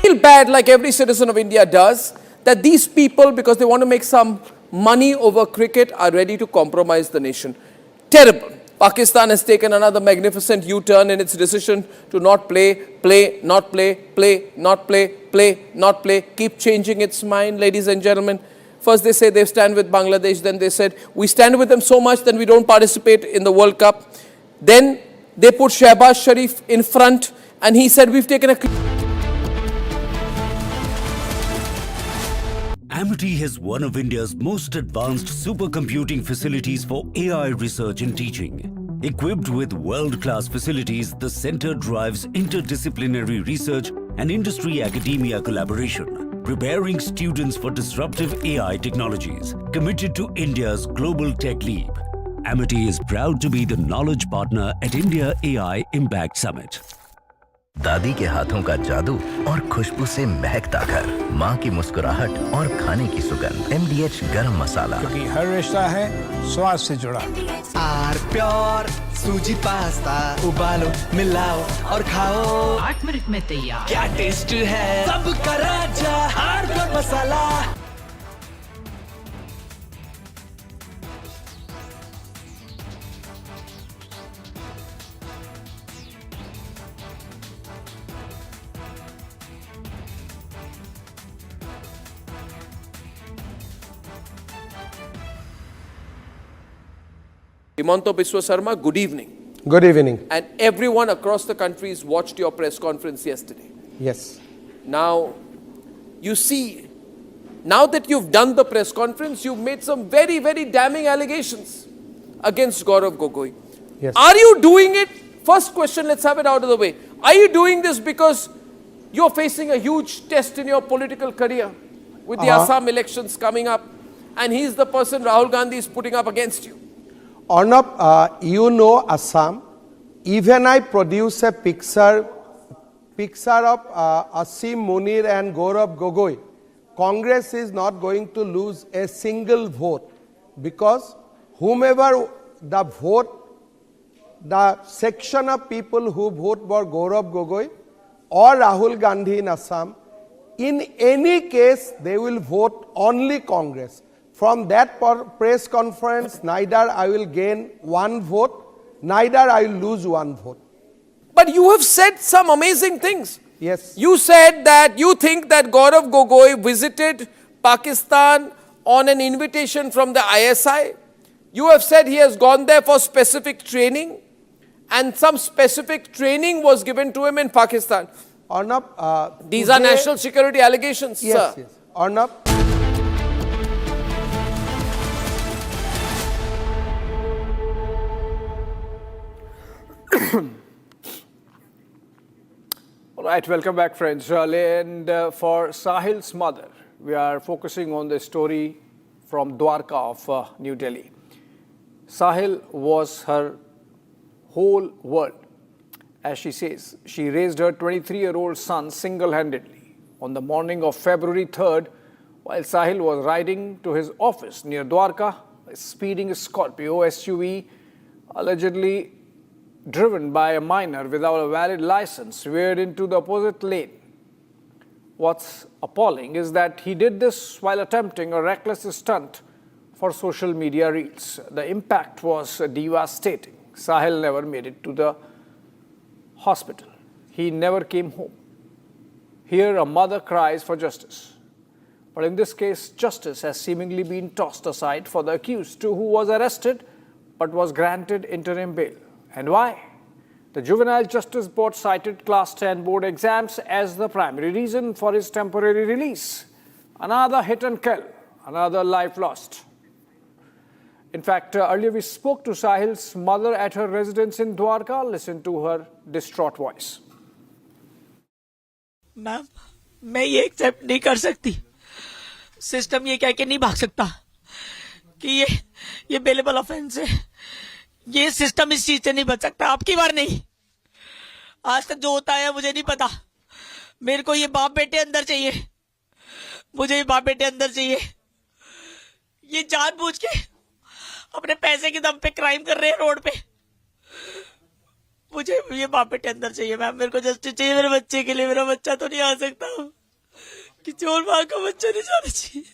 feel bad, like every citizen of India does, that these people, because they want to make some money over cricket, are ready to compromise the nation. Terrible. Pakistan has taken another magnificent U-turn in its decision to not play, not play, not play, not play, keep changing its mind, ladies and gentlemen. First they say they stand with Bangladesh, then they said we stand with them so much that we don't participate in the World Cup. Then they put Shehbaz Sharif in front and he said we've taken a... Amity has one of India's most advanced supercomputing facilities for AI research and teaching. Equipped with world-class facilities, the center drives interdisciplinary research and industry-academia collaboration, preparing students for disruptive AI technologies. Committed to India's global tech leap, Amity is proud to be the knowledge partner at India AI Impact Summit. दादी के हाथों का जादू और खुशबू से महकता घर, माँ की मुस्कुराहट और खाने की सुगंध, MDH गरम मसाला, क्योंकि हर रिश्ता है स्वाद से जुड़ा। आर प्योर सूजी पास्ता, उबालो मिलाओ और खाओ, 8 मिनट में तैयार। क्या टेस्ट है सबका राजा, आर प्योर मसाला। Himanta Biswa Sarma, good evening. Good evening. And everyone across the country's watched your press conference yesterday. Yes. Now, you see, now that you've done the press conference, you've made some very, very damning allegations against Gaurav Gogoi. Yes. Are you doing it? First question, let's have it out of the way. Are you doing this because you're facing a huge test in your political career with the Assam elections coming up, and he's the person Rahul Gandhi is putting up against you? Arnab, you know Assam. Even I produce a picture of Asim Munir and Gaurav Gogoi. Congress is not going to lose a single vote because whomever the vote, the section of people who vote for Gaurav Gogoi or Rahul Gandhi in Assam, in any case they will vote only Congress. From that press conference, neither I will gain one vote, neither I will lose one vote. But you have said some amazing things. Yes. You said that you think that Gaurav Gogoi visited Pakistan on an invitation from the ISI. You have said he has gone there for specific training and some specific training was given to him in Pakistan. Arnab, these are national security allegations, yes, sir. Yes. Arnab. All right, welcome back, friends. And for Sahil's mother, we are focusing on the story from Dwarka of New Delhi. Sahil was her whole world. As she says, she raised her 23-year-old son single-handedly. On the morning of February 3rd, while Sahil was riding to his office near Dwarka, a speeding Scorpio SUV, allegedly driven by a minor without a valid license, veered into the opposite lane. What's appalling is that he did this while attempting a reckless stunt for social media reels. The impact was devastating. Sahil never made it to the hospital. He never came home. Here, a mother cries for justice. But in this case, justice has seemingly been tossed aside for the accused, who was arrested but was granted interim bail. And why? The Juvenile Justice Board cited Class 10 board exams as the primary reason for his temporary release. Another hit and kill, another life lost. In fact, earlier we spoke to Sahil's mother at her residence in Dwarka. Listen to her distraught voice. Ma'am, मैं ये accept नहीं कर सकती. System ये कह के नहीं भाग सकता कि ये बेलेबल ऑफेंस है. ये सिस्टम इस चीज से नहीं बच सकता. आपकी बार नहीं, आज तक जो होता है मुझे नहीं पता. मेरे को ये बाप बेटे अंदर चाहिए. मुझे ये बाप बेटे अंदर चाहिए. ये जानबूझ के अपने पैसे के दम पे क्राइम कर रहे हैं रोड पे. मुझे ये बाप बेटे अंदर चाहिए मैम. मेरे को जस्टिस चाहिए मेरे बच्चे के लिए. मेरा बच्चा तो नहीं आ सकता. किसी और माँ का बच्चा नहीं जाना चाहिए।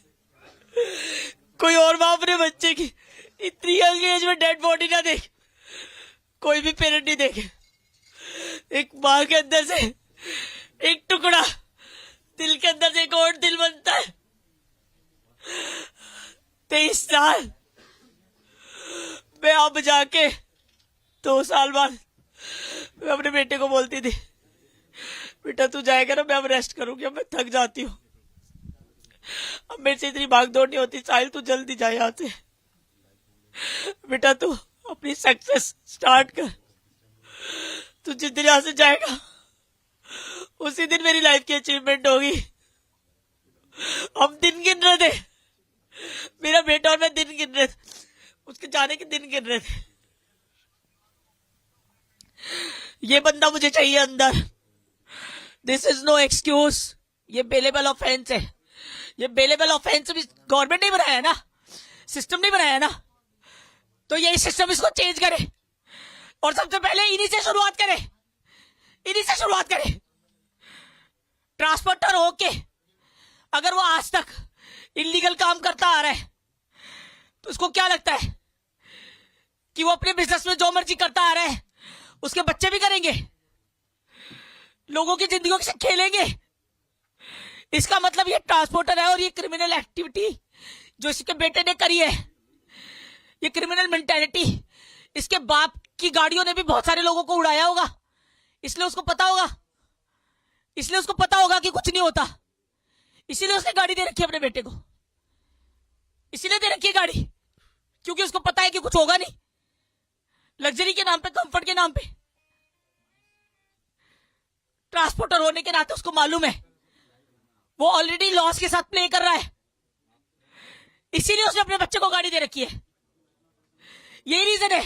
कोई और माँ अपने बच्चे की इतनी यंग एज में डेड बॉडी ना देखे, कोई भी पेरेंट नहीं देखे। एक माँ के अंदर से एक टुकड़ा, दिल के अंदर से एक और दिल बनता है। 23 साल मैं अब जाके 2 साल बाद मैं अपने बेटे को बोलती थी, बेटा तू जाएगा ना, मैं अब रेस्ट करूंगी, अब मैं थक जाती हूँ, अब मेरे से इतनी भागदौड़ नहीं होती। साहिल तू जल्दी जा यहाँ से, बेटा तू अपनी सक्सेस स्टार्ट कर, तू जिस दिन यहाँ से जाएगा उसी दिन मेरी लाइफ की अचीवमेंट होगी। हम दिन गिन रहे थे, मेरा बेटा और मैं दिन गिन रहे थे, उसके जाने के दिन गिन रहे थे। ये बंदा मुझे चाहिए अंदर। This is no excuse. ये बेलेबल ऑफेंस है। ये बेलेबल ऑफेंस भी गवर्नमेंट नहीं बनाया है ना, सिस्टम नहीं बनाया है ना, तो यही सिस्टम इसको चेंज करे और सबसे पहले इन्हीं से शुरुआत करे, इन्हीं से शुरुआत करे। ट्रांसपोर्टर होके अगर वो आज तक इलीगल काम करता आ रहा है तो उसको क्या लगता है कि वो अपने बिजनेस में जो मर्जी करता आ रहा है उसके बच्चे भी करेंगे, लोगों की जिंदगियों से खेलेंगे? इसका मतलब ये ट्रांसपोर्टर है और ये क्रिमिनल एक्टिविटी जो इसके बेटे ने करी है, ये क्रिमिनल मेंटालिटी, इसके बाप की गाड़ियों ने भी बहुत सारे लोगों को उड़ाया होगा, इसलिए उसको पता होगा, इसलिए उसको पता होगा कि कुछ नहीं होता, इसीलिए उसने गाड़ी दे रखी है अपने बेटे को, इसीलिए दे रखी है गाड़ी, क्योंकि उसको पता है कि कुछ होगा नहीं। लग्जरी के नाम पे, कंफर्ट के नाम पे, ट्रांसपोर्टर होने के नाते उसको मालूम है वो ऑलरेडी लॉस के साथ प्ले कर रहा है, इसीलिए उसने अपने बच्चे को गाड़ी दे रखी है। यही रीजन है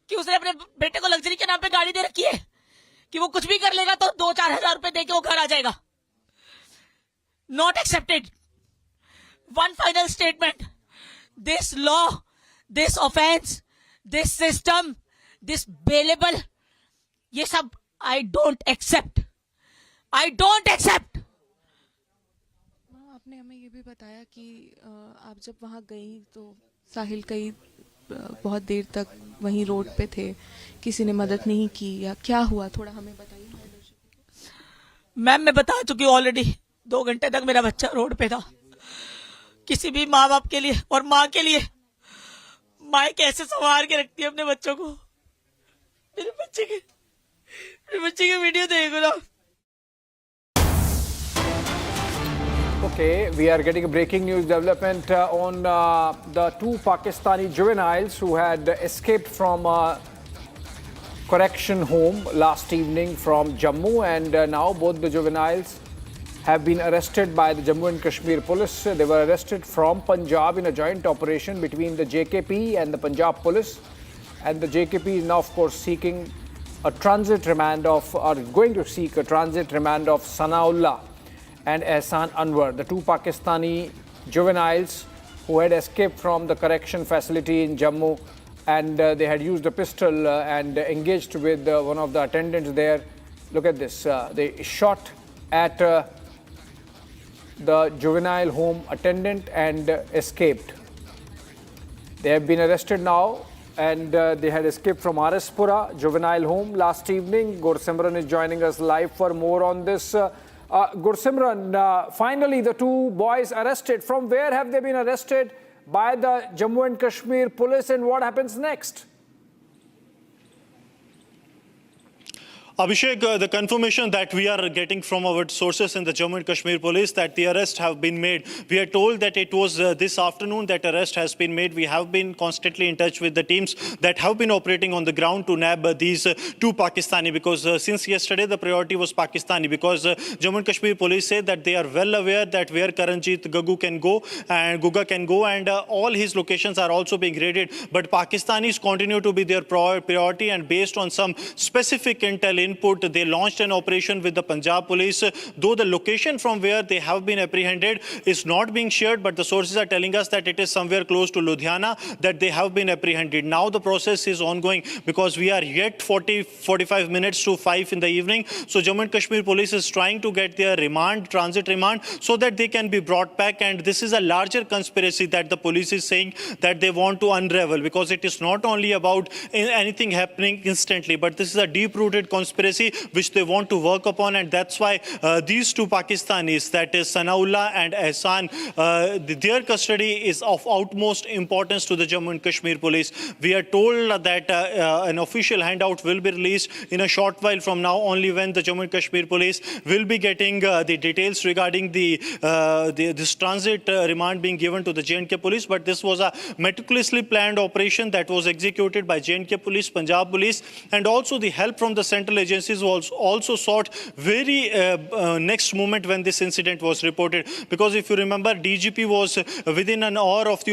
कि उसने अपने बेटे को लग्जरी के नाम पे गाड़ी दे रखी है कि वो कुछ भी कर लेगा तो 2-4 हजार रुपए देके वो घर आ जाएगा। Not accepted. One final statement, this law, this offence, this system, this bailable, ये सब I don't accept, I don't accept. आपने हमें ये भी बताया कि आप जब वहाँ गई तो साहिल कई बहुत देर तक वहीं रोड पे थे, किसी ने मदद नहीं की, या क्या हुआ थोड़ा हमें बताइए। मैम मैं बता चुकी हूँ ऑलरेडी, 2 घंटे तक मेरा बच्चा रोड पे था। किसी भी माँ बाप के लिए, और माँ के लिए, माँ कैसे संभाल के रखती है अपने बच्चों को। मेरे बच्चे की वीडियो देखो ना। Okay, we are getting a breaking news development on the 2 Pakistani juveniles who had escaped from a correction home last evening from Jammu, and now both the juveniles have been arrested by the Jammu and Kashmir police. They were arrested from Punjab in a joint operation between the JKP and the Punjab police, and the JKP is now of course seeking a transit remand of, or going to seek a transit remand of Sanaullah and Ehsan Anwar, the 2 Pakistani juveniles who had escaped from the correction facility in Jammu, and they had used a pistol and engaged with one of the attendants there. Look at this, they shot at the juvenile home attendant and escaped. They have been arrested now, and they had escaped from Araspura juvenile home last evening. Gursimran is joining us live for more on this. Gursimran, finally the 2 boys arrested. From where have they been arrested by the Jammu and Kashmir police, and what happens next? Abhishek, the confirmation that we are getting from our sources in the Jammu and Kashmir police that the arrests have been made. We are told that it was this afternoon that arrest has been made. We have been constantly in touch with the teams that have been operating on the ground to nab these 2 Pakistani, because since yesterday the priority was Pakistani, because Jammu and Kashmir police said that they are well aware that where Karanjit Gaggu can go and Guga can go, and all his locations are also being raided. But Pakistanis continue to be their priority, and based on some specific intel input, they launched an operation with the Punjab police, though the location from where they have been apprehended is not being shared, but the sources are telling us that it is somewhere close to Ludhiana that they have been apprehended. Now the process is ongoing because we are yet 45 minutes to 5 in the evening. So Jammu and Kashmir police is trying to get their transit remand, so that they can be brought back. And this is a larger conspiracy that the police is saying that they want to unravel, because it is not only about anything happening instantly, but this is a deep-rooted conspiracy which they want to work upon. And that's why these two Pakistanis, that is Sanaullah and Ehsan, their custody is of utmost importance to the Jammu and Kashmir police. We are told that an official handout will be released in a short while from now, only when the Jammu and Kashmir police will be getting the details regarding this transit remand being given to the J&K police. But this was a meticulously planned operation that was executed by J&K police, Punjab police, and also the help from the central agencies was also sought very next moment when this incident was reported. Because if you remember, DGP was within an hour of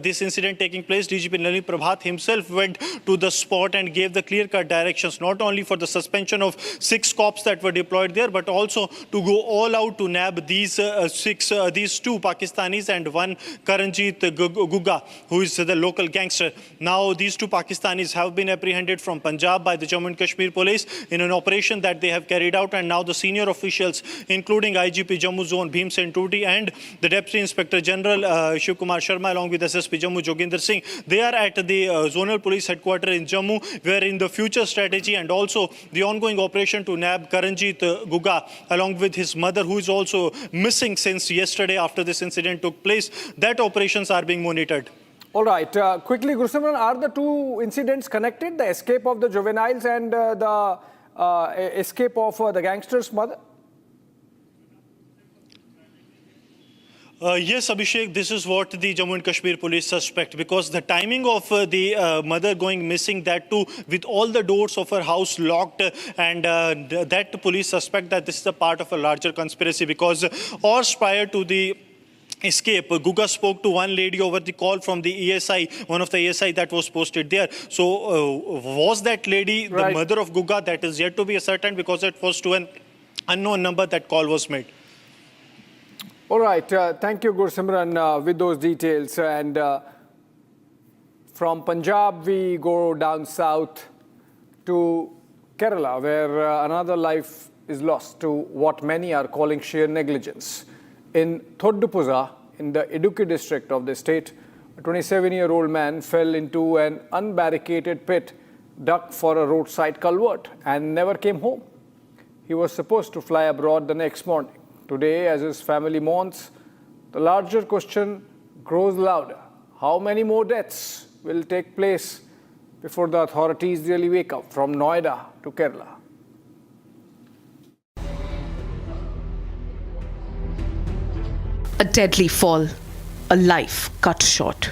this incident taking place. DGP Nalini Prabhat himself went to the spot and gave the clear-cut directions, not only for the suspension of 6 cops that were deployed there, but also to go all out to nab these two Pakistanis and one Karanjit Gugga, who is the local gangster. Now these two Pakistanis have been apprehended from Punjab by the Jammu and Kashmir police in an operation that they have carried out, and now the senior officials, including IGP Jammu Zone Bhim Sen Tuti and the Deputy Inspector General Shiv Kumar Sharma, along with SSP Jammu Joginder Singh, they are at the zonal police headquarters in Jammu, where in the future strategy and also the ongoing operation to nab Karanjit Gugga along with his mother, who is also missing since yesterday after this incident took place, that operations are being monitored. All right. Quickly, Gurusimran, are the two incidents connected? The escape of the juveniles and the escape of the gangster's mother? Yes, Abhishek, this is what the Jammu and Kashmir police suspect, because the timing of the mother going missing, that too with all the doors of her house locked, and that police suspect that this is a part of a larger conspiracy, because hours prior to the escape, Gugga spoke to one lady over the call from the ESI, one of the ESI that was posted there. So was that lady the mother of Gugga? That is yet to be ascertained, because it was to an unknown number that call was made. All right. Thank you, Gurusimran, with those details. And from Punjab, we go down south to Kerala, where another life is lost to what many are calling sheer negligence. In Thoddupuza, in the Idukki district of the state, a 27-year-old man fell into an unbarricaded pit dug for a roadside culvert and never came home. He was supposed to fly abroad the next morning. Today, as his family mourns, the larger question grows louder. How many more deaths will take place before the authorities really wake up? From Noida to Kerala. A deadly fall, a life cut short.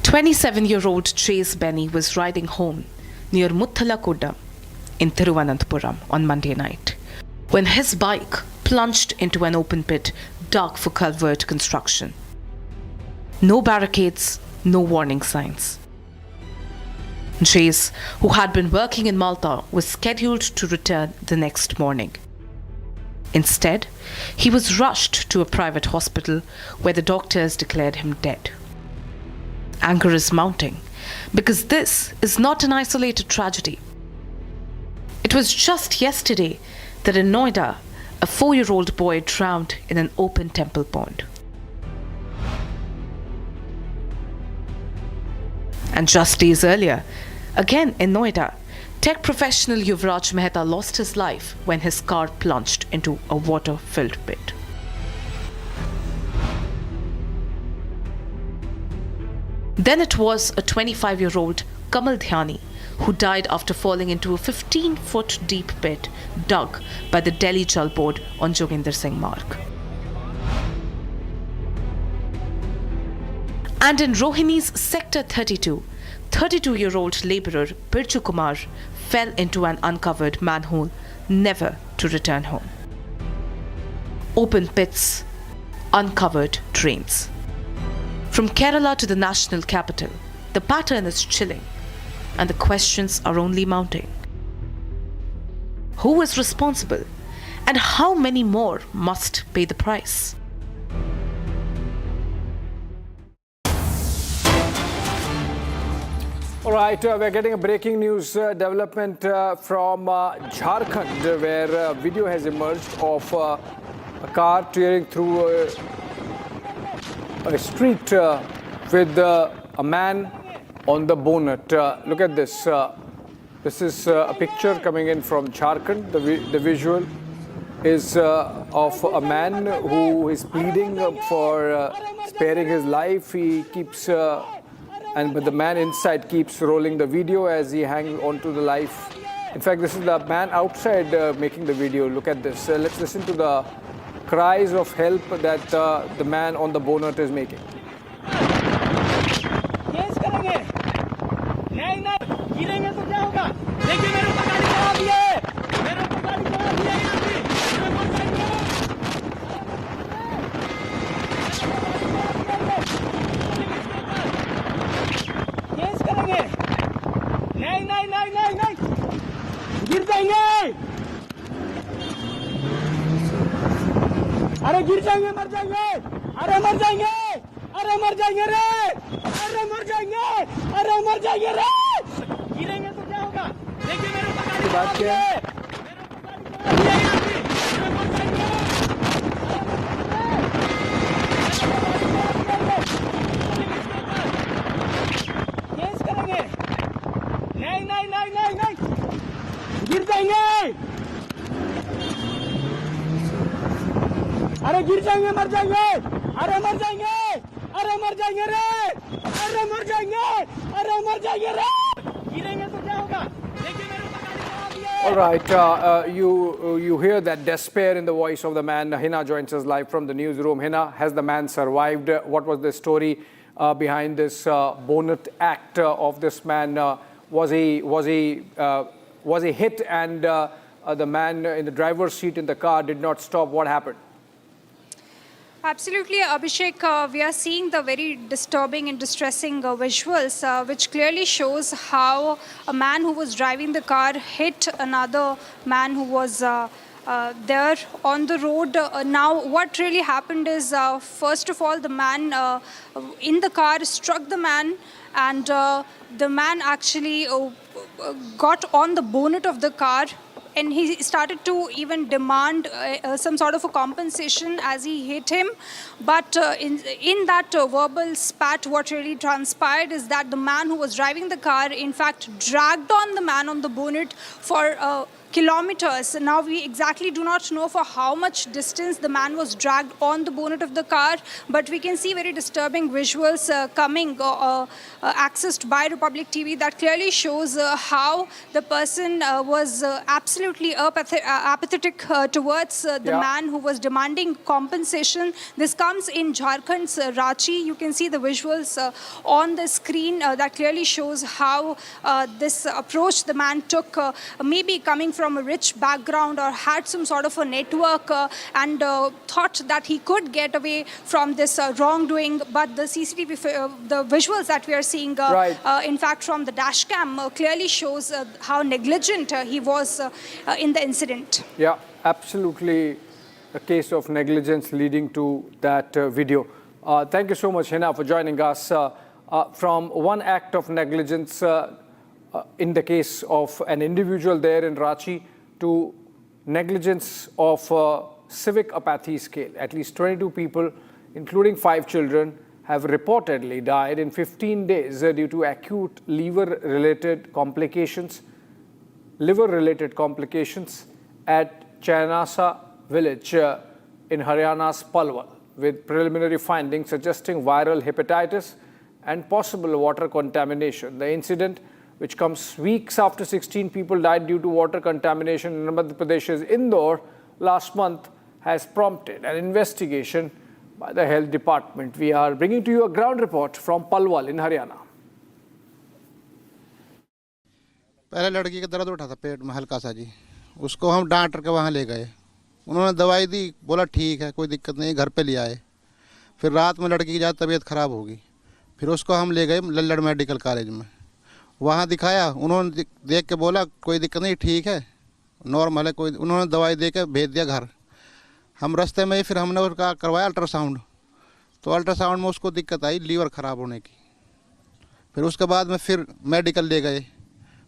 27-year-old Chase Benny was riding home near Muthalakodda in Thiruvananthapuram on Monday night when his bike plunged into an open pit dug for culvert construction. No barricades, no warning signs. Chase, who had been working in Malta, was scheduled to return the next morning. Instead, he was rushed to a private hospital where the doctors declared him dead. Anger is mounting because this is not an isolated tragedy. It was just yesterday that in Noida, a 4-year-old boy drowned in an open temple pond. And just days earlier, again in Noida, tech professional Yuvraj Mehta lost his life when his car plunged into a water-filled pit. Then it was a 25-year-old Kamal Dhyani who died after falling into a 15-foot deep pit dug by the Delhi Jal Board on Joginder Singh Marg. And in Rohini's Sector 32, 32-year-old labourer Birju Kumar fell into an uncovered manhole, never to return home. Open pits, uncovered drains. From Kerala to the national capital, the pattern is chilling and the questions are only mounting. Who is responsible? And how many more must pay the price? All right, we're getting a breaking news development from Jharkhand, where video has emerged of a car tearing through a street with a man on the bonnet. Look at this. This is a picture coming in from Jharkhand. The visual is of a man who is pleading for sparing his life. He keeps... but the man inside keeps rolling the video as he hangs onto the life. In fact, this is the man outside making the video. Look at this. Let's listen to the cries of help that the man on the bonnet is making. अरे गिर जाएंगे मर जाएंगे अरे मर जाएंगे अरे मर जाएंगे रे अरे मर जाएंगे अरे मर जाएंगे रे गिरेंगे तो क्या होगा देखिए मेरे ऊपर बात क्या है केस करेंगे नहीं नहीं नहीं नहीं नहीं गिर जाएंगे अरे गिर जाएंगे मर जाएंगे अरे मर जाएंगे अरे मर जाएंगे रे अरे मर जाएंगे अरे मर जाएंगे रे गिरेंगे तो क्या होगा देखिए मेरे ऊपर All right, you hear that despair in the voice of the man. Hina joins us live from the newsroom. Hina, has the man survived? What was the story behind this bonnet act of this man? Was he hit and the man in the driver's seat in the car did not stop? What happened? Absolutely, Abhishek. We are seeing the very disturbing and distressing visuals, which clearly shows how a man who was driving the car hit another man who was there on the road. Now, what really happened is, first of all, the man in the car struck the man, and the man actually got on the bonnet of the car. And he started to even demand some sort of a compensation as he hit him. But in that verbal spat, what really transpired is that the man who was driving the car, in fact, dragged on the man on the bonnet for kilometers. Now, we exactly do not know for how much distance the man was dragged on the bonnet of the car, but we can see very disturbing visuals coming, accessed by Republic TV, that clearly shows how the person was absolutely apathetic towards the man who was demanding compensation. This comes in Jharkhand's Ranchi. You can see the visuals on the screen that clearly shows how this approach the man took, maybe coming from a rich background or had some sort of a network and thought that he could get away from this wrongdoing. But the CCTV, the visuals that we are seeing, in fact, from the dash cam clearly shows how negligent he was in the incident. Yeah, absolutely a case of negligence leading to that video. Thank you so much, Hina, for joining us. From one act of negligence in the case of an individual there in Ranchi to negligence of civic apathy scale. At least 22 people, including 5 children, have reportedly died in 15 days due to acute liver-related complications at Chainasa village in Haryana's Palwal, with preliminary findings suggesting viral hepatitis and possible water contamination. The incident, which comes weeks after 16 people died due to water contamination in Madhya Pradesh's Indore last month, has prompted an investigation by the health department. We are bringing to you a ground report from Palwal in Haryana. पहले लड़की का दर्द उठा था पेट में हल्का सा जी, उसको हम डॉक्टर के वहाँ ले गए, उन्होंने दवाई दी, बोला ठीक है कोई दिक्कत नहीं, घर पे ले आए। फिर रात में लड़की की ज़्यादा तबीयत ख़राब होगी, फिर उसको हम ले गए लल्लड़ मेडिकल कॉलेज में, वहाँ दिखाया, उन्होंने देख के बोला कोई दिक्कत नहीं ठीक है, नॉर्मल है, कोई उन्होंने दवाई दे के भेज दिया घर। हम रास्ते में ही फिर हमने उसका करवाया अल्ट्रासाउंड, तो अल्ट्रासाउंड में उसको दिक्कत आई लीवर ख़राब होने की। फिर उसके बाद में फिर मेडिकल ले गए,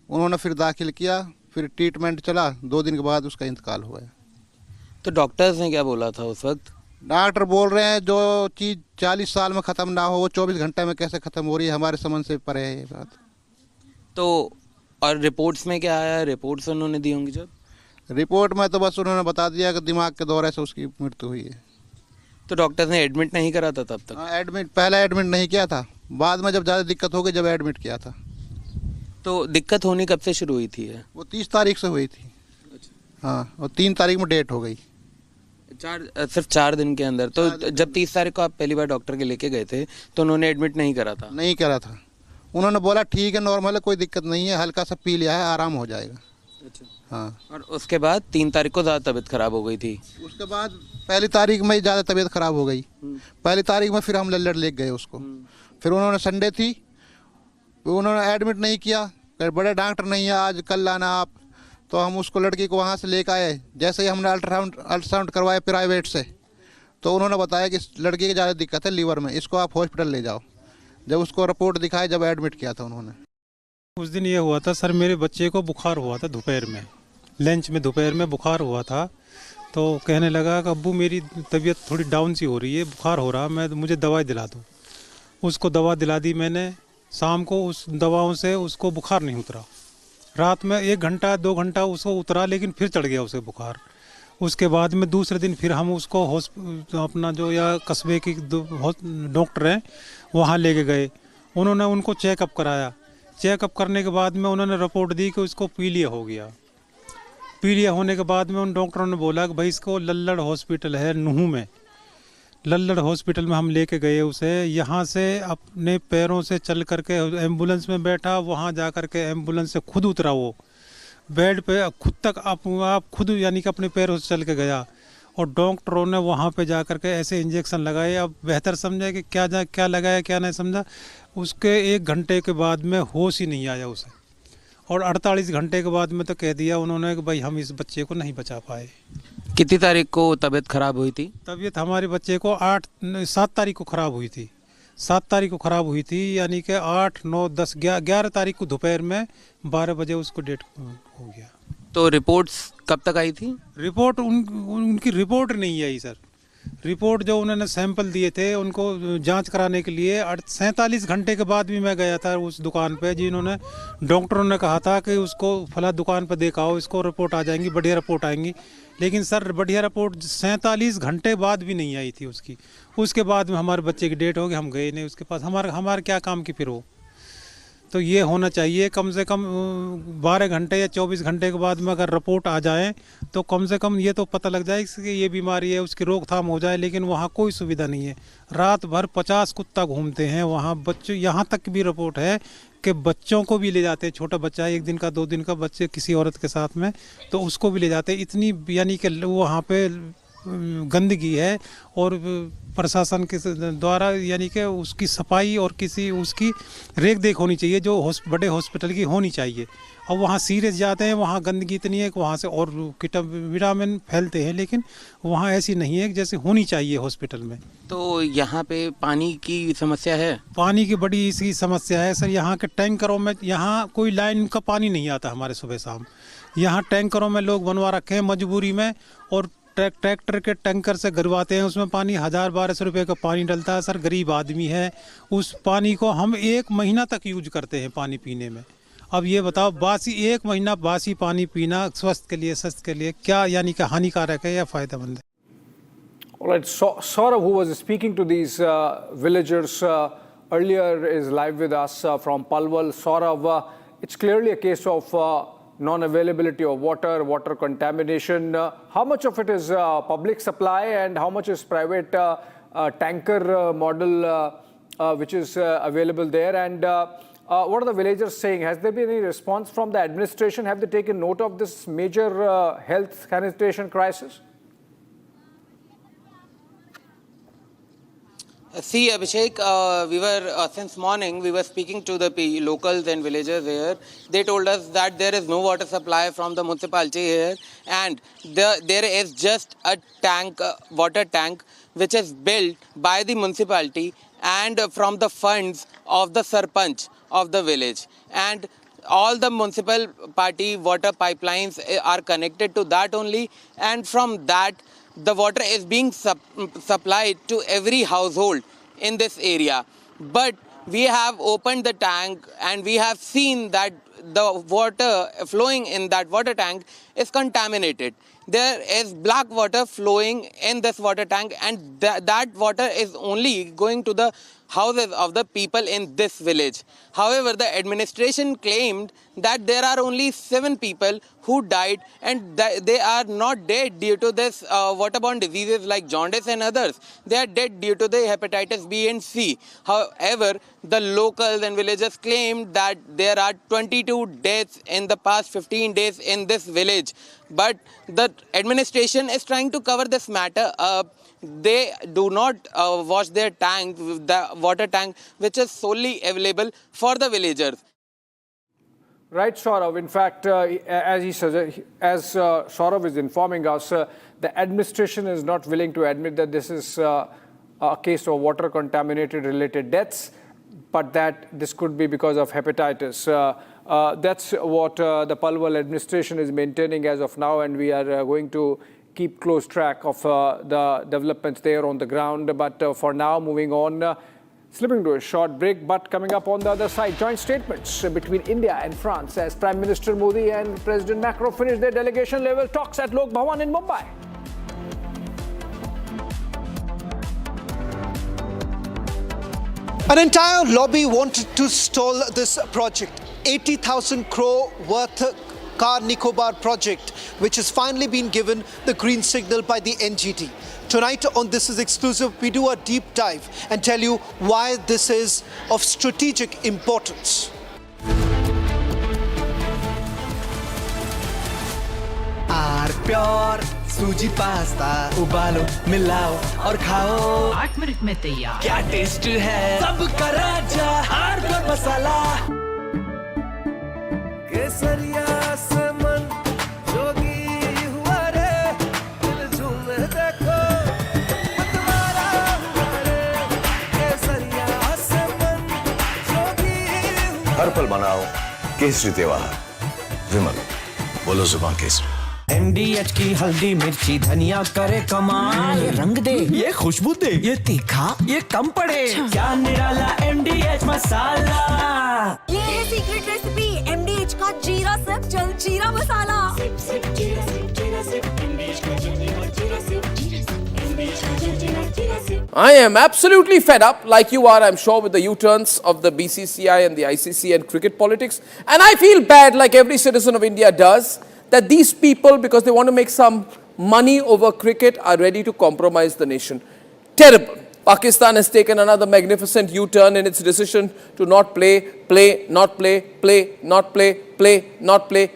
उन्होंने फिर दाखिल किया, फिर ट्रीटमेंट चला, 2 दिन के बाद उसका इंतकाल हुआ है। तो डॉक्टर्स ने क्या बोला था उस वक्त? डॉक्टर बोल रहे हैं जो चीज़ 40 साल में ख़त्म ना हो वो 24 घंटे में कैसे ख़त्म हो रही है, हमारे समझ से परे है ये बात। तो और रिपोर्ट्स में क्या आया? रिपोर्ट्स उन्होंने दी होंगी जब? रिपोर्ट में तो बस उन्होंने बता दिया कि दिमाग के दौरे से उसकी मृत्यु हुई है। तो डॉक्टर्स ने एडमिट नहीं करा था तब तक? हाँ, एडमिट पहले एडमिट नहीं किया था, बाद में जब ज़्यादा दिक्कत हो गई जब एडमिट किया था। तो दिक्कत होनी कब से शुरू हुई थी? वो 30 तारीख से हुई थी। हाँ, और 3 तारीख में डेट हो गई। सिर्फ 4 दिन के अंदर? तो जब 30 तारीख को आप पहली बार डॉक्टर के लेके गए थे तो उन्होंने एडमिट नहीं करा था? नहीं करा था, उन्होंने बोला ठीक है, नॉर्मल है, कोई दिक्कत नहीं है, हल्का सा पी लिया है, आराम हो जाएगा। अच्छा। हाँ। और उसके बाद 3 तारीख को ज़्यादा तबीयत खराब हो गई थी? उसके बाद पहली तारीख में ज़्यादा तबीयत खराब हो गई। पहली तारीख में फिर हम लल्लड़ ले गए उसको। फिर उन्होंने संडे थी, उन्होंने एडमिट नहीं किया, बड़े डॉक्टर नहीं है, आज कल लाना आप। तो हम उसको लड़की को वहाँ से लेकर आए। जैसे ही हमने अल्ट्रासाउंड करवाए प्राइवेट से, तो उन्होंने बताया कि लड़की की ज़्यादा दिक्कत है लीवर में, इसको आप हॉस्पिटल ले जाओ। जब उसको रिपोर्ट दिखाई, जब एडमिट किया था उन्होंने। उस दिन ये हुआ था सर, मेरे बच्चे को बुखार हुआ था दोपहर में, लंच में दोपहर में बुखार हुआ था। तो कहने लगा कि अब्बू मेरी तबीयत थोड़ी डाउन सी हो रही है, बुखार हो रहा, मुझे दवाई दिला दो। उसको दवा दिला दी मैंने। शाम को उस दवाओं से उसको बुखार नहीं उतरा। रात में 1 घंटा 2 घंटा उसको उतरा, लेकिन फिर चढ़ गया उसे बुखार। उसके बाद में दूसरे दिन फिर हम उसको अपना जो या कस्बे की डॉक्टर हैं वहाँ लेके गए। उन्होंने उनको चेकअप कराया। चेकअप करने के बाद में उन्होंने रिपोर्ट दी कि उसको पीलिया हो गया। पीलिया होने के बाद में उन डॉक्टरों ने बोला कि भाई इसको लल्लड़ हॉस्पिटल है नूह में, लल्लड़ हॉस्पिटल में हम लेके गए उसे। यहाँ से अपने पैरों से चल करके एम्बुलेंस में बैठा, वहाँ जा करके एम्बुलेंस से खुद उतरा, वो बेड पे खुद तक आप खुद यानी कि अपने पैरों से चल के गया। और डॉक्टरों ने वहाँ पे जा करके ऐसे इंजेक्शन लगाए। अब बेहतर समझा कि क्या लगाया क्या नहीं समझा। उसके 1 घंटे के बाद में होश ही नहीं आया उसे, और 48 घंटे के बाद में तो कह दिया उन्होंने कि भाई हम इस बच्चे को नहीं बचा पाए। कितनी तारीख को तबीयत खराब हुई थी? तबीयत हमारे बच्चे को 7 तारीख को ख़राब हुई थी। 7 तारीख को ख़राब हुई थी, यानी कि 8, 9, 10, 11 तारीख को दोपहर में 12 बजे उसको डेट हो गया। तो रिपोर्ट्स कब तक आई थी? रिपोर्ट उनकी रिपोर्ट नहीं आई सर। रिपोर्ट जो उन्होंने सैंपल दिए थे उनको जांच कराने के लिए 47 घंटे के बाद भी मैं गया था उस दुकान पे, जिन्होंने डॉक्टरों ने कहा था कि उसको फला दुकान पे दिखाओ, इसको रिपोर्ट आ जाएंगी, बढ़िया रिपोर्ट आएंगी। लेकिन सर बढ़िया रिपोर्ट 47 घंटे बाद भी नहीं आई थी उसकी। उसके बाद में हमारे बच्चे की डेट हो गई, हम गए नहीं उसके पास। हमारे क्या काम की फिर हो। तो ये होना चाहिए कम से कम 12 घंटे या 24 घंटे के बाद में अगर रिपोर्ट आ जाए तो कम से कम ये तो पता लग जाए कि ये बीमारी है, उसकी रोकथाम हो जाए। लेकिन वहाँ कोई सुविधा नहीं है। रात भर 50 कुत्ता घूमते हैं वहाँ। बच्चों यहाँ तक भी रिपोर्ट है कि बच्चों को भी ले जाते हैं। छोटा बच्चा 1 दिन का 2 दिन का बच्चे किसी औरत के साथ में, तो उसको भी ले जाते हैं। इतनी यानी कि वहाँ पे गंदगी है, और प्रशासन के द्वारा यानी कि उसकी सफाई और किसी उसकी रेख देख होनी चाहिए जो बड़े हॉस्पिटल की होनी चाहिए। और वहाँ सीरियस जाते हैं, वहाँ गंदगी इतनी है कि वहाँ से और विटामिन फैलते हैं, लेकिन वहाँ ऐसी नहीं है जैसे होनी चाहिए हॉस्पिटल में। तो यहाँ पे पानी की समस्या है? पानी की बड़ी इसकी समस्या है सर। यहाँ के टैंकरों में, यहाँ कोई लाइन का पानी नहीं आता हमारे सुबह शाम। यहाँ टैंकरों में लोग बनवा रखे हैं मजबूरी में, और ट्रैक्टर के टैंकर से गरवाते हैं। उसमें पानी 1000-1200 रुपये का पानी डलता है सर। गरीब आदमी है, उस पानी को हम 1 महीना तक यूज करते हैं पानी पीने में। अब ये बताओ, बासी 1 महीना बासी पानी पीना स्वास्थ्य के लिए, स्वास्थ्य के लिए क्या यानी कि हानिकारक है या फायदेमंद है? All right, Saurav, who was speaking to these villagers earlier, is live with us from Palwal. Saurav, it's clearly a case of non-availability of water contamination. How much of it is public supply and how much is private tanker model which is available there? And what are the villagers saying? Has there been any response from the administration? Have they taken note of this major health sanitation crisis? See, Abhishek, we were since morning we were speaking to the locals and villagers here. They told us that there is no water supply from the municipality here, and there is just a tank, water tank, which is built by the municipality and from the funds of the sarpanch of the village. And all the municipal party water pipelines are connected to that only, and from that the water is being supplied to every household in this area. But we have opened the tank and we have seen that the water flowing in that water tank is contaminated. There is black water flowing in this water tank, and that water is only going to the houses of the people in this village. However, the administration claimed that there are only 7 people who died, and they are not dead due to this waterborne diseases like jaundice and others. They are dead due to the hepatitis B and C. However, the locals and villagers claimed that there are 22 deaths in the past 15 days in this village. But the administration is trying to cover this matter up. They do not wash their tank, the water tank, which is solely available for the villagers. Right, Saurav. In fact, as Saurav is informing us, the administration is not willing to admit that this is a case of water contaminated related deaths, but that this could be because of hepatitis. That's what the Palwal administration is maintaining as of now, and we are going to keep close track of the developments there on the ground. But for now, moving on, slipping to a short break, but coming up on the other side, joint statements between India and France as Prime Minister Modi and President Macron finished their delegation-level talks at Lok Bhawan in Mumbai. An entire lobby wanted to stall this project, 80,000 crore worth Car Nicobar project, which has finally been given the green signal by the NGT. Tonight on This Is Exclusive, we do a deep dive and tell you why this is of strategic importance. Pure suji pasta उबालो मिलाओ और खाओ 8 minute में तैयार क्या taste है सबका राजा आर प्योर मसाला केसरिया से मन जोगी हुआ रे दिल झूमे देखो मतवारा हुआ रे केसरिया से मन जोगी हर पल मनाओ केसरी त्योहार विमल बोलो जुबान केसरी MDH की हल्दी मिर्ची धनिया करे कमाल ये रंग दे ये खुशबू दे ये तीखा ये कम पड़े क्या निराला MDH मसाला ये है सीक्रेट रेसिपी MDH का जीरा सिप जलजीरा मसाला I am absolutely fed up, like you are, I'm sure, with the U-turns of the BCCI and the ICC and cricket politics. And I feel bad, like every citizen of India does, that these people, because they want to make some money over cricket, are ready to compromise the nation. Terrible. Pakistan has taken another magnificent U-turn in its decision to not play, not play,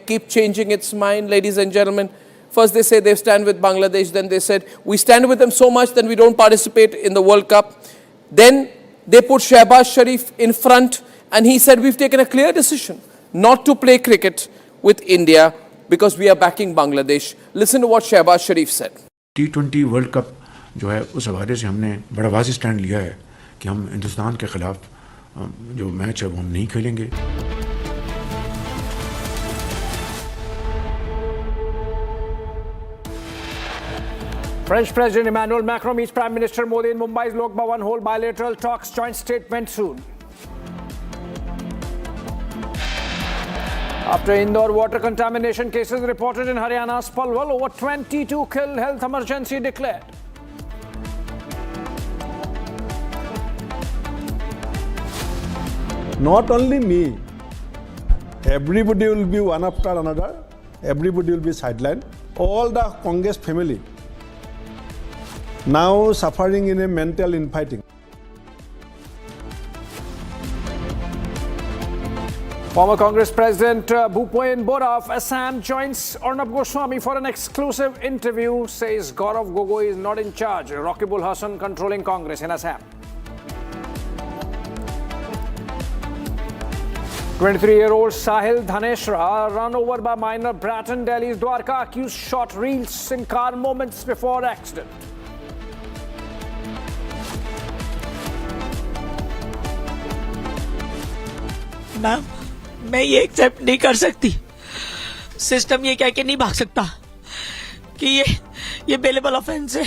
keep changing its mind, ladies and gentlemen. First they say they stand with Bangladesh, then they said we stand with them so much that we don't participate in the World Cup. Then they put Shehbaz Sharif in front, and he said we've taken a clear decision not to play cricket with India because we are backing Bangladesh. Listen to what Shehbaz Sharif said. T20 world cup जो है उस हवाले से हमने बड़ा वाज़ेह stand लिया है कि हम हिंदुस्तान के खिलाफ जो मैच है वो हम नहीं खेलेंगे. French President Emmanuel Macron meets Prime Minister Modi in Mumbai's Lok Bhawan, hold bilateral talks, joint statement soon. After Indore water contamination cases reported in Haryana's Palwal, over 22 killed, health emergency declared. Not only me, everybody will be one after another, everybody will be sidelined. All the Congress family now suffering in a mental infighting. Former Congress President Bhupen Bora of Assam joins Arnab Goswami for an exclusive interview, says Gaurav Gogoi is not in charge. Rakibul Hasan controlling Congress in Assam. 23-year-old Sahil Dhaneshra run over by minor brat in Delhi's Dwarka. Accused shot reels in car moments before accident. Ma'am, मैं ये accept नहीं कर सकती। System ये कह के नहीं भाग सकता कि ये बेलेबल ऑफेंस है।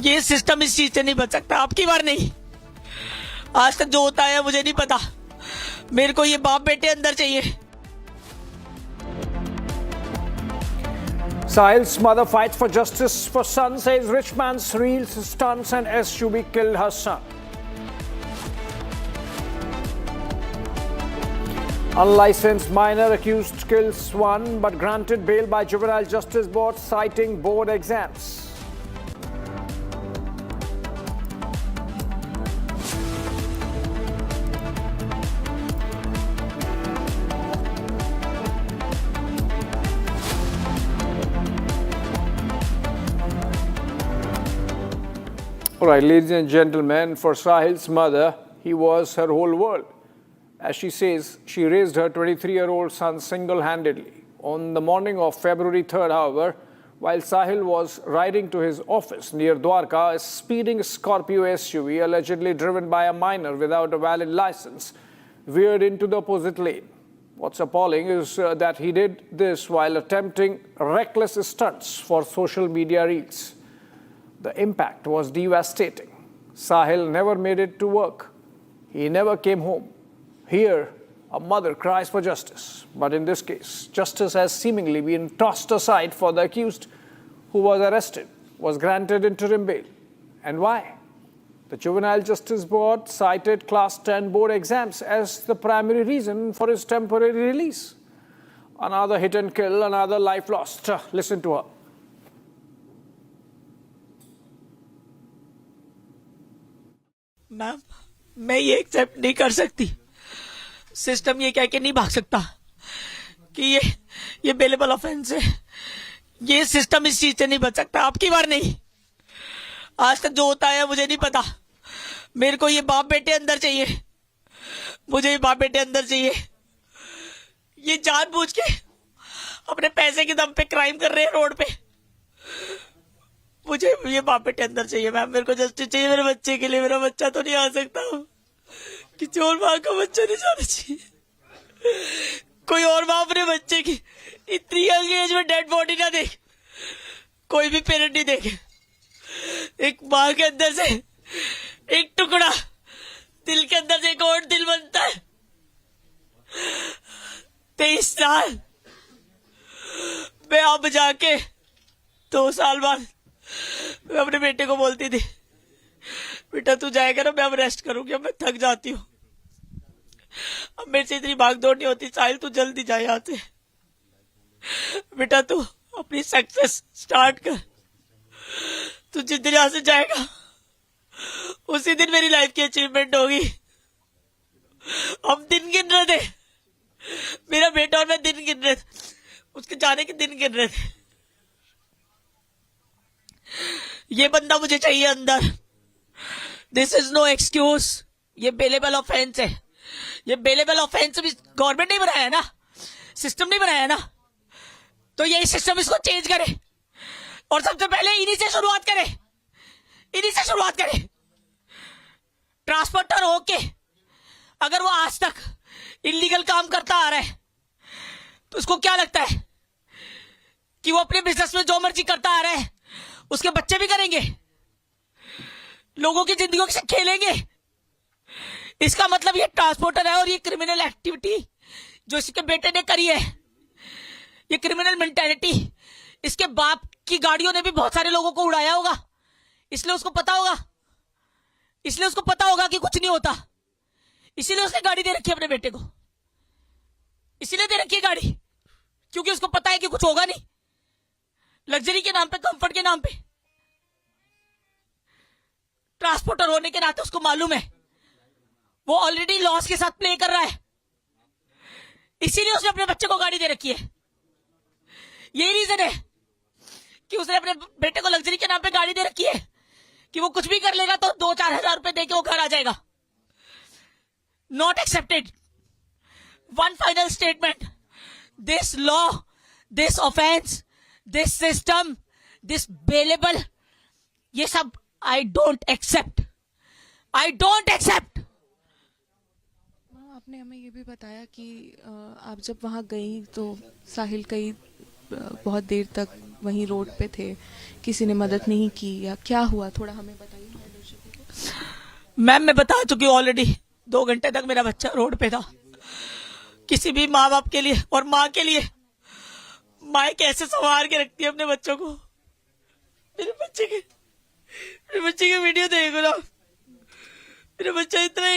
ये सिस्टम इस चीज से नहीं बच सकता। आपकी बार नहीं, आज तक जो होता है मुझे नहीं पता। मेरे को ये बाप बेटे अंदर चाहिए। Sahil's mother fights for justice for son, says rich man's reels, stunts and SUV killed her son. Unlicensed minor accused kills one but granted bail by Juvenile Justice Board citing board exams. All right, ladies and gentlemen, for Sahil's mother, he was her whole world. As she says, she raised her 23-year-old son single-handedly. On the morning of February 3rd, however, while Sahil was riding to his office near Dwarka, a speeding Scorpio SUV, allegedly driven by a minor without a valid license, veered into the opposite lane. What's appalling is that he did this while attempting reckless stunts for social media reels. The impact was devastating. Sahil never made it to work. He never came home. Here, a mother cries for justice. But in this case, justice has seemingly been tossed aside for the accused who was arrested, was granted interim bail. And why? The Juvenile Justice Board cited Class 10 board exams as the primary reason for his temporary release. Another hit and kill, another life lost. Listen to her. Ma'am, मैं ये accept नहीं कर सकती। System ये कह के नहीं भाग सकता कि ये बेलेबल ऑफेंस है। ये सिस्टम इस चीज से नहीं बच सकता। आपकी बार नहीं, आज तक जो होता है मुझे नहीं पता। मेरे को ये बाप बेटे अंदर चाहिए। मुझे ये बाप बेटे अंदर चाहिए। ये जानबूझ के अपने पैसे के दम पे क्राइम कर रहे हैं रोड पे। मुझे ये बाप बेटे अंदर चाहिए मैम। मेरे को जस्टिस चाहिए मेरे बच्चे के लिए। मेरा बच्चा तो नहीं आ सकता कि चोर माँ का बच्चा नहीं जाना चाहिए। कोई और माँ अपने बच्चे की इतनी यंग एज में डेड बॉडी ना देख। कोई भी पेरेंट नहीं देखे। एक माँ के अंदर से एक टुकड़ा, दिल के अंदर से एक और दिल बनता है। 23 साल मैं अब जाके 2 साल बाद मैं अपने बेटे को बोलती थी, बेटा तू जाएगा ना, मैं अब रेस्ट करूंगी, अब मैं थक जाती हूँ, अब मेरे से इतनी भागदौड़ नहीं होती। साहिल तू जल्दी जा यहाँ से, बेटा तू अपनी सक्सेस स्टार्ट कर। तू जिस दिन यहाँ से जाएगा उसी दिन मेरी लाइफ की अचीवमेंट होगी। हम दिन गिन रहे थे, मेरा बेटा और मैं दिन गिन रहे थे, उसके जाने के दिन गिन रहे थे। ये बंदा मुझे चाहिए अंदर। This is no excuse. ये बेलेबल ऑफेंस है। ये बेलेबल ऑफेंस भी गवर्नमेंट नहीं बनाया है ना, सिस्टम नहीं बनाया है ना, तो ये सिस्टम इसको चेंज करे और सबसे पहले इन्हीं से शुरुआत करे। इन्हीं से शुरुआत करे। ट्रांसपोर्टर होके अगर वो आज तक इलीगल काम करता आ रहा है तो उसको क्या लगता है कि वो अपने बिजनेस में जो मर्जी करता आ रहा है उसके बच्चे भी करेंगे, लोगों की जिंदगियों से खेलेंगे? इसका मतलब ये ट्रांसपोर्टर है और ये क्रिमिनल एक्टिविटी जो इसके बेटे ने करी है, ये क्रिमिनल मेंटालिटी इसके बाप की गाड़ियों ने भी बहुत सारे लोगों को उड़ाया होगा, इसलिए उसको पता होगा, इसलिए उसको पता होगा कि कुछ नहीं होता, इसीलिए उसने गाड़ी दे रखी है अपने बेटे को। इसीलिए दे रखी है गाड़ी क्योंकि उसको पता है कि कुछ होगा नहीं। लग्जरी के नाम पे, कंफर्ट के नाम पे, ट्रांसपोर्टर होने के नाते उसको मालूम है वो ऑलरेडी लॉस के साथ प्ले कर रहा है, इसीलिए उसने अपने बच्चे को गाड़ी दे रखी है। यही रीजन है कि उसने अपने बेटे को लग्जरी के नाम पे गाड़ी दे रखी है कि वो कुछ भी कर लेगा तो 2-4 हजार रुपए देके वो घर आ जाएगा। Not accepted. one final statement. This law, this offense, this system, this bailable, ये सब I don't accept. I don't accept. आपने हमें ये भी बताया कि आप जब वहाँ गई तो साहिल कई बहुत देर तक वहीं रोड पे थे, किसी ने मदद नहीं की या क्या हुआ, थोड़ा हमें बताइए। मैम मैं बता चुकी हूँ ऑलरेडी, 2 घंटे तक मेरा बच्चा रोड पे था। किसी भी माँ बाप के लिए और माँ के लिए, माँ कैसे संवार के रखती है अपने बच्चों को। मेरे बच्चे की वीडियो देखो ना, मेरा बच्चा इतना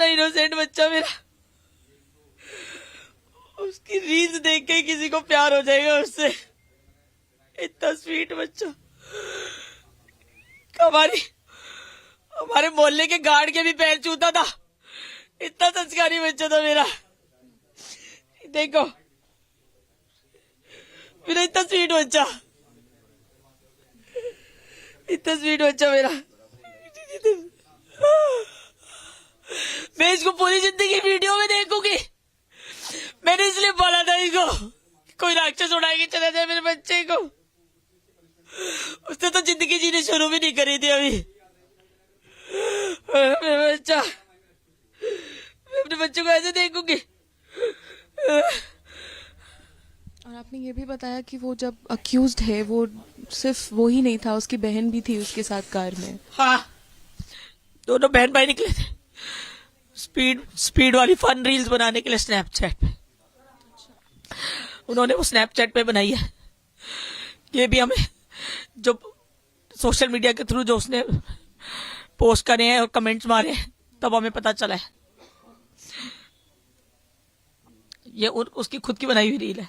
इनोसेंट बच्चा मेरा, उसकी रील्स देख के किसी को प्यार हो जाएगा उससे। इतना स्वीट बच्चा, हमारे मोहल्ले के गार्ड के भी पैर छूता था, इतना संस्कारी बच्चा था मेरा। देखो मेरा इतना स्वीट बच्चा मेरा। मैं इसको पूरी जिंदगी वीडियो में देखूंगी। मैंने इसलिए बोला था इसको कोई राक्षस उड़ा के चला जाए मेरे बच्चे को। उसने तो जिंदगी जीनी शुरू भी नहीं करी थी अभी। मेरा बच्चा, मैं अपने बच्चे को ऐसे देखूंगी। और आपने ये भी बताया कि वो जब अक्यूज्ड है वो सिर्फ वो ही नहीं था, उसकी बहन भी थी उसके साथ कार में। हाँ, दोनों बहन भाई निकले थे स्पीड वाली फन रील्स बनाने के लिए स्नैपचैट पे। उन्होंने वो स्नैपचैट पे बनाई है। ये भी हमें जो सोशल मीडिया के थ्रू जो उसने पोस्ट करे हैं और कमेंट्स मारे हैं तब हमें पता चला है। ये उसकी खुद की बनाई हुई रील है।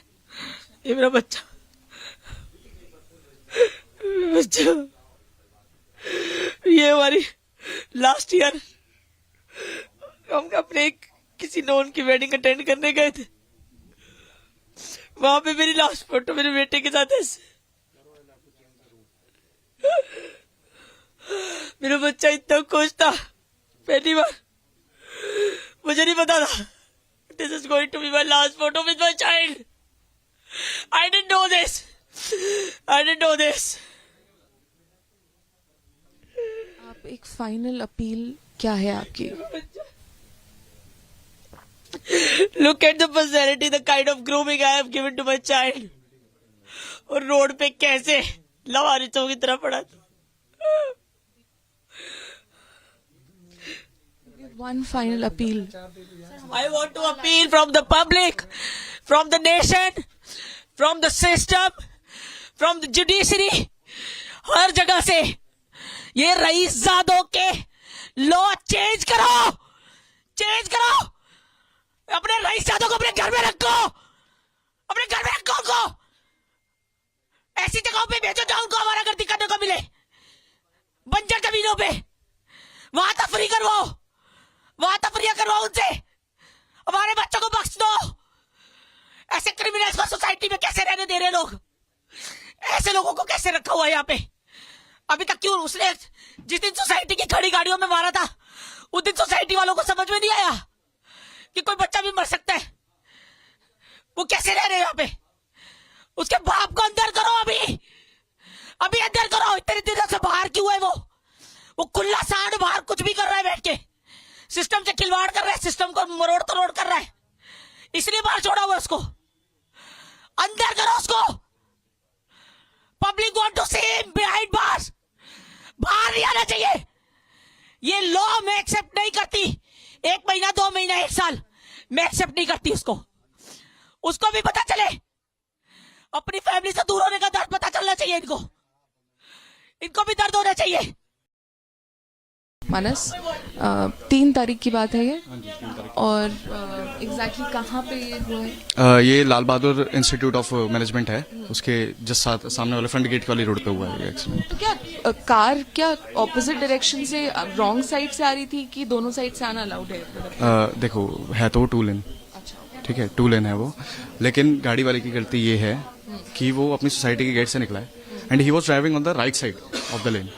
ये मेरा बच्चा ये हमारी लास्ट ईयर हम अपने किसी नोन की वेडिंग अटेंड करने गए थे। वहां पे मेरी लास्ट फोटो मेरे बेटे के साथ है। मेरा बच्चा इतना खुश था, पहली बार। मुझे नहीं पता था this is going to be my last photo with my child. I didn't know this. आप एक फाइनल अपील क्या है आपकी? Look at the personality, the kind of grooming I have given to my child. और road पे कैसे लवारिसों की तरह पड़ा था। One final appeal. I want to appeal from the public, from the nation, from the system, from the judiciary, हर जगह से ये रईसजादों के लॉ चेंज करो। अपने रईसजादों को अपने घर में रखो, उनको ऐसी जगहों पे भेजो जहां उनको हमारा गर्दी करने को मिले। बंजर जमीनों पे वहां तफरिया करवाओ उनसे। हमारे बच्चों को बख्श दो। ऐसे क्रिमिनल्स को सोसाइटी में कैसे रहने दे रहे लोग? ऐसे लोगों को कैसे रखा हुआ है यहाँ पे? अभी तक क्यों? उसने जिस दिन सोसाइटी की खड़ी गाड़ियों में मारा था उस दिन सोसाइटी वालों को समझ में नहीं आया कि कोई बच्चा भी मर सकता है। वो कैसे रह रहे हैं यहाँ पे? उसके बाप को अंदर करो, अभी अंदर करो। इतने दिनों से बाहर क्यों है वो खुला सांड बाहर कुछ भी कर रहा है बैठ के, सिस्टम से खिलवाड़ कर रहा है, सिस्टम को मरोड़ तोड़ कर रहा है, इसलिए बाहर छोड़ा हुआ उसको। अंदर करो उसको। Public want to see him behind bars. बाहर नहीं आना चाहिए। ये लॉ मैं एक्सेप्ट नहीं करती। 1 महीना 2 महीना 1 साल मैं एक्सेप्ट नहीं करती उसको भी पता चले। अपनी फैमिली से दूर होने का दर्द पता चलना चाहिए इनको भी दर्द होना चाहिए। मानस 3 तारीख की बात है ये, और एग्जैक्टली कहाँ पे ये हुआ है? ये Lal Bahadur institute of management है, उसके जस्ट सामने वाले फ्रंट गेट वाली रोड पे हुआ है ये एक्सीडेंट। तो क्या कार ऑपोजिट डायरेक्शन से रॉन्ग साइड से आ रही थी कि दोनों साइड से आना अलाउड है? देखो है तो 2 लेन, ठीक है 2 लेन है वो, लेकिन गाड़ी वाले की गलती ये है कि वो अपनी सोसाइटी के गेट से निकला है and he was driving on the right side of the lane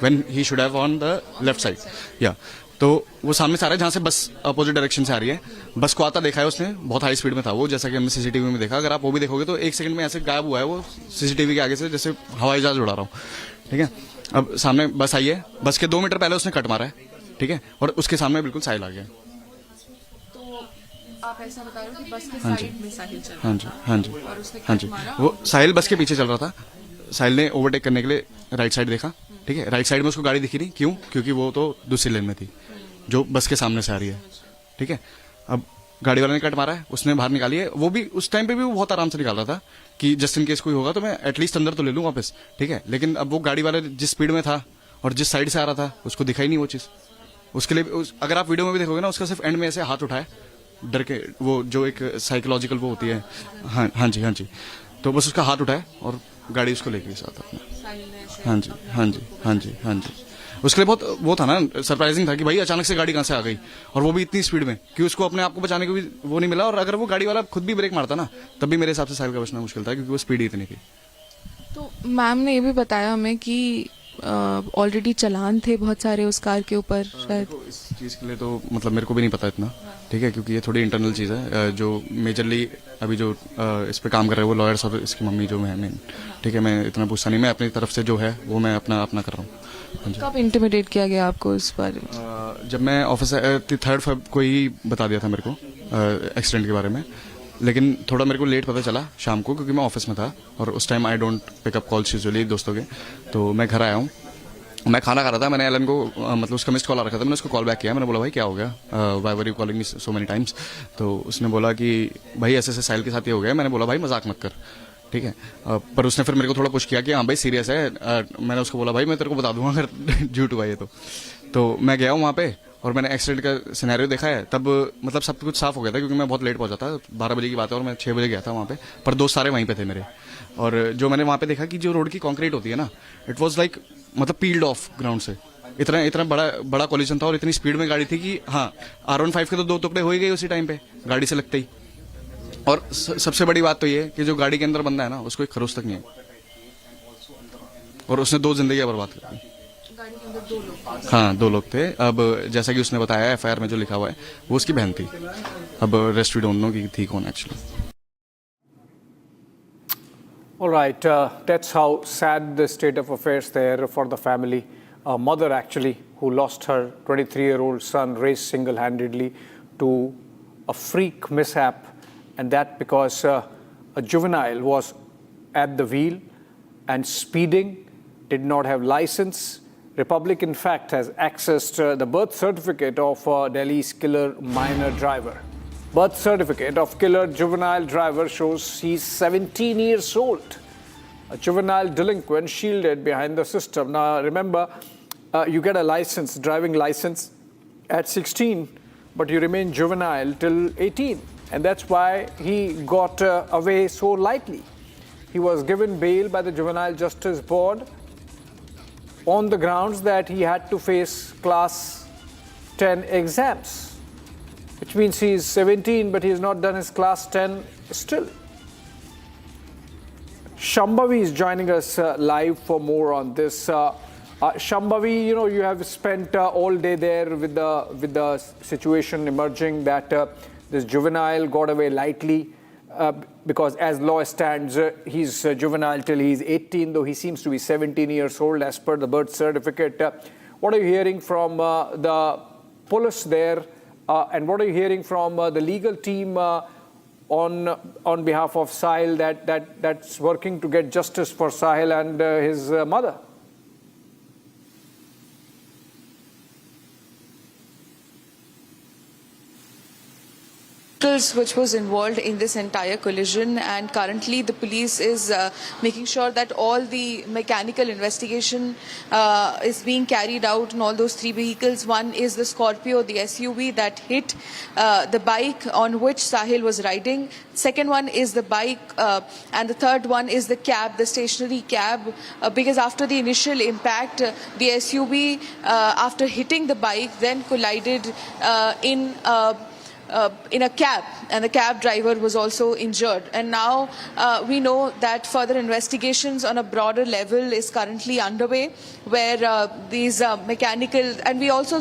when he should have on the left side. Yeah, तो वो सामने से आ रहा है जहाँ से बस अपोजिट डायरेक्शन से आ रही है, बस को आता देखा है उसने, बहुत हाई स्पीड में था वो, जैसा कि हमने सीसीटीवी में देखा। अगर आप वो भी देखोगे तो 1 सेकंड में ऐसे गायब हुआ है वो सीसीटीवी के आगे से, जैसे हवाई जहाज उड़ा रहा हूँ, ठीक है। अब सामने बस आई है, बस के 2 मीटर पहले उसने कट मारा है, ठीक है, और उसके सामने बिल्कुल साहिल आ गया। तो आप ऐसा बता रहे हो कि बस के हाँ जी, साइड में साहिल चल रहा हाँ जी, हाँ जी, और उसने हाँ कट जी, मारा वो साहिल बस के पीछे चल रहा था। साहिल ने ओवरटेक करने के लिए राइट साइड देखा, ठीक है, राइट साइड में उसको गाड़ी दिखी नहीं, क्यों? क्योंकि वो तो दूसरी लेन में थी जो बस के सामने से आ रही है, ठीक है। अब गाड़ी वाले ने कट मारा है, उसने बाहर निकाली है, वो भी उस टाइम पे भी वो बहुत आराम से निकाल रहा था कि जस्ट इन केस कोई होगा तो मैं एटलीस्ट अंदर तो ले लूँ वापस, ठीक है। लेकिन अब वो गाड़ी वाले जिस स्पीड में था और जिस साइड से आ रहा था उसको दिखाई नहीं वो चीज़। उसके लिए अगर आप वीडियो में भी देखोगे ना, उसका सिर्फ एंड में ऐसे हाथ उठाए डर के, वो जो एक साइकोलॉजिकल वो होती है, हाँ हाँ जी, हाँ जी, तो बस उसका हाथ उठाए और गाड़ी उसको लेके साथ अपने। हाँ जी, हाँ जी, हाँ जी, हाँ जी। उसके लिए बहुत वो था ना, सरप्राइजिंग था कि भाई अचानक से गाड़ी कहाँ से आ गई, और वो भी इतनी स्पीड में कि उसको अपने आप को बचाने को भी वो नहीं मिला। और अगर वो गाड़ी वाला खुद भी ब्रेक मारता ना, तब भी मेरे हिसाब से साहिल का बचना मुश्किल था, क्योंकि वो स्पीड ही इतनी थी। तो मैम ने ये भी बताया हमें कि ऑलरेडी चालान थे बहुत सारे उस कार के ऊपर शायद। तो इस चीज़ के लिए तो मतलब मेरे को भी नहीं पता इतना, ठीक है, क्योंकि ये थोड़ी इंटरनल चीज़ है। जो मेजरली अभी जो इस पे काम कर रहे हैं वो लॉयर्स और इसकी मम्मी जो है मेन, ठीक है, मैं इतना पूछता नहीं, मैं अपनी तरफ से जो है वो मैं अपना कर रहा हूँ। कब इंटिमिडेट किया गया आपको इस बारे में? जब मैं ऑफिस 3 फेब को ही बता दिया था मेरे को एक्सीडेंट के बारे में, लेकिन थोड़ा मेरे को लेट पता चला शाम को, क्योंकि मैं ऑफिस में था और उस time I don't pickup calls usually दोस्तों के। तो मैं घर आया हूँ, मैं खाना खा रहा था, मैंने एलन को मतलब उसका मिस्ड कॉल आ रखा था, मैंने उसको कॉल बैक किया, मैंने बोला भाई क्या हो गया, why were you calling me so many times. तो उसने बोला कि भाई ऐसे ऐसे साहिल के साथ ये हो गया। मैंने बोला भाई मजाक मत कर, ठीक है, पर उसने फिर मेरे को थोड़ा पुश किया कि हाँ भाई सीरियस है। मैंने उसको बोला भाई मैं तेरे को बता दूंगा अगर झूठ हुआ ये तो मैं गया हूँ वहाँ पे और मैंने एक्सीडेंट का सिनेरियो देखा है। तब मतलब सब कुछ साफ हो गया था, क्योंकि मैं बहुत लेट पहुंचा था, 12 बजे की बात है और मैं 6 बजे गया था वहाँ पे, पर दोस्त सारे वहीं पे थे मेरे। और जो मैंने वहाँ पे देखा कि जो रोड की कंक्रीट होती है ना, इट वाज लाइक मतलब पील्ड ऑफ ग्राउंड से, इतना बड़ा कॉलिजन था और इतनी स्पीड में गाड़ी थी कि हाँ R15 के तो 2 टुकड़े हो ही गए उसी टाइम पे गाड़ी से लगते ही। और सबसे बड़ी बात तो ये है कि जो गाड़ी के अंदर बंदा है ना, उसको एक खरोच तक नहीं है, और उसने 2 जिंदगियां बर्बाद कर दी। हाँ 2 लोग थे। अब जैसा कि उसने बताया FIR में जो लिखा हुआ है वो उसकी बहन थी। अब रेस्ट वी डोंट नो कि थी कौन actually. All right, that's how sad the state of affairs there for the family. A mother actually who lost her 23-year-old son raised single-handedly to a freak mishap, and that because a juvenile was at the wheel and speeding, did not have license. Republic, in fact, has accessed the birth certificate of Delhi's killer minor driver. Birth certificate of killer juvenile driver shows he's 17 years old. A juvenile delinquent shielded behind the system. Now, remember, you get a license, driving license at 16, but you remain juvenile till 18. And that's why he got away so lightly. He was given bail by the Juvenile Justice Board on the grounds that he had to face class 10 exams, which means he's 17, but he's not done his class 10 still. Shambhavi is joining us live for more on this. Shambhavi, you have spent all day there with the situation emerging that this juvenile got away lightly because as law stands, he's juvenile till he's 18, though he seems to be 17 years old as per the birth certificate. What are you hearing from the police there, and what are you hearing from the legal team on behalf of Sahil that's working to get justice for Sahil and his mother? Which was involved in this entire collision, and currently the police is making sure that all the mechanical investigation is being carried out on all those 3 vehicles. One is the Scorpio, the SUV that hit the bike on which Sahil was riding. Second one is the bike, and the third one is the cab, the stationary cab, because after the initial impact, the SUV after hitting the bike then collided in a cab, and the cab driver was also injured. And now we know that further investigations on a broader level is currently underway, where these mechanical, and we also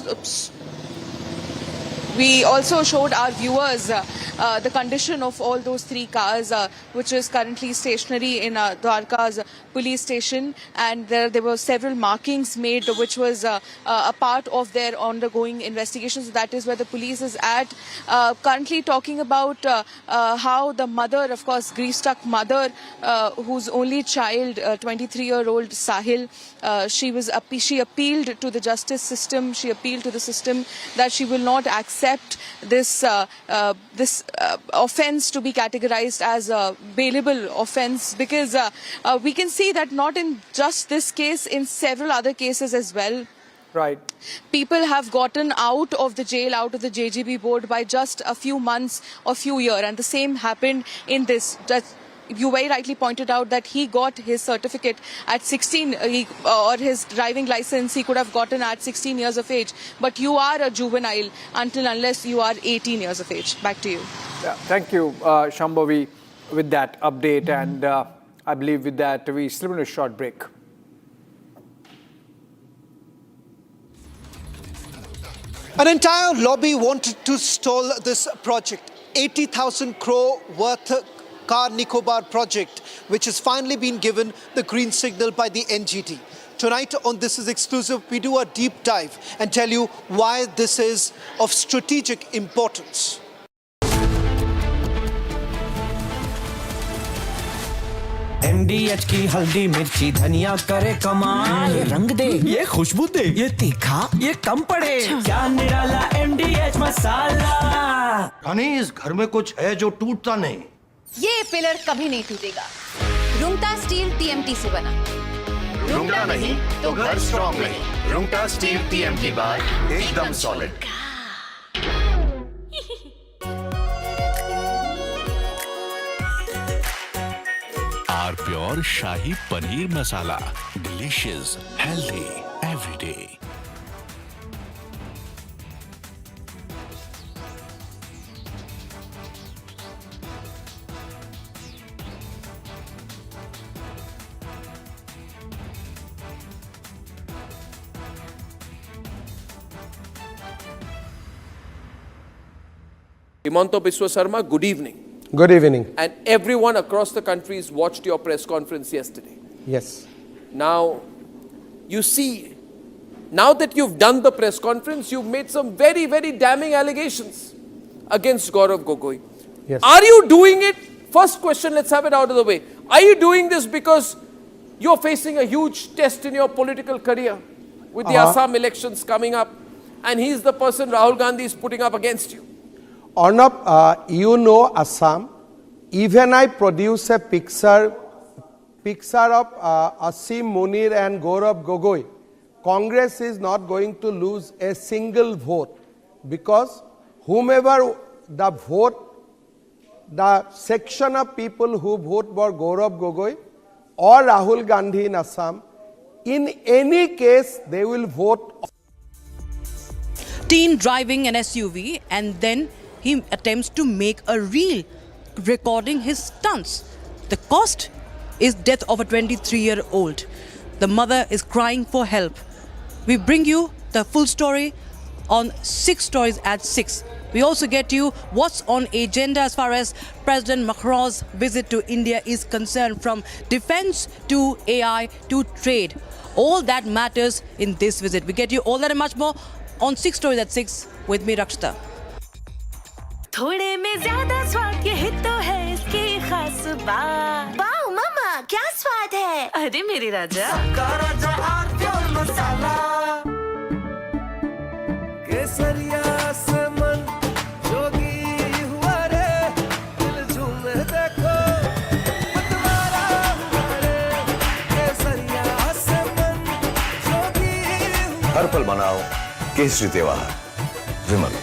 we also showed our viewers the condition of all those 3 cars, which is currently stationary in Dwarka's police station, and there were several markings made, which was a part of their ongoing investigations. That is where the police is at. Currently talking about how the mother, of course, grief-struck mother, whose only child, 23-year-old Sahil, she appealed to the justice system. She appealed to the system that she will not accept this offence to be categorized as a bailable offence, because we can see that not in just this case, in several other cases as well. Right. People have gotten out of the jail, out of the JGB board by just a few months or few years, and the same happened in this. You very rightly pointed out that he got his certificate at 16, or his driving license he could have gotten at 16 years of age. But you are a juvenile unless you are 18 years of age. Back to you. Yeah, thank you, Shambhavi, with that update. And I believe with that, we slip in a short break. An entire lobby wanted to stall this project, 80,000 crore worth car Nicobar project, which has finally been given the green signal by the NGT. Tonight on This Is Exclusive, we do a deep dive and tell you why this is of strategic importance. MDH की हल्दी मिर्ची धनिया करे कमाल, ये रंग दे, ये खुशबू दे, ये तीखा, ये कम पड़े, क्या निराला MDH मसाला। रानी, इस घर में कुछ है जो टूटता नहीं। ये पिलर कभी नहीं टूटेगा। रुंगटा स्टील TMT से बना। रुंगटा नहीं तो घर स्ट्रॉन्ग नहीं। रुंगटा स्टील TMT बार एकदम solid. R pure shahi paneer masala, delicious, healthy everyday. Himanta Biswa Sarma, good evening. Good evening. And everyone across the country has watched your press conference yesterday. Yes. Now, you see, now that you've done the press conference, you've made some very, very damning allegations against Gaurav Gogoi. Yes. Are you doing it? First question, let's have it out of the way. Are you doing this because you're facing a huge test in your political career with the Assam elections coming up, and he's the person Rahul Gandhi is putting up against you? Arnab, you know Assam. Even I produce a picture of Asim Munir and Gaurav Gogoi. Congress is not going to lose a single vote, because whomever the vote, the section of people who vote for Gaurav Gogoi or Rahul Gandhi in Assam, in any case they will vote. Teen driving an SUV, and then he attempts to make a reel recording his stunts. The cost is death of a 23-year-old. The mother is crying for help. We bring you the full story on 6 Stories at 6. We also get you what's on agenda as far as President Macron's visit to India is concerned, from defense to AI to trade. All that matters in this visit. We get you all that and much more on 6 Stories at 6 with me, Rakshita. थोड़े में ज्यादा स्वाद, यही तो है इसकी खास बात। वाओ मामा, क्या स्वाद है? अरे मेरे राजा, सबका राजा आर प्योर मसाला। केसरिया से मन जोगी हुआ रे, दिल झूमे देखो मतवारा हुआ रे। केसरिया से मन जोगी हुआ। हर पल मनाओ केसरी त्योहार। विमल,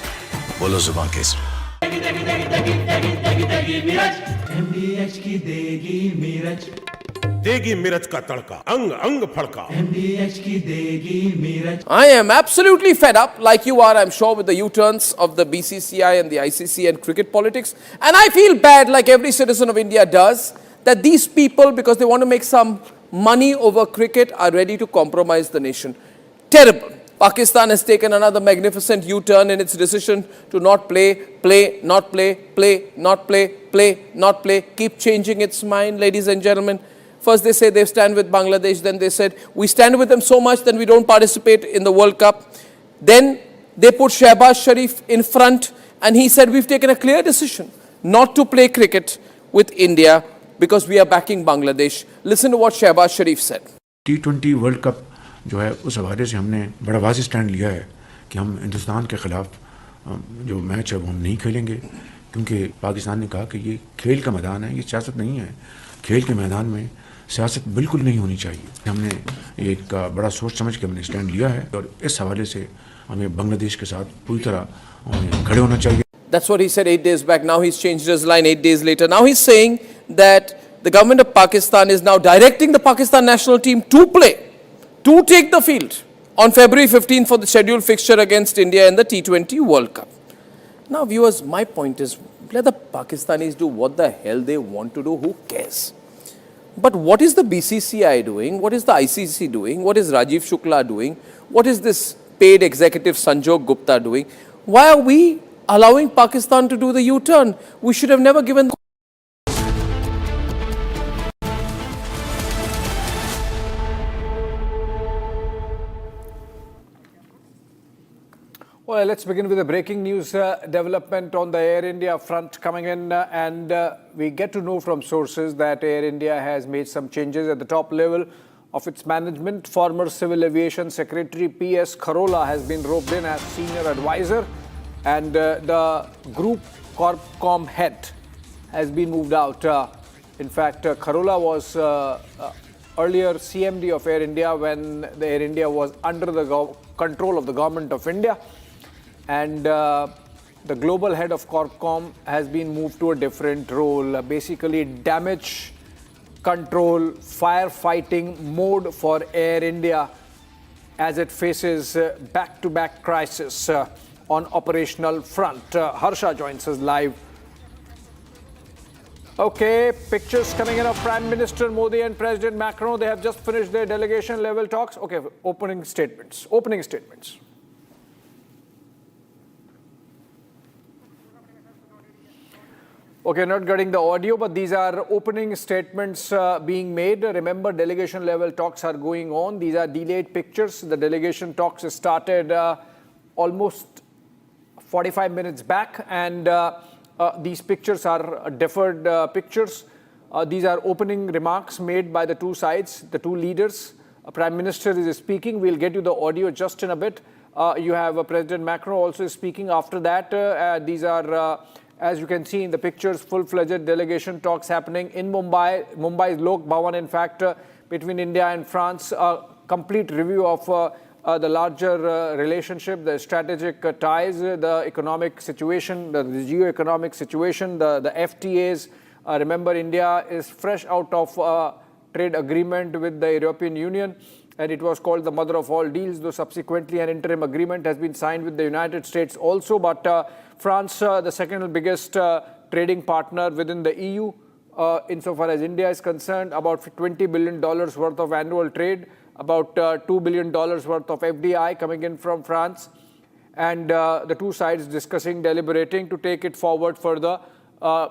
बोलो जुबान केसरी। MDH की देगी मिर्च, देगी मिर्च का तड़का, अंग अंग फड़का। MDH की देगी मिर्च। I am absolutely fed up, like you are, I'm sure, with the U-turns of the BCCI and the ICC and cricket politics. And I feel bad, like every citizen of India does, that these people, because they want to make some money over cricket, are ready to compromise the nation. Terrible. Pakistan has taken another magnificent U-turn in its decision to not play, not play, keep changing its mind, ladies and gentlemen. First they say they stand with Bangladesh, then they said we stand with them so much that we don't participate in the World Cup. Then they put Shehbaz Sharif in front and he said we've taken a clear decision not to play cricket with India because we are backing Bangladesh. Listen to what Shehbaz Sharif said. T20 world cup जो है उस हवाले से हमने बड़ा वाज़ेह stand लिया है कि हम हिंदुस्तान के ख़िलाफ़ जो मैच है वो हम नहीं खेलेंगे, क्योंकि पाकिस्तान ने कहा कि ये खेल का मैदान है, ये सियासत नहीं है। खेल के मैदान में सियासत बिल्कुल नहीं होनी चाहिए। हमने एक बड़ा सोच समझ के हमने स्टैंड लिया है और इस हवाले से हमें बांग्लादेश के साथ पूरी तरह खड़े होना चाहिए। That's what he said 8 days back. Now he's changed his line 8 days later. Now he's saying that the government of Pakistan is now directing the Pakistan national team to play, to take the field on February 15 for the scheduled fixture against India in the T20 World Cup. Now viewers, my point is, let the Pakistanis do what the hell they want to do, who cares? But what is the BCCI doing? What is the ICC doing? What is Rajiv Shukla doing? What is this paid executive Sanjog Gupta doing? Why are we allowing Pakistan to do the U-turn? We should have never given the Well, let's begin with the breaking news development on the Air India front coming in, and we get to know from sources that Air India has made some changes at the top level of its management. Former Civil Aviation Secretary P.S. Kharola has been roped in as senior advisor, and the group Corpcom head has been moved out. In fact, Kharola was earlier CMD of Air India when the Air India was under the control of the government of India. And the global head of Corpcom has been moved to a different role, basically damage control, firefighting mode for Air India as it faces back-to-back crisis on operational front. Harsha joins us live. Okay, pictures coming in of Prime Minister Modi and President Macron. They have just finished their delegation level talks. Okay, opening statements. Okay, not getting the audio, but these are opening statements being made. Remember, delegation level talks are going on. These are delayed pictures. The delegation talks started almost 45 minutes back, and these pictures are deferred pictures. These are opening remarks made by the two sides, the two leaders. Prime Minister is speaking. We'll get you the audio just in a bit. You have President Macron also speaking after that. These are as you can see in the pictures, full-fledged delegation talks happening in Mumbai. Mumbai's Lok Bhavan, in fact, between India and France. A complete review of the larger relationship, the strategic ties, the economic situation, the geo-economic situation, the FTAs. Remember, India is fresh out of trade agreement with the European Union, and it was called the mother of all deals, though subsequently an interim agreement has been signed with the United States also. But France, the second biggest trading partner within the EU, insofar as India is concerned, about $20 billion worth of annual trade, about $2 billion worth of FDI coming in from France, and the two sides discussing, deliberating to take it forward further,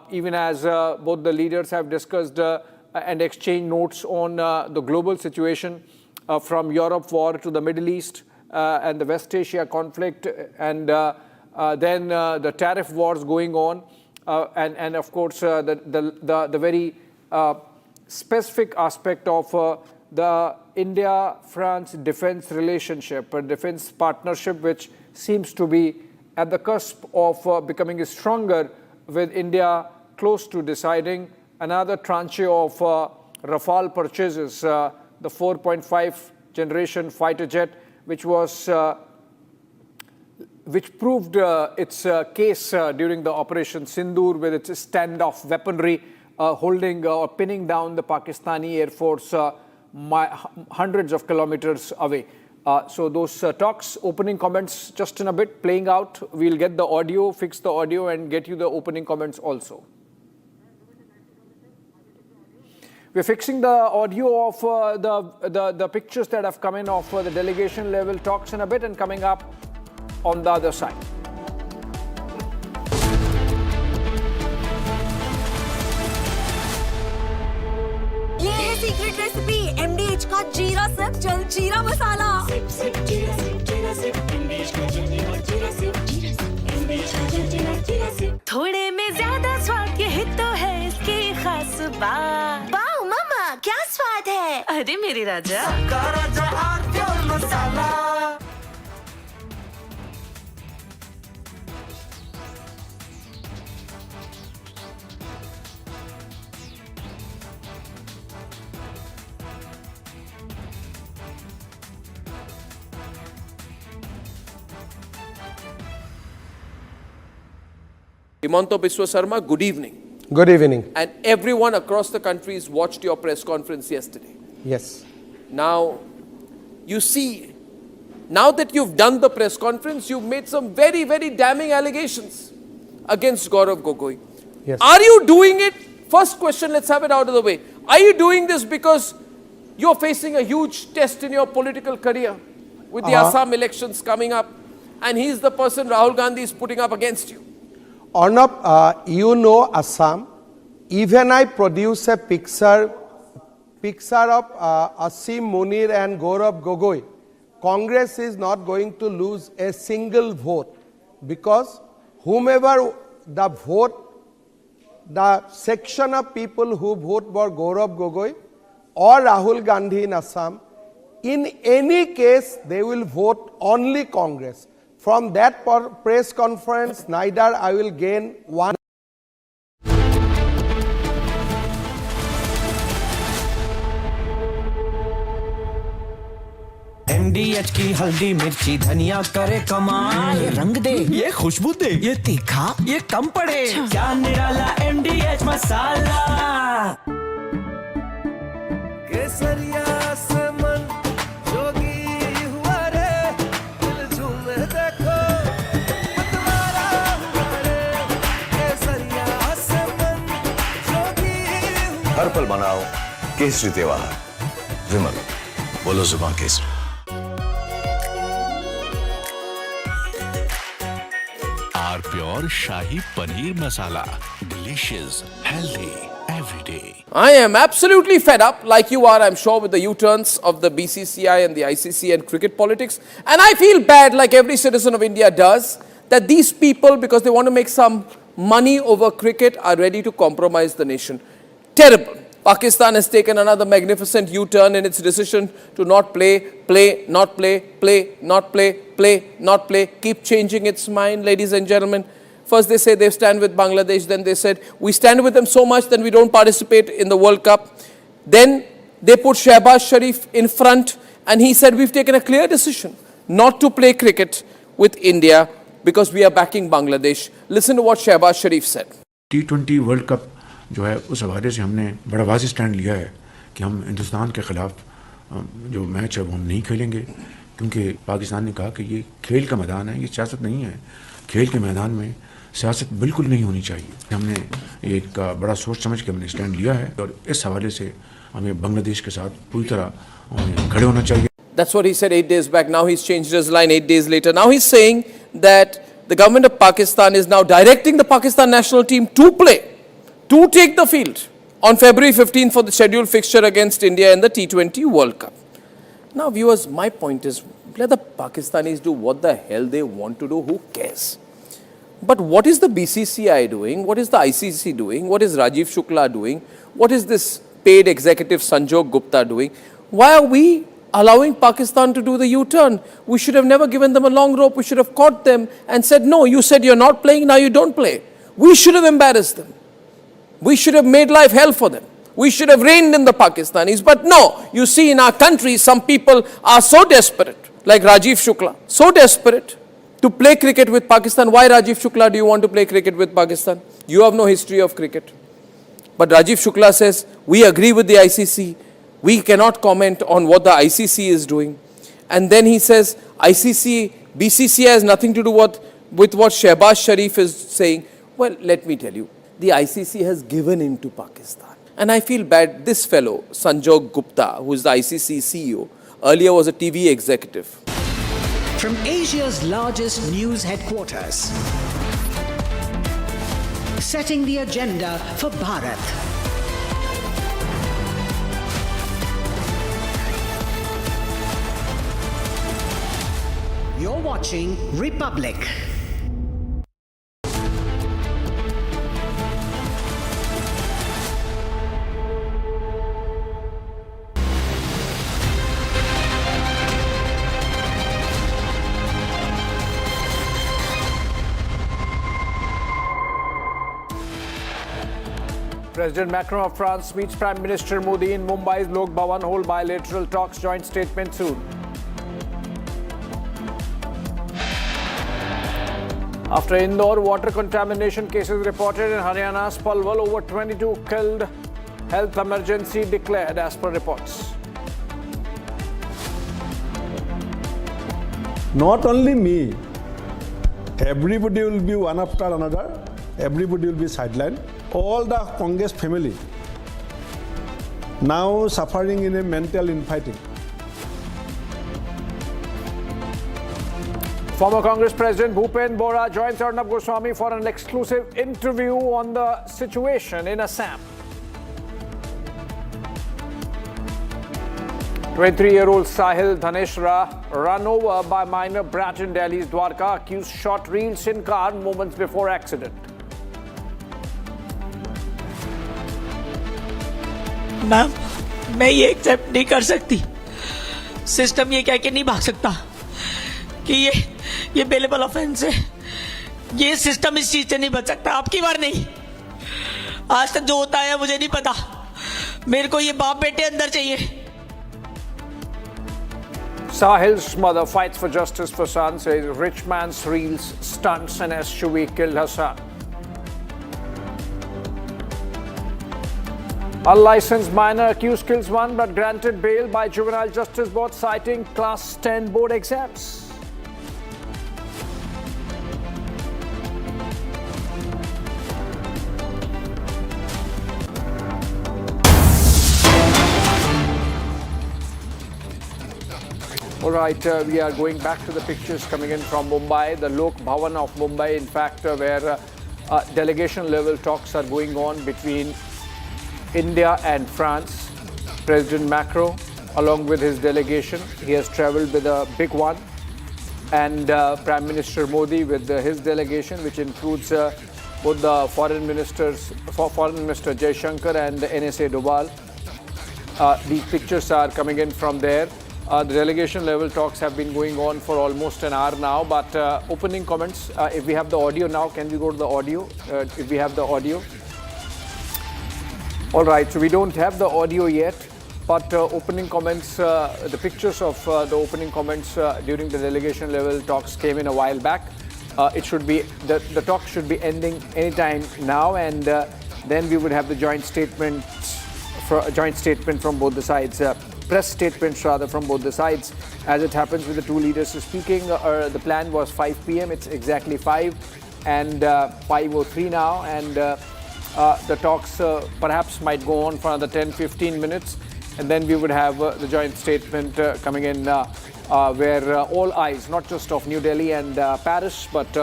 even as both the leaders have discussed and exchanged notes on the global situation from Europe war to the Middle East and the West Asia conflict, and then the tariff wars going on, and of course the very specific aspect of the India-France defense relationship, a defense partnership which seems to be at the cusp of becoming stronger, with India close to deciding another tranche of Rafale purchases, the 4.5 generation fighter jet, which proved its case during the Operation Sindoor with its standoff weaponry, holding or pinning down the Pakistani Air Force hundreds of kilometers away. So those talks, opening comments just in a bit playing out. We'll get the audio, fix the audio, and get you the opening comments also. We're fixing the audio of the pictures that have come in of the delegation level talks in a bit, and coming up on the other side. ये है secret recipe MDH का जीरा SIP जल जीरा मसाला। थोड़े में ज्यादा स्वाद ये हित तो है इसकी खास बात। वाओ मामा क्या स्वाद है, अरे मेरे राजा। राजा और प्योर मसाला। Himanta Biswa Sarma, good evening. Good evening. And everyone across the country has watched your press conference yesterday. Yes. Now, you see, now that you've done the press conference, you've made some very, very damning allegations against Gaurav Gogoi. Yes. Are you doing it? First question, let's have it out of the way. Are you doing this because you're facing a huge test in your political career with the Assam elections coming up, and he's the person Rahul Gandhi is putting up against you? Arnab, you know Assam. Even I produce a picture of Asim Munir and Gaurav Gogoi. Congress is not going to lose a single vote because whomever the vote, the section of people who vote for Gaurav Gogoi or Rahul Gandhi in Assam, in any case they will vote only Congress. From that press conference, neither I will gain one. MDH की हल्दी मिर्ची धनिया करे कमाल, ये रंग दे ये खुशबू दे ये तीखा ये कम पड़े, क्या निराला MDH मसाला। केसरिया से मन जोगी हुआ रे, दिल झूमे देखो मतवारा हुआ रे, केसरिया से मन जोगी हुआ। हर पल मनाओ केसरी त्योहार, विमल बोलो जुबान Kesari. Our pure Shahi Paneer Masala. Delicious, healthy, every day. I am absolutely fed up, like you are, I'm sure, with the U-turns of the BCCI and the ICC and cricket politics. And I feel bad, like every citizen of India does, that these people, because they want to make some money over cricket, are ready to compromise the nation. Terrible. Pakistan has taken another magnificent U-turn in its decision to not play, not play, keep changing its mind, ladies and gentlemen. First they say they stand with Bangladesh, then they said we stand with them so much that we don't participate in the World Cup. Then they put Shehbaz Sharif in front and he said we've taken a clear decision not to play cricket with India because we are backing Bangladesh. Listen to what Shehbaz Sharif said. T20 world cup जो है उस हवाले से हमने बड़ा वाज़ेह stand लिया है कि हम हिंदुस्तान के ख़िलाफ़ जो मैच है वो हम नहीं खेलेंगे, क्योंकि पाकिस्तान ने कहा कि ये खेल का मैदान है, ये सियासत नहीं है। खेल के मैदान में सियासत बिल्कुल नहीं होनी चाहिए। हमने एक बड़ा सोच समझ के हमने स्टैंड लिया है और इस हवाले से हमें बांग्लादेश के साथ पूरी तरह खड़े होना चाहिए। That's what he said 8 days back. Now he's changed his line 8 days later. Now he's saying that the government of Pakistan is now directing the Pakistan national team to play, to take the field on February 15 for the scheduled fixture against India in the T20 World Cup. Now viewers, my point is, let the Pakistanis do what the hell they want to do, who cares? But what is the BCCI doing? What is the ICC doing? What is Rajiv Shukla doing? What is this paid executive Sanjog Gupta doing? Why are we allowing Pakistan to do the U-turn? We should have never given them a long rope. We should have caught them and said, no, you said you're not playing, now you don't play. We should have embarrassed them. We should have made life hell for them. We should have reined in the Pakistanis. But no, you see in our country, some people are so desperate, like Rajiv Shukla, so desperate to play cricket with Pakistan. Why, Rajiv Shukla, do you want to play cricket with Pakistan? You have no history of cricket. But Rajiv Shukla says, we agree with the ICC. We cannot comment on what the ICC is doing. And then he says, ICC, BCCI has nothing to do with what Shehbaz Sharif is saying. Well, let me tell you, the ICC has given in to Pakistan. And I feel bad, this fellow, Sanjog Gupta, who is the ICC CEO, earlier was a TV executive. From Asia's largest news headquarters, setting the agenda for Bharat. You're watching Republic. President Macron of France meets Prime Minister Modi in Mumbai's Lok Bhavan, hold bilateral talks, joint statement soon. After Indore, water contamination cases reported in Haryana's Palwal, over 22 killed, health emergency declared as per reports. Not only me, everybody will be one after another, everybody will be sidelined. All the Congress family now suffering in a mental infighting. Former Congress President Bhupen Bora joins Arnab Goswami for an exclusive interview on the situation in Assam. 23-year-old Sahil Dhaneshra run over by minor brat in Delhi's Dwarka, accused shot reels in car moments before accident. Ma'am, मैं ये accept नहीं कर सकती। System ये कह के नहीं भाग सकता कि ये बेलेबल ऑफेंस है। ये सिस्टम इस चीज से नहीं बच सकता। आपकी बार नहीं, आज तक जो होता है मुझे नहीं पता। मेरे को ये बाप बेटे अंदर चाहिए। Sahil's mother fights for justice for son, says rich man's reels, stunts and SUV killed her son. Unlicensed minor accused kills one but granted bail by Juvenile Justice Board, citing Class 10 board exams. All right, we are going back to the pictures coming in from Mumbai, the Lok Bhavan of Mumbai, in fact, where delegation level talks are going on between India and France. President Macron, along with his delegation, he has traveled with a big one, and Prime Minister Modi with his delegation, which includes both the Foreign Minister Jaishankar and the NSA Dobal. These pictures are coming in from there. The delegation level talks have been going on for almost an hour now, but opening comments, if we have the audio now, can we go to the audio? If we have the audio. All right, so we don't have the audio yet, but opening comments, the pictures of the opening comments during the delegation level talks came in a while back. It should be, the talk should be ending anytime now, and then we would have the joint statement from both the sides, press statements rather from both the sides. As it happens with the two leaders speaking, the plan was 5 p.m. It's exactly 5 and 5:03 now, and the talks perhaps might go on for another 10-15 minutes, and then we would have the joint statement coming in where all eyes, not just of New Delhi and Paris, but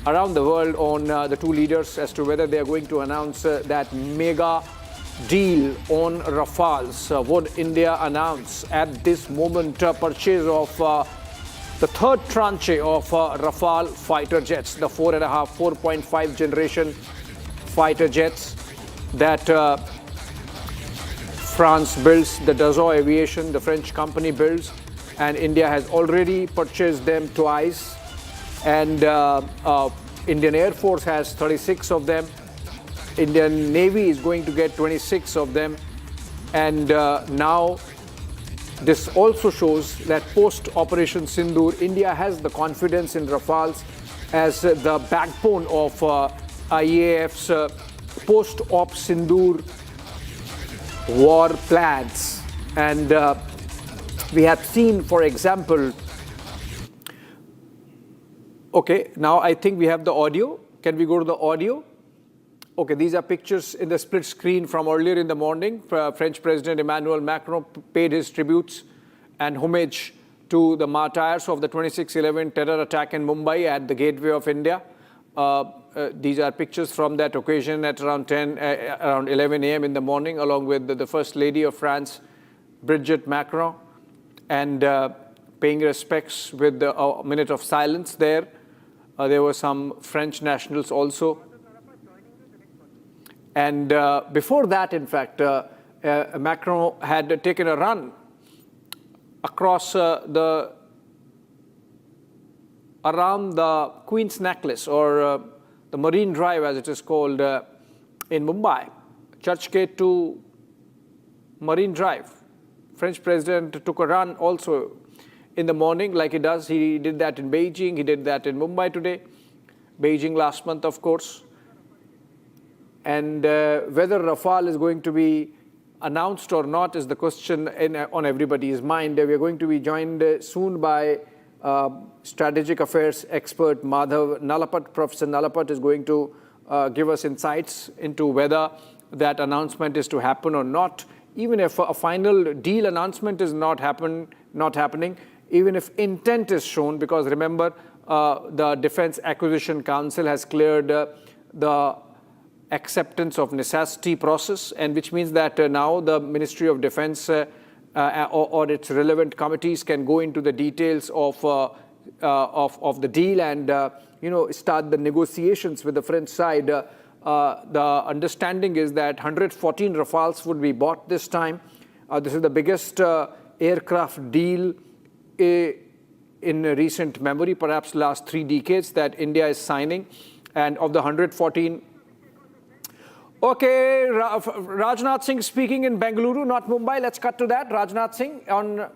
around the world on the two leaders as to whether they are going to announce that mega deal on Rafales. Would India announce at this moment purchase of the third tranche of Rafale fighter jets, the 4.5 generation fighter jets that France builds, the Dassault Aviation, the French company builds, and India has already purchased them twice, and Indian Air Force has 36 of them. Indian Navy is going to get 26 of them, and now this also shows that post-Operation Sindoor, India has the confidence in Rafales as the backbone of IAF's post-op Sindoor war plans. And we have seen, for example, okay, now I think we have the audio. Can we go to the audio? Okay, these are pictures in the split screen from earlier in the morning. French President Emmanuel Macron paid his tributes and homage to the martyrs of the 26/11 terror attack in Mumbai at the Gateway of India. These are pictures from that occasion at around 11 a.m. in the morning, along with the First Lady of France, Brigitte Macron, and paying respects with a minute of silence there. There were some French nationals also. And before that, in fact, Macron had taken a run across around the Queen's Necklace, or the Marine Drive as it is called in Mumbai, Churchgate to Marine Drive. French president took a run also in the morning like he does. He did that in Beijing, he did that in Mumbai today, Beijing last month of course. And whether Rafale is going to be announced or not is the question on everybody's mind. We are going to be joined soon by strategic affairs expert Madhav Nalapat. Professor Nalapat is going to give us insights into whether that announcement is to happen or not. Even if a final deal announcement is not happening, even if intent is shown, because remember, the Defense Acquisition Council has cleared the acceptance of necessity process, and which means that now the Ministry of Defense or its relevant committees can go into the details of the deal and start the negotiations with the French side. The understanding is that 114 Rafales would be bought this time. This is the biggest aircraft deal in recent memory, perhaps last 3 decades, that India is signing. And of the 114, okay, Rajnath Singh speaking in Bengaluru, not Mumbai. Let's cut to that. Rajnath Singh on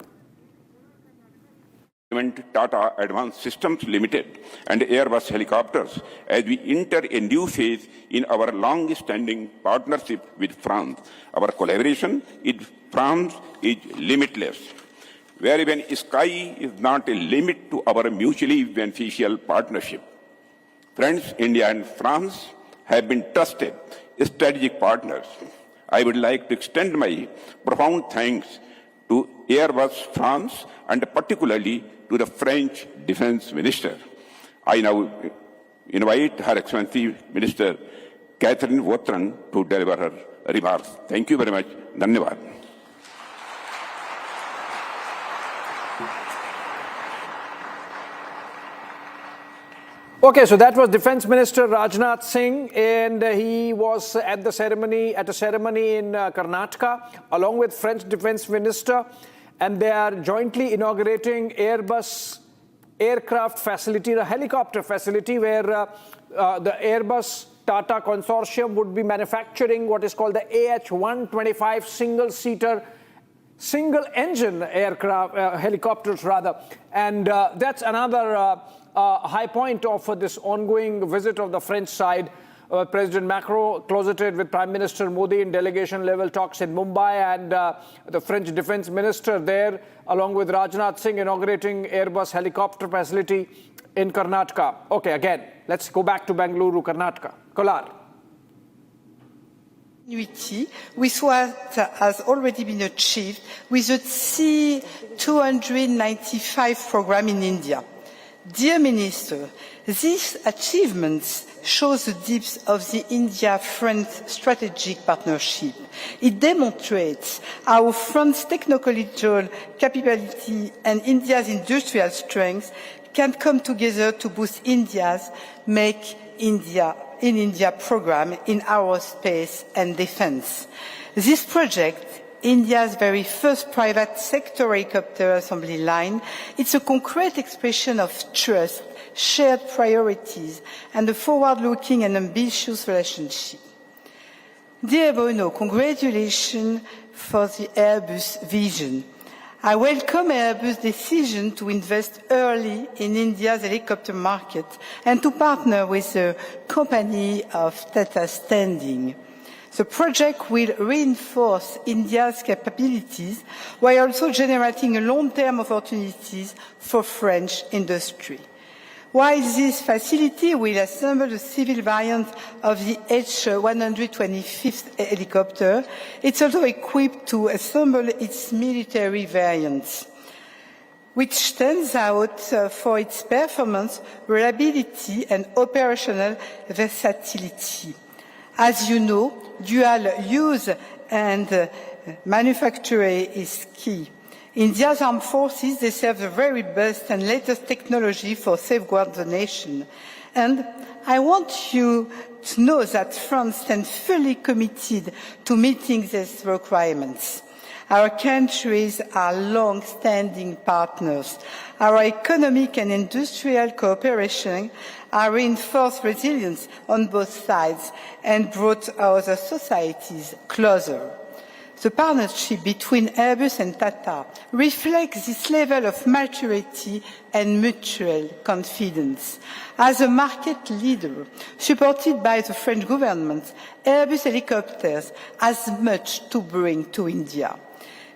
Tata Advanced Systems Limited and Airbus Helicopters as we enter a new phase in our long-standing partnership with France. Our collaboration with France is limitless, where even sky is not a limit to our mutually beneficial partnership. Friends, India and France have been trusted strategic partners. I would like to extend my profound thanks to Airbus France and particularly to the French Defense Minister. I now invite Her Excellency Minister Catherine Vautrin to deliver her remarks. Thank you very much. Dhanyavad. Okay, so that was Defense Minister Rajnath Singh, and he was at a ceremony in Karnataka, along with French Defense Minister, and they are jointly inaugurating Airbus aircraft facility, a helicopter facility, where the Airbus Tata consortium would be manufacturing what is called the AH-125 single-seater, single-engine aircraft, helicopters rather, and that's another high point of this ongoing visit of the French side. President Macron closeted with Prime Minister Modi in delegation-level talks in Mumbai, and the French Defense Minister there, along with Rajnath Singh, inaugurating Airbus helicopter facility in Karnataka. Okay, again, let's go back to Bengaluru, Karnataka. Kolar. With what has already been achieved with the C-295 program in India. Dear Minister, these achievements show the depth of the India-France strategic partnership. It demonstrates how France's technological capability and India's industrial strength can come together to boost India's Make India in India program in aerospace and defense. This project, India's very first private sector helicopter assembly line, it's a concrete expression of trust, shared priorities, and a forward-looking and ambitious relationship. Dear Bruno, congratulations for the Airbus vision. I welcome Airbus' decision to invest early in India's helicopter market and to partner with a company of Tata standing. The project will reinforce India's capabilities while also generating long-term opportunities for French industry. While this facility will assemble a civil variant of the H-125 helicopter, it's also equipped to assemble its military variants, which stands out for its performance, reliability, and operational versatility. As you know, dual use and manufacturing is key. India's armed forces, they serve the very best and latest technology for safeguard the nation. And I want you to know that France stands fully committed to meeting these requirements. Our countries are long-standing partners. Our economic and industrial cooperation are reinforced resilience on both sides and brought our societies closer. The partnership between Airbus and Tata reflects this level of maturity and mutual confidence. As a market leader, supported by the French government, Airbus Helicopters has much to bring to India.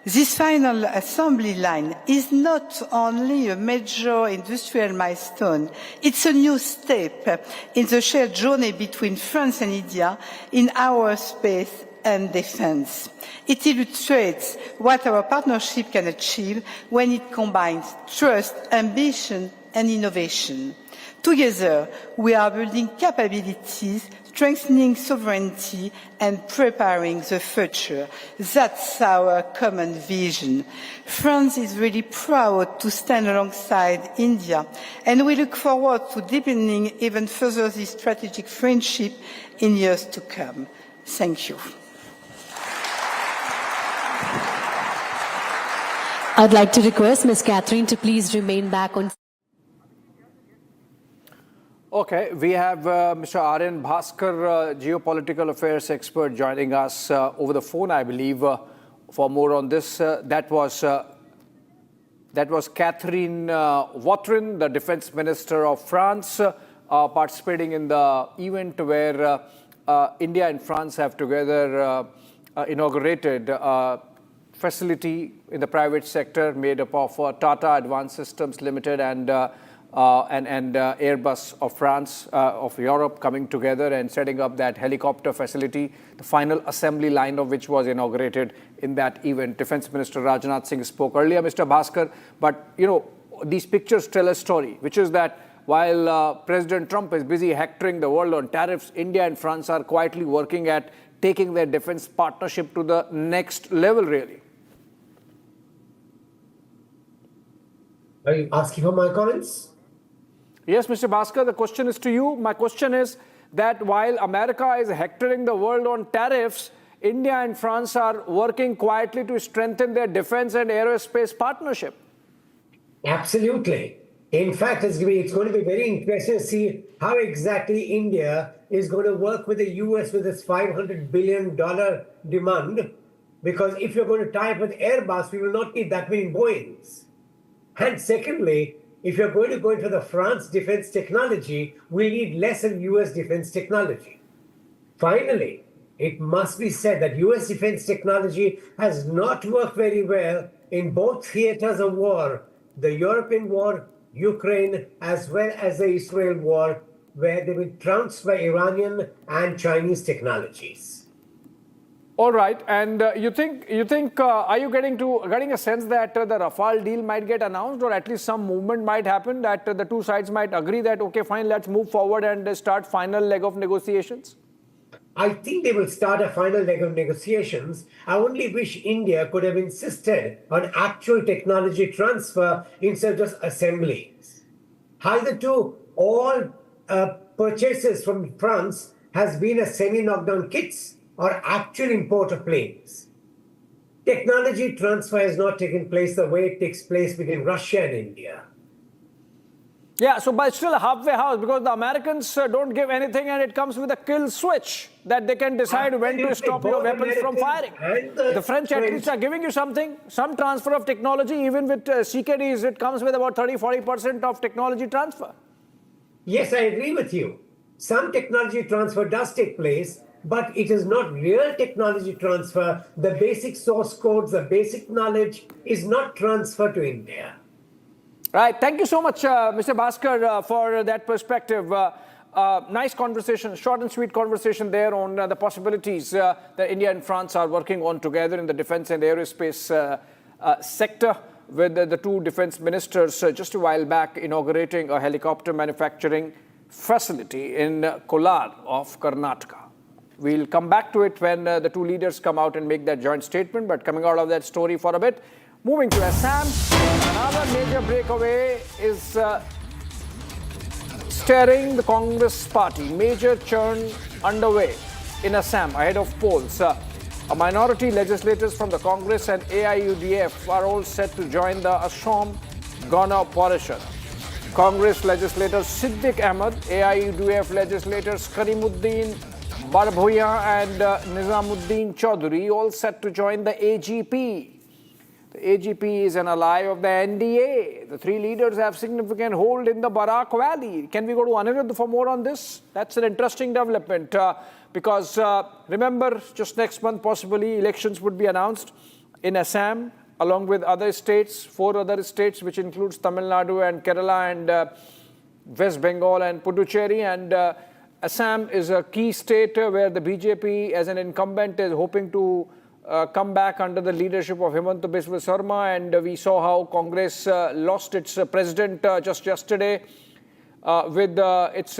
This final assembly line is not only a major industrial milestone, it's a new step in the shared journey between France and India in our space and defense. It illustrates what our partnership can achieve when it combines trust, ambition, and innovation. Together, we are building capabilities, strengthening sovereignty, and preparing the future. That's our common vision. France is really proud to stand alongside India, and we look forward to deepening even further this strategic friendship in years to come. Thank you. I'd like to request Ms. Catherine to please remain back on. Okay, we have Mr. Aryan Bhaskar, geopolitical affairs expert, joining us over the phone, I believe, for more on this. That was Catherine Vautrin, the defense minister of France, participating in the event where India and France have together inaugurated facility in the private sector made up of Tata Advanced Systems Limited and Airbus of France, of Europe, coming together and setting up that helicopter facility, the final assembly line of which was inaugurated in that event. Defense Minister Rajnath Singh spoke earlier, Mr. Bhaskar, but you know, these pictures tell a story, which is that while President Trump is busy hectoring the world on tariffs, India and France are quietly working at taking their defense partnership to the next level, really. Are you asking for my comments? Yes, Mr. Bhaskar, the question is to you. My question is that while America is hectoring the world on tariffs, India and France are working quietly to strengthen their defense and aerospace partnership. Absolutely. In fact, it's going to be very interesting to see how exactly India is going to work with the US with its $500 billion demand. Because if you're going to tie up with Airbus, we will not need that many Boeings. And secondly, if you're going to go into the France defense technology, we need less of US defense technology. Finally, it must be said that US defense technology has not worked very well in both theaters of war, the European war, Ukraine, as well as the Israel war, where they were trounced by Iranian and Chinese technologies. All right, and you think, are you getting a sense that the Rafale deal might get announced, or at least some movement might happen, that the two sides might agree that, okay, fine, let's move forward and start final leg of negotiations? I think they will start a final leg of negotiations. I only wish India could have insisted on actual technology transfer instead of just assemblies. Hitherto, all purchases from France has been a semi-knockdown kits or actual import of planes. Technology transfer has not taken place the way it takes place between Russia and India. Yeah, so but still a halfway house, because the Americans don't give anything and it comes with a kill switch that they can decide when to stop your weapons from firing. The French at least are giving you something, some transfer of technology. Even with CKDs, it comes with about 30-40% of technology transfer. Yes, I agree with you. Some technology transfer does take place, but it is not real technology transfer. The basic source codes, the basic knowledge is not transferred to India. Right. Thank you so much, Mr. Bhaskar, for that perspective. Nice conversation, short and sweet conversation there on the possibilities that India and France are working on together in the defense and aerospace sector, with the two defense ministers just a while back inaugurating a helicopter manufacturing facility in Kolar of Karnataka. We'll come back to it when the two leaders come out and make that joint statement, but coming out of that story for a bit, moving to Assam, another major breakaway is staring the Congress party. Major churn underway in Assam ahead of polls. A minority legislators from the Congress and AIUDF are all set to join the Assam Gana Parishad. Congress legislators Civic Ahmed, AIUDF legislators Karimuddin Barbhuya and Nizamuddin Chaudhary all set to join the AGP. The AGP is an ally of the NDA. The three leaders have significant hold in the Barak Valley. Can we go to Anirudh for more on this? That's an interesting development because remember, just next month possibly elections would be announced in Assam along with other states, 4 other states, which includes Tamil Nadu and Kerala and West Bengal and Puducherry. And Assam is a key state where the BJP as an incumbent is hoping to come back under the leadership of Himanta Biswa Sarma, and we saw how Congress lost its president just yesterday with its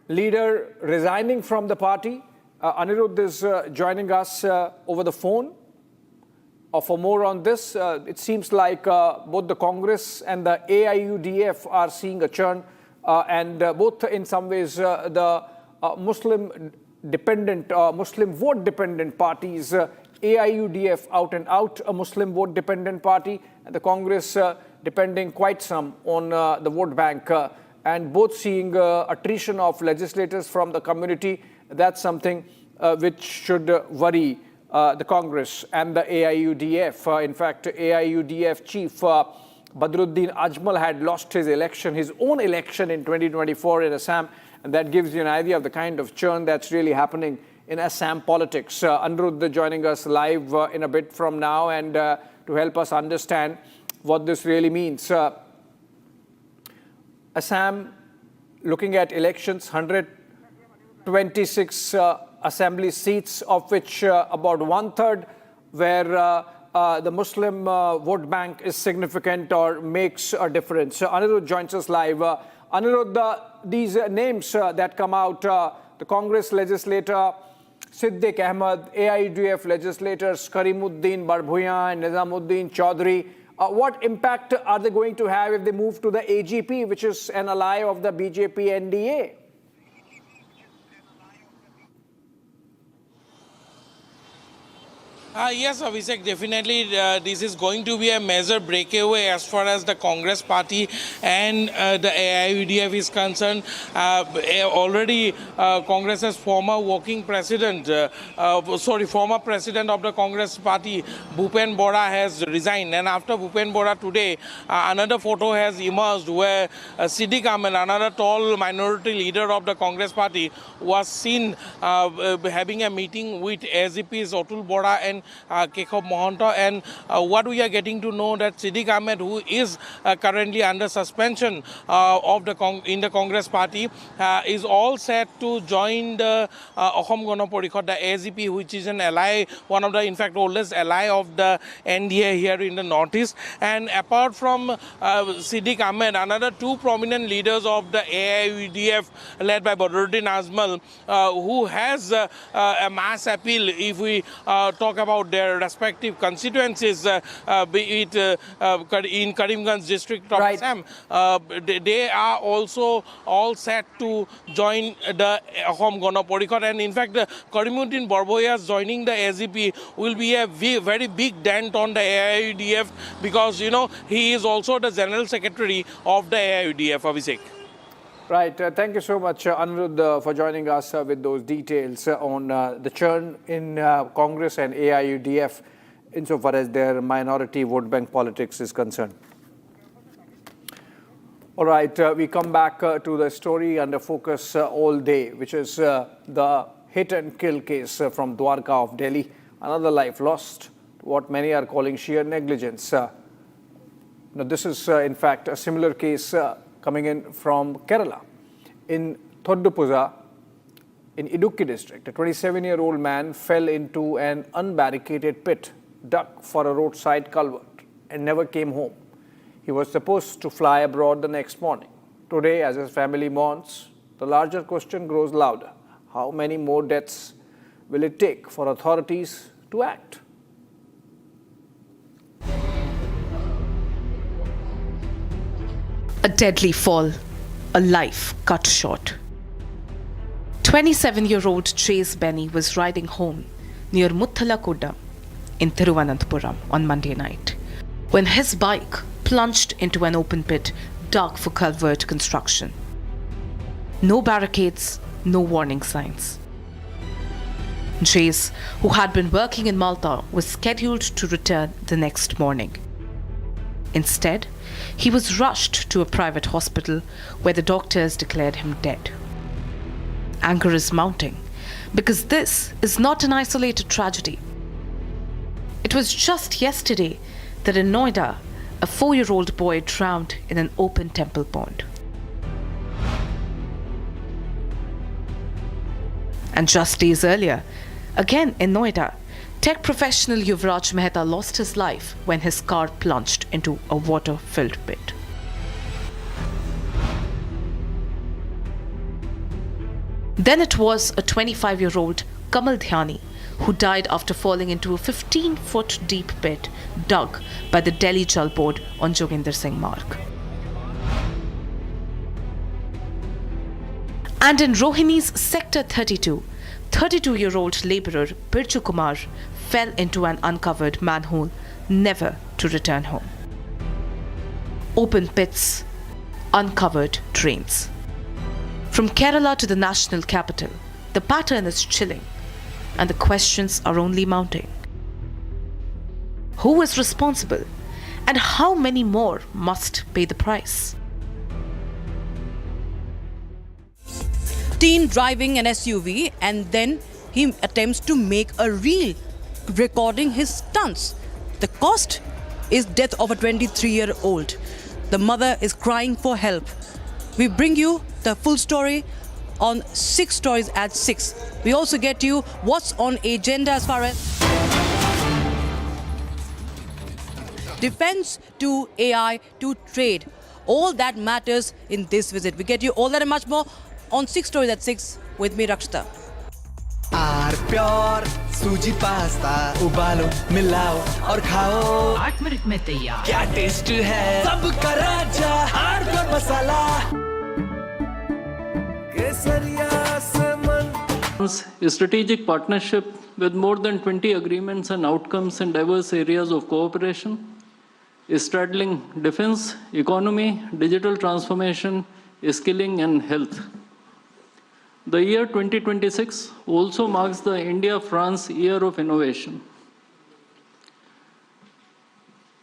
leader resigning from the party. Anirudh is joining us over the phone. For more on this, it seems like both the Congress and the AIUDF are seeing a churn, and both in some ways the Muslim vote dependent parties, AIUDF out and out a Muslim vote dependent party, and the Congress depending quite some on the vote bank, and both seeing attrition of legislators from the community. That's something which should worry the Congress and the AIUDF. In fact, AIUDF chief Badruddin Ajmal had lost his own election in 2024 in Assam. And that gives you an idea of the kind of churn that's really happening in Assam politics. Anirudh joining us live in a bit from now, and to help us understand what this really means. Assam, looking at elections, 126 assembly seats, of which about 1/3 where the Muslim vote bank is significant or makes a difference. Anirudh joins us live. Anirudh, these names that come out, the Congress legislator Civic Ahmed, AIUDF legislators Karimuddin Barbhuya and Nizamuddin Chaudhary, what impact are they going to have if they move to the AGP, which is an ally of the BJP NDA? Yes, Abhishek, definitely this is going to be a major breakaway as far as the Congress party and the AIUDF is concerned. Already Congress's former president of the Congress party, Bhupen Bora, has resigned. And after Bhupen Bora today, another photo has emerged where Civic Ahmed, another tall minority leader of the Congress party, was seen having a meeting with AGP's Atul Bora and Kekhob Mohanta. And what we are getting to know that Civic Ahmed, who is currently under suspension in the Congress party, is all set to join the Assam Gana Parishad, the AGP, which is an ally, one of the, in fact, oldest ally of the NDA here in the Northeast. And apart from Civic Ahmed, another 2 prominent leaders of the AIUDF, led by Badruddin Ajmal, who has a mass appeal if we talk about their respective constituencies, be it in Karimganj district of Assam. They are also all set to join the Assam Gana Parishad. And in fact, Karimuddin Barbhuya joining the AGP will be a very big dent on the AIUDF, because, you know, he is also the General Secretary of the AIUDF, Abhishek. Right. Thank you so much, Anirudh, for joining us with those details on the churn in Congress and AIUDF insofar as their minority vote bank politics is concerned. All right. We come back to the story under focus all day, which is the hit and kill case from Dwarka of Delhi. Another life lost, what many are calling sheer negligence. Now, this is in fact a similar case coming in from Kerala. In Thoddupuza, in Idukki district, a 27-year-old man fell into an unbarricaded pit dug for a roadside culvert and never came home. He was supposed to fly abroad the next morning. Today, as his family mourns, the larger question grows louder. How many more deaths will it take for authorities to act? A deadly fall, a life cut short. 27-year-old Chase Benny was riding home near Muttalakodda in Thiruvananthapuram on Monday night when his bike plunged into an open pit dug for culvert construction. No barricades, no warning signs. Chase, who had been working in Malta, was scheduled to return the next morning. Instead, he was rushed to a private hospital where the doctors declared him dead. Anger is mounting because this is not an isolated tragedy. It was just yesterday that in Noida, a 4-year-old boy drowned in an open temple pond. And just days earlier, again in Noida, tech professional Yuvraj Mehta lost his life when his car plunged into a water-filled pit. Then it was a 25-year-old Kamal Dhyani who died after falling into a 15-foot deep pit dug by the Delhi Jal Board on Joginder Singh Marg. And in Rohini's Sector 32, 32-year-old labourer Birju Kumar fell into an uncovered manhole, never to return home. Open pits, uncovered drains. From Kerala to the national capital, the pattern is chilling and the questions are only mounting. Who is responsible and how many more must pay the price? Teen driving an SUV and then he attempts to make a reel recording his stunts. The cost is death of a 23-year-old. The mother is crying for help. We bring you the full story on 6 Stories at 6. We also get you what's on agenda as far as defense to AI to trade. All that matters in this visit. We get you all that and much more on 6 Stories at 6 with me, Rakshita. Pure suji pasta उबालो मिलाओ और खाओ 8 minute में तैयार क्या taste है सबका राजा आर प्योर मसाला केसरिया से मन A strategic partnership with more than 20 agreements and outcomes in diverse areas of cooperation is straddling defense, economy, digital transformation, skilling and health. The year 2026 also marks the India-France Year of Innovation.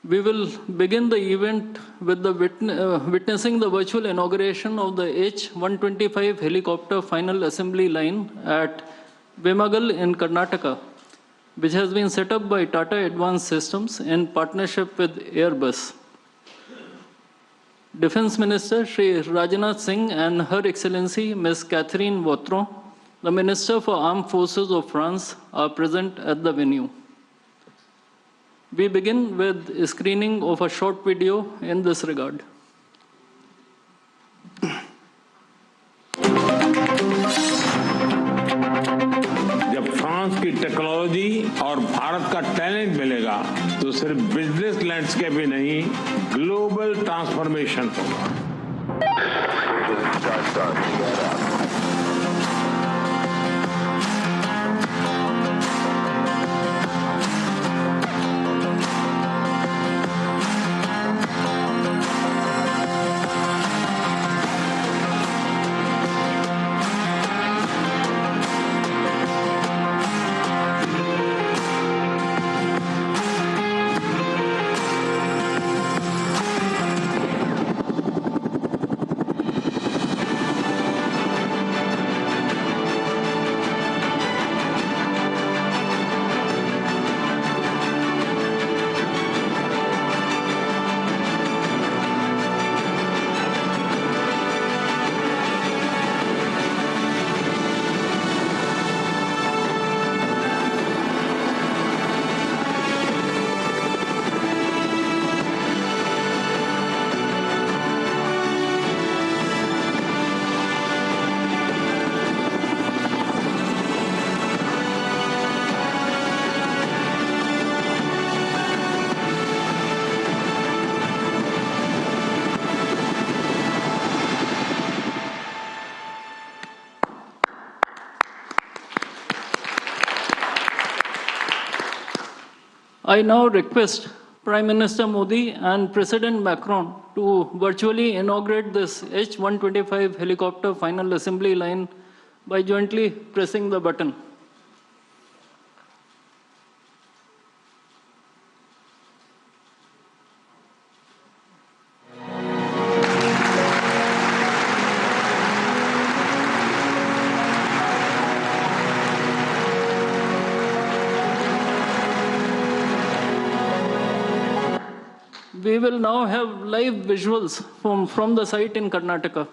We will begin the event with the witnessing the virtual inauguration of the H-125 helicopter final assembly line at Vemagal in Karnataka, which has been set up by Tata Advanced Systems in partnership with Airbus. Defense Minister Shri Rajnath Singh and Her Excellency Ms. Catherine Vautron, the Minister for Armed Forces of France, are present at the venue. We begin with a screening of a short video in this regard. जब France की technology और भारत का talent मिलेगा तो सिर्फ business landscape ही नहीं global transformation होगा I now request Prime Minister Modi and President Macron to virtually inaugurate this H-125 helicopter final assembly line by jointly pressing the button. We will now have live visuals from the site in Karnataka.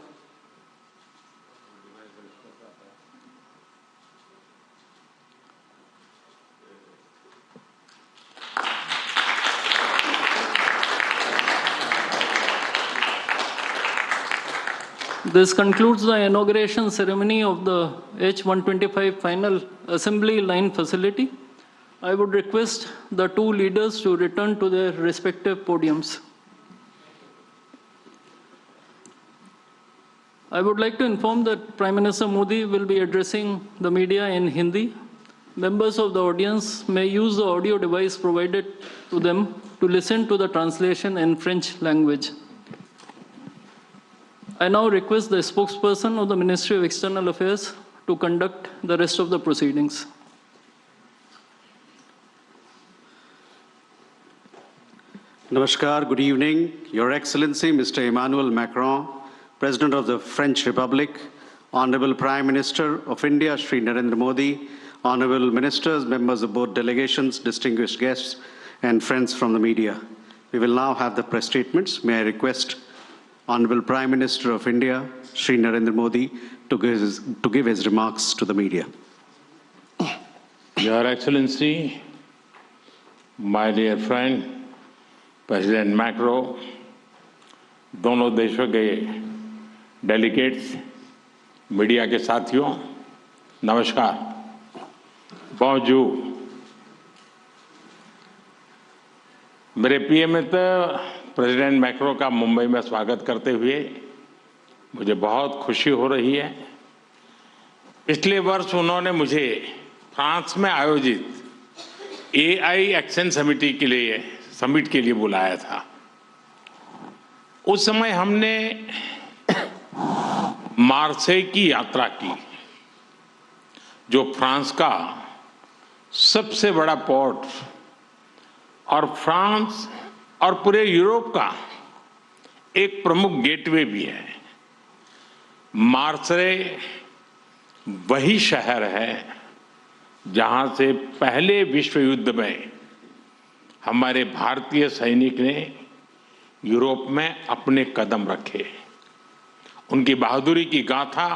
This concludes the inauguration ceremony of the H-125 final assembly line facility. I would request the two leaders to return to their respective podiums. I would like to inform that Prime Minister Modi will be addressing the media in Hindi. Members of the audience may use the audio device provided to them to listen to the translation in French language. I now request the spokesperson of the Ministry of External Affairs to conduct the rest of the proceedings. Namaskar, good evening. Your Excellency, Mr. Emmanuel Macron, President of the French Republic, Honorable Prime Minister of India, Shri Narendra Modi, Honorable Ministers, members of both delegations, distinguished guests, and friends from the media. We will now have the press statements. May I request Honorable Prime Minister of India, Shri Narendra Modi, to give his remarks to the media. Your Excellency, my dear friend, president macro, दोनों देशों के delegates, media के साथियों, नमस्कार। bonjour। मेरे प्रिय मित्र president macro का मुंबई में स्वागत करते हुए मुझे बहुत खुशी हो रही है। पिछले वर्ष उन्होंने मुझे फ्रांस में आयोजित AI एक्शन समिट के लिए बुलाया था। उस समय हमने मार्सेई की यात्रा की, जो फ्रांस का सबसे बड़ा पोर्ट और फ्रांस और पूरे यूरोप का एक प्रमुख गेटवे भी है। मार्सेई वही शहर है जहां से पहले विश्व युद्ध में हमारे भारतीय सैनिक ने यूरोप में अपने कदम रखे। उनकी बहादुरी की गाथा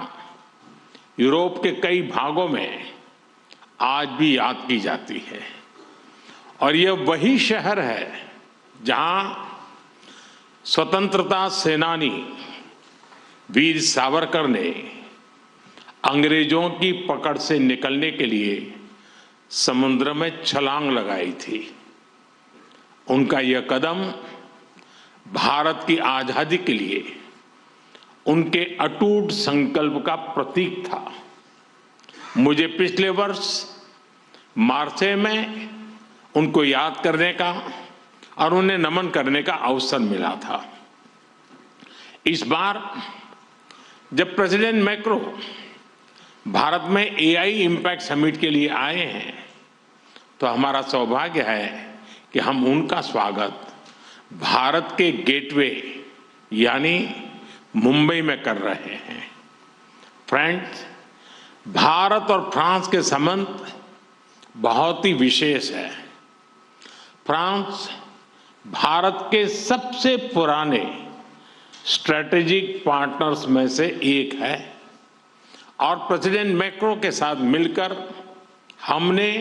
यूरोप के कई भागों में आज भी याद की जाती है। और यह वही शहर है जहां स्वतंत्रता सेनानी वीर सावरकर ने अंग्रेजों की पकड़ से निकलने के लिए समुद्र में छलांग लगाई थी। उनका यह कदम भारत की आजादी के लिए उनके अटूट संकल्प का प्रतीक था। मुझे पिछले वर्ष मार्सेई में उनको याद करने का और उन्हें नमन करने का अवसर मिला था। इस बार जब प्रेसिडेंट मैक्रो भारत में AI इम्पैक्ट समिट के लिए आए हैं, तो हमारा सौभाग्य है कि हम उनका स्वागत भारत के गेटवे यानी मुंबई में कर रहे हैं। फ्रेंड्स, भारत और फ्रांस के संबंध बहुत ही विशेष है। फ्रांस भारत के सबसे पुराने स्ट्रेटेजिक पार्टनर्स में से एक है और प्रेसिडेंट मैक्रो के साथ मिलकर हमने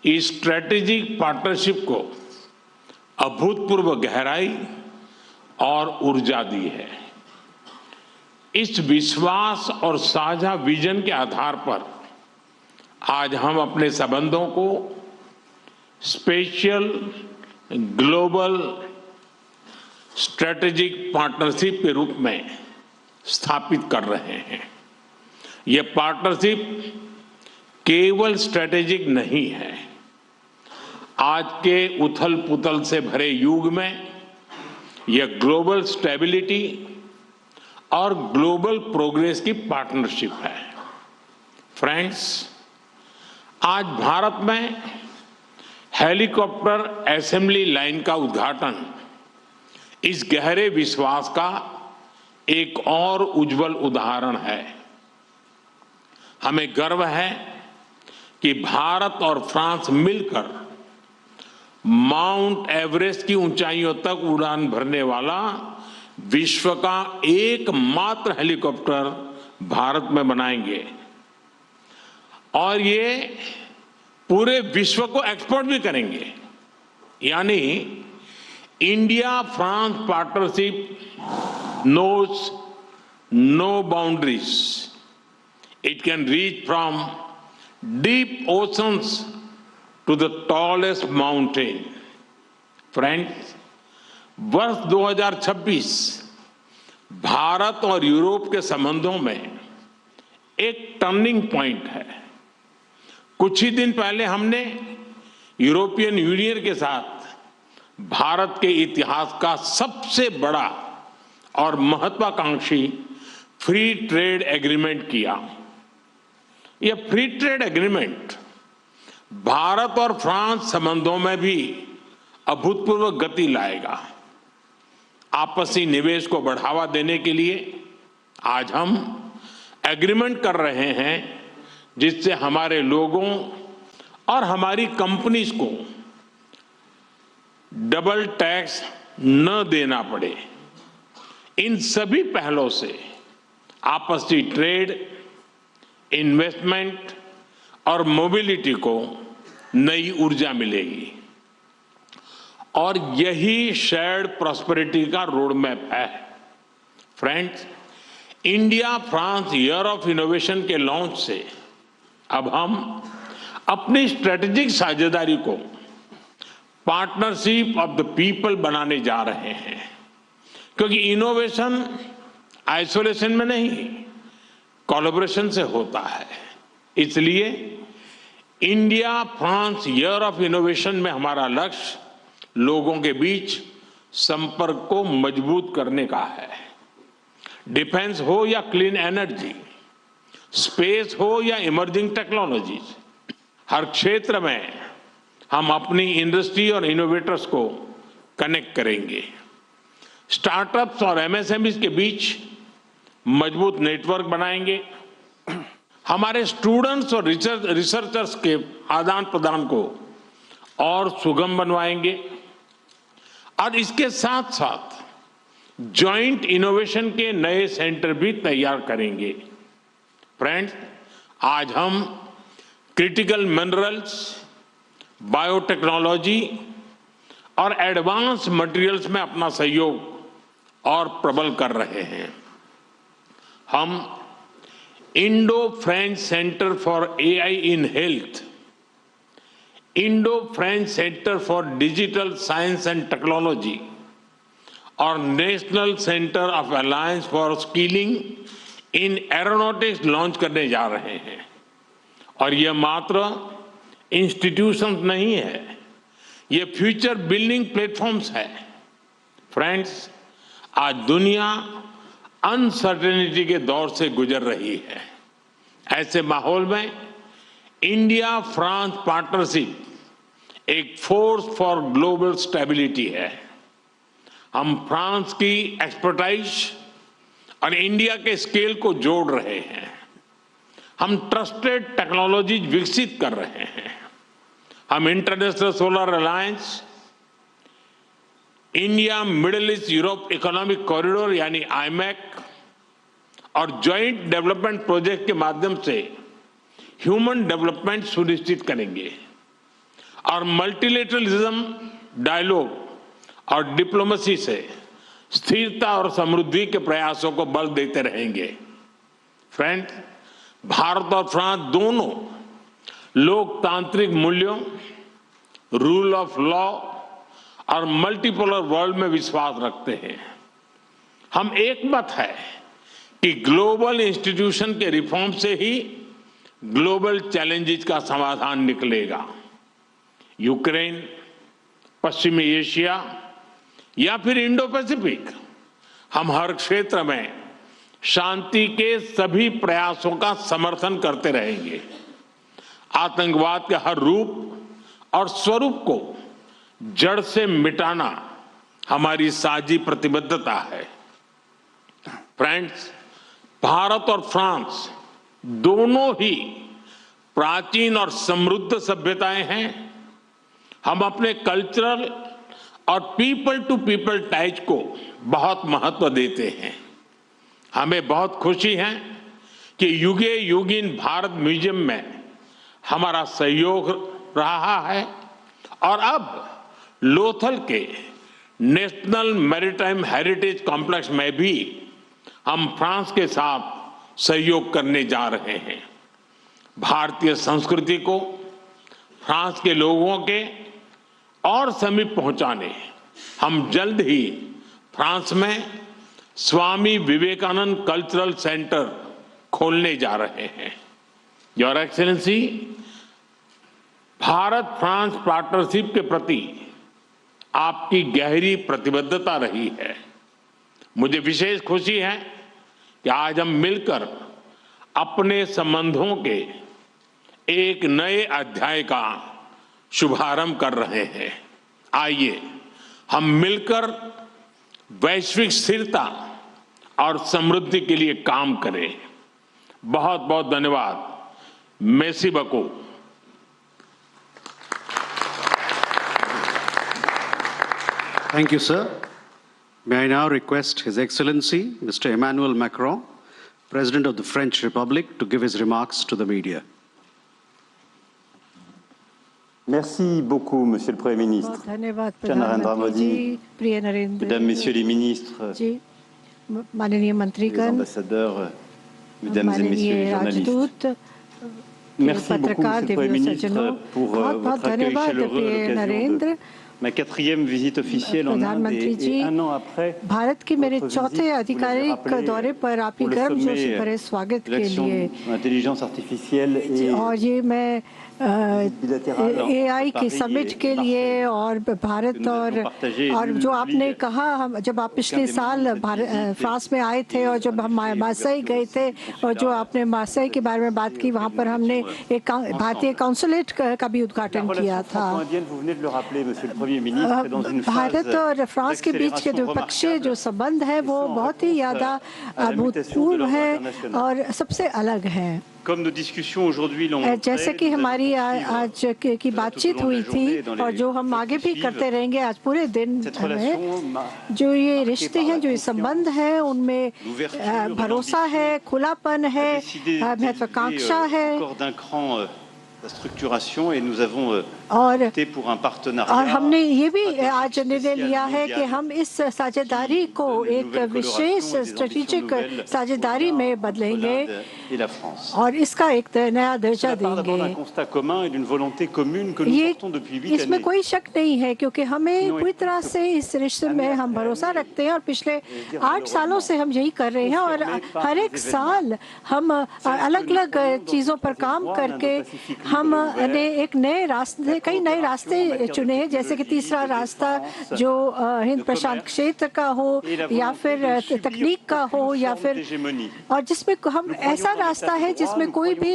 इस स्ट्रेटेजिक पार्टनरशिप को अभूतपूर्व गहराई और ऊर्जा दी है। इस विश्वास और साझा विजन के आधार पर आज हम अपने संबंधों को स्पेशल ग्लोबल स्ट्रेटेजिक पार्टनरशिप के रूप में स्थापित कर रहे हैं। यह पार्टनरशिप केवल स्ट्रेटेजिक नहीं है, आज के उथल पुथल से भरे युग में यह ग्लोबल स्टेबिलिटी और ग्लोबल प्रोग्रेस की पार्टनरशिप है। फ्रेंड्स, आज भारत में हेलीकॉप्टर असेंबली लाइन का उद्घाटन इस गहरे विश्वास का एक और उज्जवल उदाहरण है। हमें गर्व है कि भारत और फ्रांस मिलकर माउंट एवरेस्ट की ऊंचाइयों तक उड़ान भरने वाला विश्व का एकमात्र हेलीकॉप्टर भारत में बनाएंगे और ये पूरे विश्व को एक्सपोर्ट भी करेंगे। यानी India France partnership knows no boundaries. It can reach from deep oceans to the tallest mountain. Friends, वर्ष 2026 भारत और यूरोप के संबंधों में एक टर्निंग पॉइंट है। कुछ ही दिन पहले हमने यूरोपियन यूनियन के साथ भारत के इतिहास का सबसे बड़ा और महत्वाकांक्षी फ्री ट्रेड एग्रीमेंट किया। यह फ्री ट्रेड एग्रीमेंट भारत और फ्रांस संबंधों में भी अभूतपूर्व गति लाएगा। आपसी निवेश को बढ़ावा देने के लिए आज हम एग्रीमेंट कर रहे हैं जिससे हमारे लोगों और हमारी कंपनीज को डबल टैक्स न देना पड़े। इन सभी पहलों से आपसी ट्रेड, इन्वेस्टमेंट और मोबिलिटी को नई ऊर्जा मिलेगी और यही शेयर्ड प्रॉस्पेरिटी का रोड मैप है। Friends, India France year of innovation के लॉन्च से अब हम अपनी स्ट्रेटेजिक साझेदारी को पार्टनरशिप ऑफ द पीपल बनाने जा रहे हैं, क्योंकि इनोवेशन आइसोलेशन में नहीं, कोलैबोरेशन से होता है। इसलिए India France year of innovation में हमारा लक्ष्य लोगों के बीच संपर्क को मजबूत करने का है। डिफेंस हो या क्लीन एनर्जी, स्पेस हो या इमर्जिंग टेक्नोलॉजीज, हर क्षेत्र में हम अपनी इंडस्ट्री और इनोवेटर्स को कनेक्ट करेंगे। स्टार्टअप्स और एमएसएमईज के बीच मजबूत नेटवर्क बनाएंगे। हमारे स्टूडेंट्स और रिसर्चर्स के आदान प्रदान को और सुगम बनवाएंगे और इसके साथ साथ जॉइंट इनोवेशन के नए सेंटर भी तैयार करेंगे। फ्रेंड्स, आज हम क्रिटिकल मिनरल्स, बायोटेक्नोलॉजी और एडवांस मटेरियल्स में अपना सहयोग और प्रबल कर रहे हैं। हम Indo French centre for AI in health, Indo French centre for digital science and technology और national centre of alliance for skilling in aeronautics launch करने जा रहे हैं। और यह मात्र इंस्टीट्यूशंस नहीं है, ये फ्यूचर बिल्डिंग प्लेटफॉर्म्स है। फ्रेंड्स, आज दुनिया अनसर्टेनिटी के दौर से गुजर रही है। ऐसे माहौल में इंडिया फ्रांस पार्टनरशिप एक फोर्स फॉर ग्लोबल स्टेबिलिटी है। हम फ्रांस की एक्सपर्टाइज और इंडिया के स्केल को जोड़ रहे हैं। हम ट्रस्टेड टेक्नोलॉजीज विकसित कर रहे हैं। हम international solar alliance, India middle east Europe economic corridor यानी आईमैक और ज्वाइंट डेवलपमेंट प्रोजेक्ट के माध्यम से ह्यूमन डेवलपमेंट सुनिश्चित करेंगे और मल्टीलेटरलिज्म, डायलॉग और डिप्लोमेसी से स्थिरता और समृद्धि के प्रयासों को बल देते रहेंगे। फ्रेंड्स, भारत और फ्रांस दोनों लोकतांत्रिक मूल्यों, रूल ऑफ लॉ और मल्टीपोलर वर्ल्ड में विश्वास रखते हैं। हम एक मत है कि ग्लोबल इंस्टीट्यूशन के रिफॉर्म से ही ग्लोबल चैलेंजेस का समाधान निकलेगा। यूक्रेन, पश्चिमी एशिया या फिर इंडो पैसिफिक, हम हर क्षेत्र में शांति के सभी प्रयासों का समर्थन करते रहेंगे। आतंकवाद के हर रूप और स्वरूप को जड़ से मिटाना हमारी साझी प्रतिबद्धता है। फ्रेंड्स, भारत और फ्रांस दोनों ही प्राचीन और समृद्ध सभ्यताएं हैं। हम अपने कल्चरल और पीपल टू पीपल टाइज को बहुत महत्व देते हैं। हमें बहुत खुशी है कि युगे युगीन भारत म्यूजियम में हमारा सहयोग रहा है और अब लोथल के नेशनल मैरिटाइम हेरिटेज कॉम्प्लेक्स में भी हम फ्रांस के साथ सहयोग करने जा रहे हैं। भारतीय संस्कृति को फ्रांस के लोगों के और समीप पहुंचाने हम जल्द ही फ्रांस में स्वामी विवेकानंद कल्चरल सेंटर खोलने जा रहे हैं। Your excellency, Bharat France partnership के प्रति आपकी गहरी प्रतिबद्धता रही है। मुझे विशेष खुशी है कि आज हम मिलकर अपने संबंधों के एक नए अध्याय का शुभारंभ कर रहे हैं। आइए हम मिलकर वैश्विक स्थिरता और समृद्धि के लिए काम करें। बहुत बहुत धन्यवाद। Messi बको। Thank you, sir. May I now request His Excellency, Mr. Emmanuel Macron, President of the French Republic, to give his remarks to the media. Merci beaucoup, Monsieur le Premier ministre. धन्यवाद cher Narendra Modi, प्रिय Narendra Mesdames, Messieurs les ministres, जी, माननीय les मंत्रीगण, ambassadeurs, Mesdames et Messieurs les माननीय journalistes. राजदूत, Merci beaucoup, पत्रकार, Monsieur le Premier Divya सज्जनों, ministre, pour बहुत बहुत votre accueil धन्यवाद chaleureux à प्रिय l'occasion Narendra. de ma 4e visite officielle en Inde प्रधानमंत्री जी, et un an après Bharat के मेरे votre चौथे visite, आधिकारिक vous l'avez दौरे rappelé, पर आपकी pour le गर्मजोशी sommet भरे स्वागत de के l'action लिए de l'intelligence artificielle et और ये मैं AI की समिट के लिए और भारत और जो आपने कहा, हम जब आप पिछले साल फ्रांस में आए थे और जब हम मार्सेई गए थे और जो आपने मार्सेई के बारे में बात की, वहाँ पर हमने एक भारतीय काउंसुलेट का भी उद्घाटन किया था। भारत और फ्रांस के बीच के द्विपक्षीय जो संबंध है वो बहुत ही ज़्यादा अभूतपूर्व है और सबसे अलग है। जैसे कि हमारी आज की बातचीत हुई थी और जो हम आगे भी करते रहेंगे आज पूरे दिन में, जो ये रिश्ते हैं, जो ये संबंध है, उनमें भरोसा है, खुलापन है, महत्वाकांक्षा है और हमने ये भी आज निर्णय लिया है कि हम इस साझेदारी को एक विशेष स्ट्रेटेजिक साझेदारी में बदलेंगे और इसका एक नया दर्जा देंगे। ये इसमें कोई शक नहीं है क्योंकि हमें पूरी तरह से इस रिश्ते में हम भरोसा रखते हैं और पिछले 8 सालों से हम यही कर रहे हैं और हर एक साल हम अलग अलग चीज़ों पर काम करके हमने एक नए रास्ते, कई नए रास्ते चुने हैं, जैसे कि तीसरा रास्ता जो हिंद प्रशांत क्षेत्र का हो या फिर तकनीक का हो या फिर, और जिसमें हम ऐसा रास्ता है जिसमें कोई भी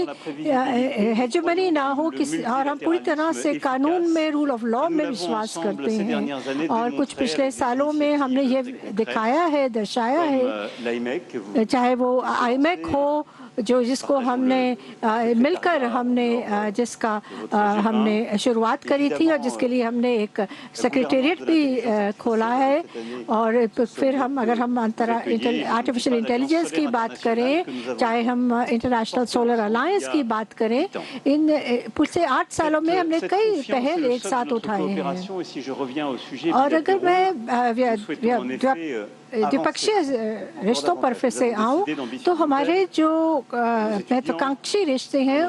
हेजेमनी ना हो और हम पूरी तरह से कानून में, रूल ऑफ लॉ में विश्वास करते हैं। और कुछ पिछले सालों में हमने ये दिखाया है, दर्शाया है, चाहे वो आईमेक हो जिसको हमने मिलकर जिसका हमने शुरुआत करी थी और जिसके लिए हमने एक सेक्रेटेरिएट भी खोला है। और फिर अगर हम आर्टिफिशियल इंटेलिजेंस की बात करें, चाहे हम इंटरनेशनल सोलर अलायंस की बात करें, इन पिछले 8 सालों में हमने कई पहल एक साथ उठाए हैं। और अगर मैं द्विपक्षीय रिश्तों पर फिर से आऊं तो हमारे जो महत्वाकांक्षी रिश्ते हैं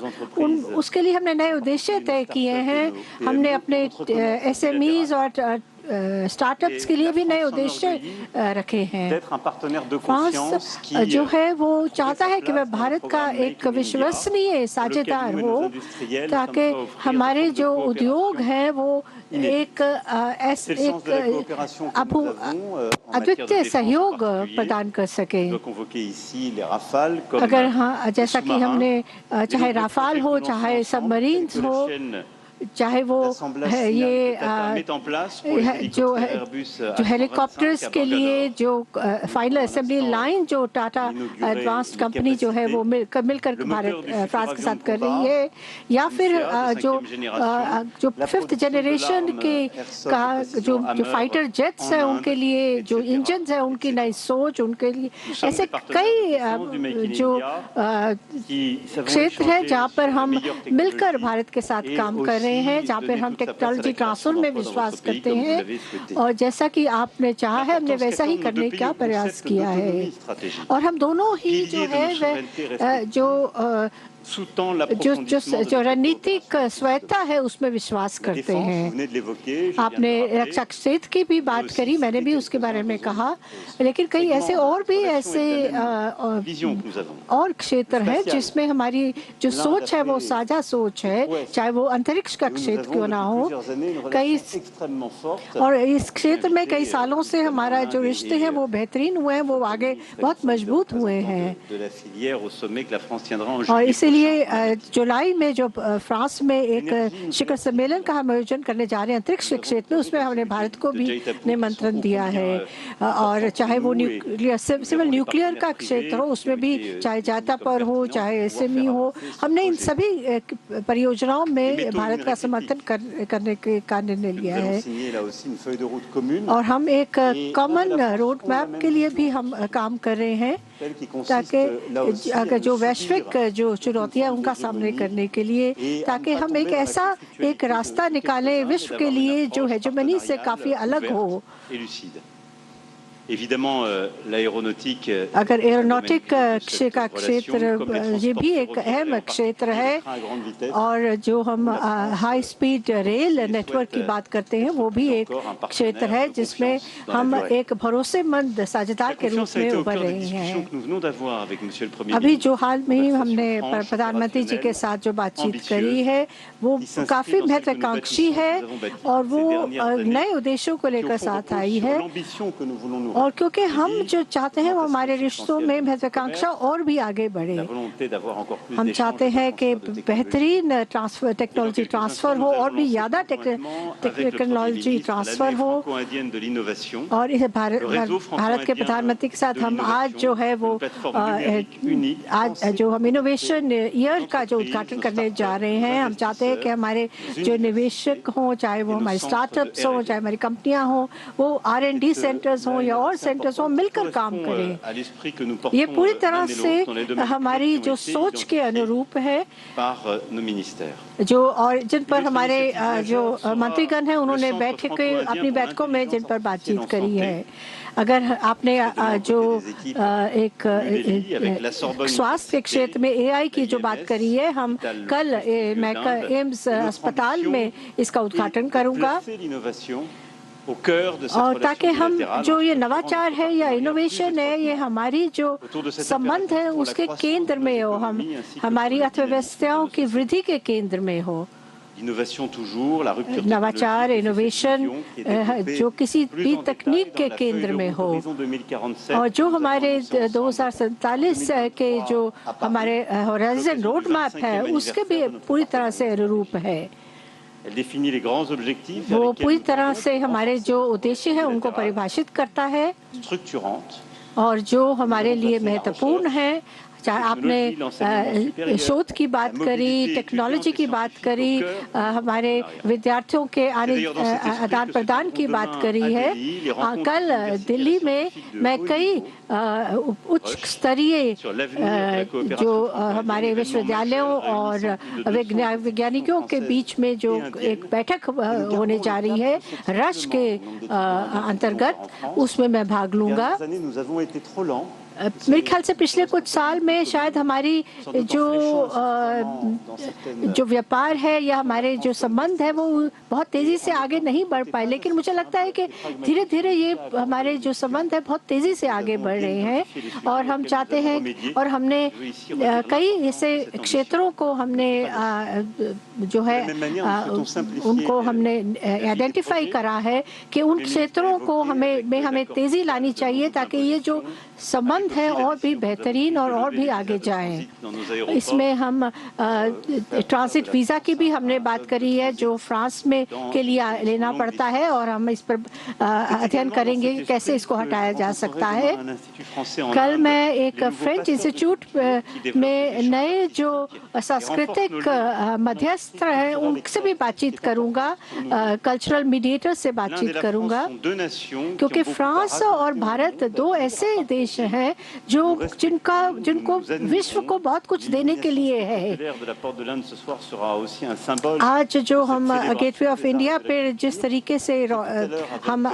उसके लिए हमने नए उद्देश्य तय किए हैं। हमने अपने SMEs और स्टार्टअप्स के लिए भी नए उद्देश्य रखे हैं। फ्रांस जो है वो चाहता है कि वह भारत का एक विश्वसनीय साझेदार हो, ताकि हमारे जो उद्योग हैं वो एक अद्वितीय सहयोग प्रदान कर सके। अगर हाँ, जैसा कि हमने चाहे राफाल हो, चाहे सबमरीन्स हो, चाहे वो ये जो हेलीकॉप्टर्स के लिए जो फाइनल असेंबली लाइन जो टाटा एडवांस्ड कंपनी जो है वो मिलकर फ्रांस के साथ कर रही है, या फिर जो फिफ्थ जनरेशन के जो फाइटर जेट्स हैं उनके लिए जो इंजन है उनकी नई सोच, उनके लिए ऐसे कई जो क्षेत्र है जहाँ पर हम मिलकर भारत के साथ काम कर रहे हैं, जहाँ पे हम टेक्नोलॉजी ट्रांसफर में विश्वास करते हैं। और जैसा कि आपने चाहा है, हमने वैसा ही करने का प्रयास किया है। और हम दोनों ही जो है वह जो रणनीतिक स्वायत्ता है उसमें विश्वास करते हैं। आपने रक्षा क्षेत्र की भी बात करी, मैंने भी उसके बारे में कहा, लेकिन कई ऐसे और भी ऐसे और क्षेत्र हैं जिसमें हमारी जो सोच है वो साझा सोच है, चाहे वो अंतरिक्ष का क्षेत्र क्यों ना हो। और इस क्षेत्र में कई सालों से हमारा जो रिश्ते हैं वो बेहतरीन हुए हैं, वो आगे बहुत मजबूत हुए हैं। और इसीलिए जुलाई में जो फ्रांस में एक शिखर सम्मेलन का हम आयोजन करने जा रहे हैं अंतरिक्ष क्षेत्र में, उसमें हमने भारत को भी निमंत्रण दिया है। और चाहे वो सिविल न्यूक्लियर का क्षेत्र हो, उसमें भी चाहे जाता पर हो, चाहे SME हो, हमने इन सभी परियोजनाओं में भारत का समर्थन करने का निर्णय लिया है। और हम एक कॉमन रोड मैप के लिए भी हम काम कर रहे हैं, ताकि अगर जो वैश्विक जो चुनौतियां उनका सामने करने के लिए, ताकि हम एक ऐसा एक रास्ता निकालें विश्व के लिए जो हेजेमनी से काफी अलग हो। अगर एरोनॉटिक का क्षेत्र ये भी एक अहम क्षेत्र है, और जो हम हाई स्पीड रेल नेटवर्क की बात करते हैं वो भी एक क्षेत्र है जिसमें हम एक भरोसेमंद साझेदार के रूप में उभर रहे हैं। अभी जो हाल में ही हमने प्रधानमंत्री जी के साथ जो बातचीत करी है वो काफी महत्वाकांक्षी है, और वो नए उद्देश्यों को लेकर साथ आई है। और क्योंकि हम जो चाहते हैं वो हमारे रिश्तों में महत्वाकांक्षा और भी आगे बढ़े। हम चाहते हैं कि बेहतरीन टेक्नोलॉजी ट्रांसफर हो, और भी ज़्यादा टेक्नोलॉजी ट्रांसफर हो। और इस भारत के प्रधानमंत्री के साथ हम आज जो है वो आज जो हम इनोवेशन ईयर का जो उद्घाटन करने जा रहे हैं, हम चाहते हैं कि हमारे जो निवेशक हों, चाहे वो हमारे स्टार्टअप्स हों, चाहे हमारी कंपनियां हों, वो R&D सेंटर्स हों या और सेंटर्स हों, मिलकर काम करें। ये पूरी तरह से हमारी जो सोच के अनुरूप है, जो और जिन पर हमारे जो मंत्रीगण हैं उन्होंने अपनी बैठकों में जिन पर बातचीत करी है। अगर आपने जो एक स्वास्थ्य के क्षेत्र में AI की जो बात करी है, हम कल मैं एम्स अस्पताल में इसका उद्घाटन करूंगा। और ताकि हम जो ये नवाचार है या इनोवेशन है, ये हमारी जो संबंध है उसके केंद्र में हो, हम हमारी अर्थव्यवस्थाओं की वृद्धि के केंद्र में हो। नवाचार, इनोवेशन जो किसी भी तकनीक के केंद्र में हो, और जो हमारे 2047 के जो हमारे हॉराइजन रोड मैप है उसके भी पूरी तरह से अनुरूप है। वो पूरी तरह से हमारे जो उद्देश्य है उनको परिभाषित करता है, और जो हमारे लिए महत्वपूर्ण है। चाहे आपने शोध की बात करी, टेक्नोलॉजी की बात करी, हमारे विद्यार्थियों के आदान प्रदान की बात करी है। कल दिल्ली में मैं कई उच्च स्तरीय जो हमारे विश्वविद्यालयों और वैज्ञानिकों के बीच में जो एक बैठक होने जा रही है रश के अंतर्गत, उसमें मैं भाग लूंगा। मेरे ख्याल से पिछले कुछ साल में शायद हमारी जो व्यापार है या हमारे जो संबंध है वो बहुत तेज़ी से आगे नहीं बढ़ पाए, लेकिन मुझे लगता है कि धीरे धीरे ये हमारे जो संबंध है बहुत तेज़ी से आगे बढ़ रहे हैं और हम चाहते हैं और हमने कई ऐसे क्षेत्रों को हमने जो है उनको हमने आइडेंटिफाई करा है कि उन क्षेत्रों को हमें तेज़ी लानी चाहिए ताकि ये जो संबंध है और भी बेहतरीन और भी आगे जाएं। इसमें हम ट्रांजिट वीज़ा की भी हमने बात करी है जो फ्रांस में के लिए लेना पड़ता है और हम इस पर अध्ययन करेंगे कि कैसे इसको हटाया जा सकता है। कल मैं एक फ्रेंच इंस्टीट्यूट में नए जो सांस्कृतिक मध्यस्थ हैं उनसे भी बातचीत करूंगा, कल्चरल मीडिएटर से बातचीत करूंगा, क्योंकि फ्रांस और भारत दो ऐसे देश हैं जिनको विश्व को बहुत कुछ देने के लिए है। आज जो हम गेटवे ऑफ इंडिया पे जिस तरीके से हम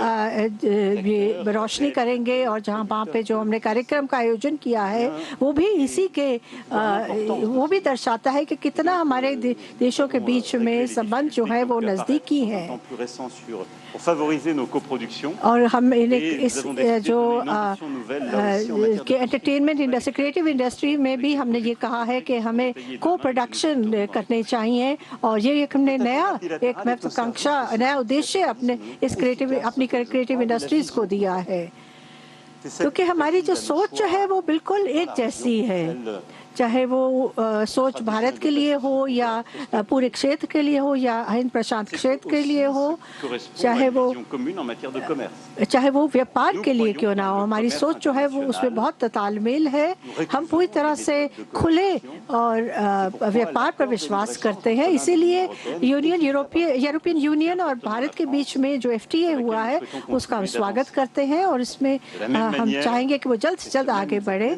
रोशनी करेंगे और जहाँ वहाँ पे जो हमने कार्यक्रम का आयोजन किया है वो भी इसी के वो भी दर्शाता है कि कितना हमारे देशों के बीच में संबंध जो है वो नज़दीकी है। और हम इस जो एंटरटेनमेंट इंडस्ट्री, क्रिएटिव इंडस्ट्री में भी हमने ये कहा है कि हमें को प्रोडक्शन करने चाहिए और ये एक हमने एक महत्वाकांक्षा नया उद्देश्य अपनी क्रिएटिव इंडस्ट्रीज को दिया है, क्योंकि हमारी जो सोच है वो बिल्कुल एक जैसी है, चाहे वो सोच भारत के लिए हो या पूरे क्षेत्र के लिए हो या हिंद प्रशांत क्षेत्र के लिए हो, चाहे वो व्यापार के लिए क्यों ना हो, हमारी सोच जो है वो उसमें बहुत तालमेल है। हम पूरी तरह से खुले और व्यापार पर विश्वास करते हैं, इसीलिए यूरोपियन यूनियन और भारत के बीच में जो FTA हुआ है उसका हम स्वागत करते हैं और इसमें हम चाहेंगे कि वो जल्द से जल्द आगे बढ़े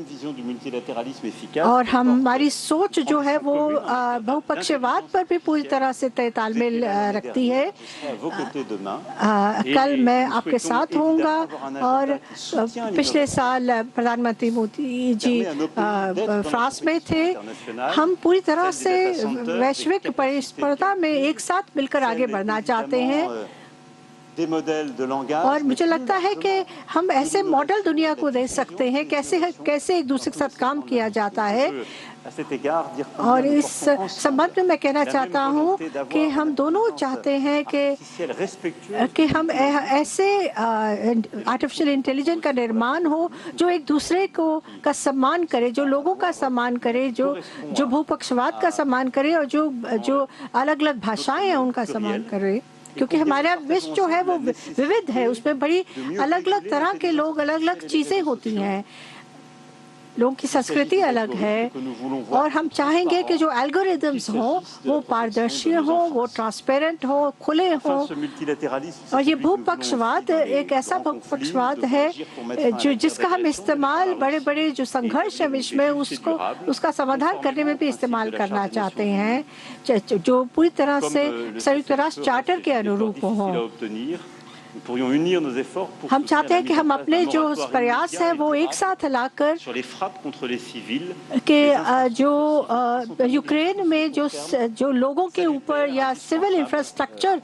और हमारी सोच जो है वो बहुपक्षवाद पर भी पूरी तरह से तालमेल रखती है। कल मैं आपके साथ होऊंगा और पिछले साल प्रधानमंत्री मोदी जी फ्रांस में थे। हम पूरी तरह से वैश्विक प्रतिस्पर्धा में एक साथ मिलकर आगे बढ़ना चाहते हैं और मुझे लगता है कि हम ऐसे मॉडल दुनिया को दे सकते हैं कैसे एक दूसरे के साथ काम किया जाता है। और इस संबंध में मैं कहना चाहता हूँ कि हम दोनों चाहते हैं कि हम ऐसे आर्टिफिशियल इंटेलिजेंस का निर्माण हो जो एक दूसरे का सम्मान करे, जो लोगों का सम्मान करे, जो भूपक्षवाद का सम्मान करे और जो अलग अलग भाषाएं हैं उनका सम्मान करे, क्योंकि हमारा विश्व जो है वो विविध है, उसमें बड़ी अलग अलग तरह के लोग, अलग अलग चीज़ें होती हैं, लोगों की संस्कृति अलग है और हम चाहेंगे कि जो एल्गोरिदम्स हों वो पारदर्शी हों, वो ट्रांसपेरेंट हो, खुले हों। और ये भूपक्षवाद एक ऐसा भूपक्षवाद है जिसका हम इस्तेमाल बड़े बड़े जो संघर्ष है विश्व में उसका समाधान करने में भी इस्तेमाल करना चाहते हैं, जो पूरी तरह से संयुक्त राष्ट्र चार्टर के अनुरूप हों। हम चाहते हैं कि हम अपने जो प्रयास है वो एक साथ लाकर कि जो यूक्रेन में जो लोगों के ऊपर या सिविल इंफ्रास्ट्रक्चर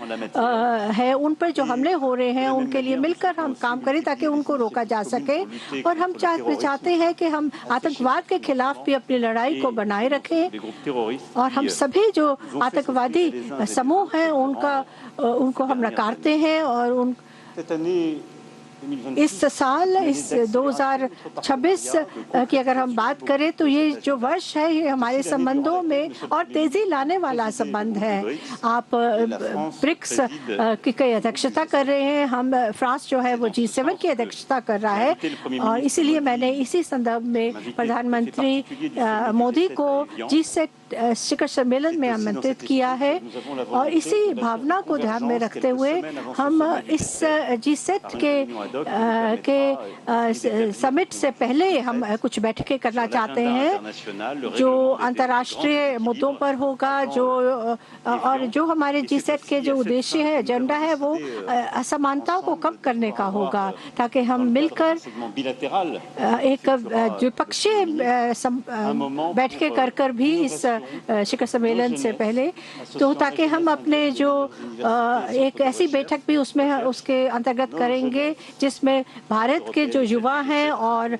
है उन पर जो हमले हो रहे हैं उनके लिए मिलकर हम काम करें ताकि उनको रोका जा सके। और हम चाहते हैं कि हम आतंकवाद के खिलाफ भी अपनी लड़ाई को बनाए रखें और हम सभी जो आतंकवादी समूह हैं उनको हम नकारते हैं और इस साल इस 2026 की अगर हम बात करें तो ये जो वर्ष है ये हमारे संबंधों में और तेजी लाने वाला संबंध है। आप ब्रिक्स की अध्यक्षता कर रहे हैं, हम फ्रांस जो है वो G7 की अध्यक्षता कर रहा है और इसीलिए मैंने इसी संदर्भ में प्रधानमंत्री मोदी को G7 शिखर सम्मेलन में आमंत्रित किया है और इसी भावना को ध्यान में रखते हुए हम इस G7 के के समिट से पहले हम कुछ बैठकें करना चाहते हैं जो अंतर्राष्ट्रीय मुद्दों पर होगा, जो और जो हमारे G7 के जो उद्देश्य है, एजेंडा है, वो असमानताओं को कम करने का होगा, ताकि हम मिलकर एक द्विपक्षीय बैठकें कर भी इस शिखर सम्मेलन से पहले, तो ताकि हम अपने जो एक ऐसी बैठक भी उसके अंतर्गत करेंगे जिसमें भारत के जो युवा हैं और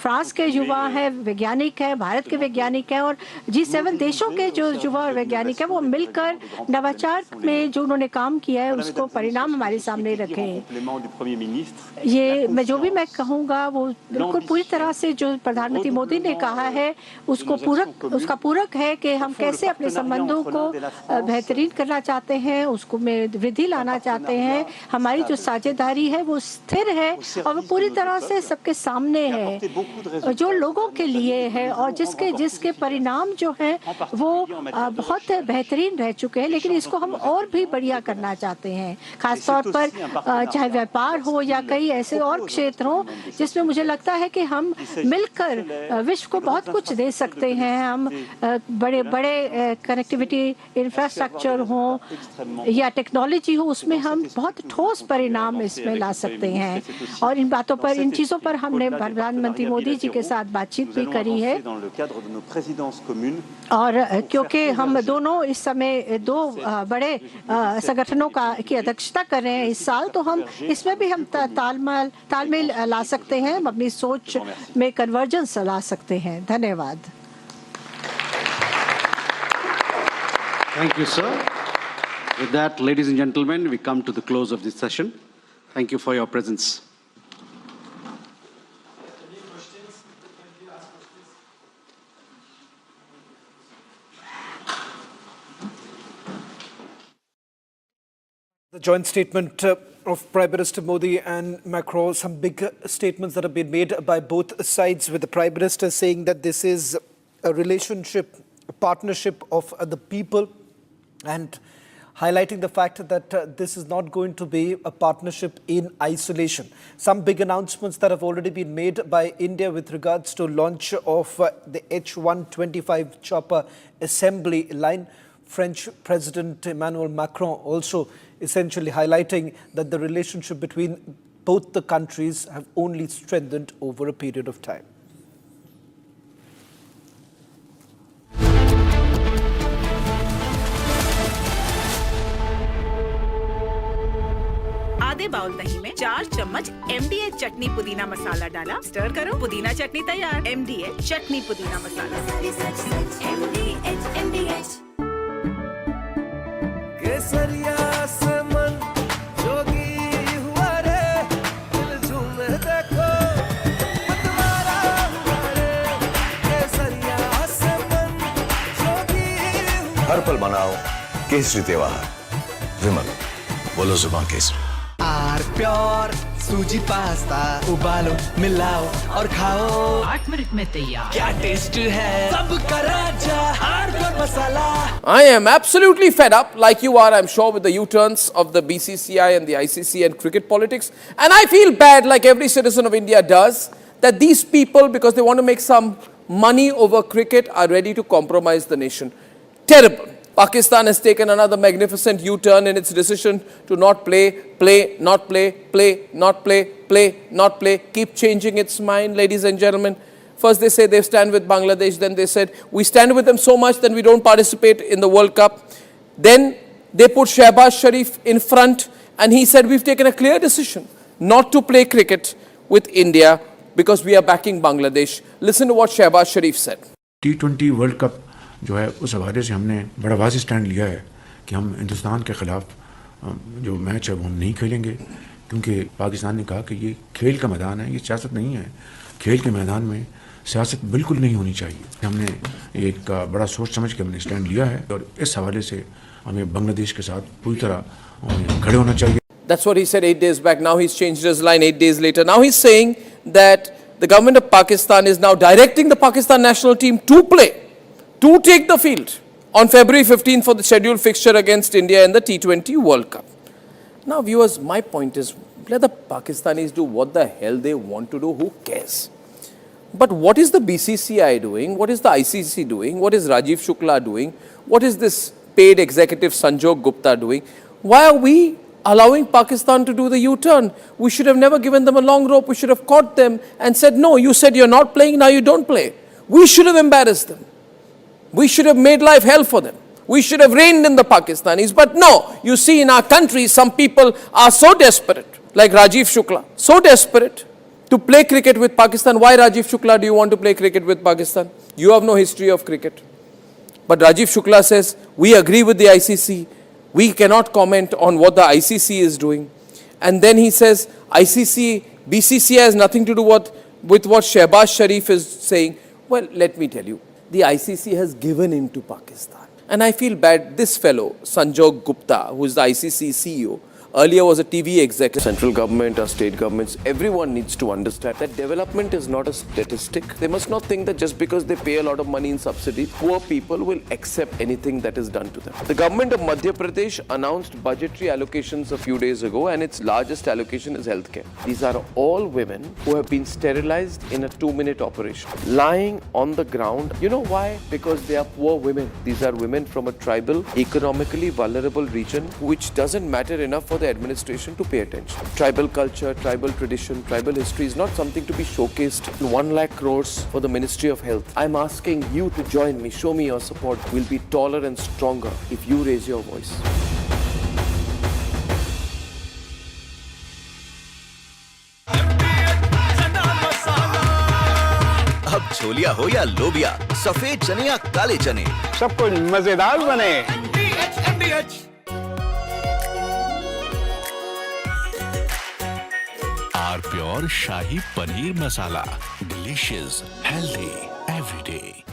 फ्रांस के युवा हैं, वैज्ञानिक हैं, भारत के वैज्ञानिक हैं और G7 देशों के जो युवा और वैज्ञानिक हैं, वो मिलकर नवाचार में जो उन्होंने काम किया है उसको परिणाम हमारे सामने रखें। ये जो भी मैं कहूँगा वो बिल्कुल पूरी तरह से जो प्रधानमंत्री मोदी ने कहा है उसका पूरक है कि हम कैसे अपने संबंधों को बेहतरीन करना चाहते हैं, उसको में वृद्धि लाना चाहते हैं। हमारी जो साझेदारी है वो स्थिर है और वो पूरी तरह से सबके सामने है, जो लोगों के लिए है और जिसके परिणाम जो हैं वो बहुत बेहतरीन रह चुके हैं, लेकिन इसको हम और भी बढ़िया करना चाहते हैं, खासतौर पर चाहे व्यापार हो या कई ऐसे और क्षेत्र हों जिसमें मुझे लगता है कि हम मिलकर विश्व को बहुत कुछ दे सकते हैं। हम बड़े बड़े कनेक्टिविटी इंफ्रास्ट्रक्चर हो या टेक्नोलॉजी हो, उसमें हम बहुत ठोस परिणाम इसमें ला सकते हैं और इन चीज़ों पर हमने प्रधानमंत्री मोदी जी के साथ बातचीत भी करी है और क्योंकि हम दोनों इस समय दो बड़े संगठनों की अध्यक्षता कर रहे हैं इस साल, तो हम इसमें भी हम तालमेल ला सकते हैं, हम अपनी सोच में कन्वर्जेंस ला सकते हैं। धन्यवाद। Thank you, sir. With that, ladies and gentlemen, we come to the close of this session. Thank you for your presence. The joint statement of Prime Minister Modi and Macron, some big statements that have been made by both sides, with the Prime Minister saying that this is a relationship, a partnership of the people, and highlighting the fact that this is not going to be a partnership in isolation. Some big announcements that have already been made by India with regards to launch of the H-125 chopper assembly line. French President Emmanuel Macron also essentially highlighting that the relationship between both the countries have only strengthened over a period of time. आधे bowl दही में 4 चम्मच MDH चटनी पुदीना मसाला डाला, stir करो, पुदीना चटनी तैयार। MDH चटनी पुदीना मसाला। MDH केसरिया से मन जोगी हुआ रे, दिल झूमे देखो मतवारा हुआ रे, केसरिया से मन जोगी हुआ। हर पल मनाओ केसरी त्योहार। विमल, बोलो जुबान Kesari. Are pure suji pasta उबालो, मिलाओ और खाओ, 8 मिनट में तैयार। क्या टेस्ट है, सबका राजा आर प्योर मसाला। I am absolutely fed up, like you are, I'm sure, with the U-turns of the BCCI and the ICC and cricket politics. And I feel bad, like every citizen of India does, that these people, because they want to make some money over cricket, are ready to compromise the nation. Terrible. Pakistan has taken another magnificent U-turn in its decision to not play, not play, keep changing its mind, ladies and gentlemen. First they say they stand with Bangladesh, then they said we stand with them so much that we don't participate in the World Cup. Then they put Shehbaz Sharif in front and he said we've taken a clear decision not to play cricket with India because we are backing Bangladesh. Listen to what Shehbaz Sharif said. T20 World Cup जो है उस हवाले से हमने बड़ा वाज़ेह stand लिया है कि हम हिंदुस्तान के ख़िलाफ़ जो मैच है वो हम नहीं खेलेंगे, क्योंकि पाकिस्तान ने कहा कि ये खेल का मैदान है, ये सियासत नहीं है। खेल के मैदान में सियासत बिल्कुल नहीं होनी चाहिए। हमने एक बड़ा सोच समझ के हमने स्टैंड लिया है और इस हवाले से हमें बांग्लादेश के साथ पूरी तरह खड़े होना चाहिए। That's what he said 8 days back. Now he's changed his line 8 days later. Now he's saying that the government of Pakistan is now directing the Pakistan national team to take the field on February 15 for the scheduled fixture against India in the T20 World Cup. Now viewers, my point is, Let the Pakistanis do what the hell they want to do. Who cares? But what is the BCCI doing? What is the ICC doing? What is Rajiv Shukla doing? What is this paid executive Sanjog Gupta doing? Why are we allowing Pakistan to do the U-turn? We should have never given them a long rope. We should have caught them and said, no, you said you're not playing, now you don't play. We should have embarrassed them. We should have made life hell for them. We should have reined in the Pakistanis. But no, you see in our country, some people are so desperate, like Rajiv Shukla, so desperate to play cricket with Pakistan. Why, Rajiv Shukla, do you want to play cricket with Pakistan? You have no history of cricket. But Rajiv Shukla says, we agree with the ICC. We cannot comment on what the ICC is doing. And then he says, ICC, BCCI has nothing to do with what Shehbaz Sharif is saying. Well, let me tell you, the ICC has given in to Pakistan. And I feel bad, this fellow, Sanjog Gupta, who is the ICC CEO, earlier was a TV executive. Central government or state governments, everyone needs to understand that development is not a statistic. They must not think that just because they pay a lot of money in subsidies, poor people will accept anything that is done to them. The government of Madhya Pradesh announced budgetary allocations a few days ago, and its largest allocation is healthcare. These are all women who have been sterilized in a 2-minute operation, lying on the ground. You know why? Because they are poor women. These are women from a tribal, economically vulnerable region, which doesn't matter enough for the administration to pay attention. Tribal culture, tribal tradition, tribal history is not something to be showcased in 1 lakh crores for the Ministry of Health. I'm asking you to join me, show me your support. We'll be taller and stronger if you raise your voice. अब छोलिया हो या लोबिया, सफेद चने या काले चने, सब कुछ मजेदार बने। R pure shahi paneer masala, delicious, healthy every day.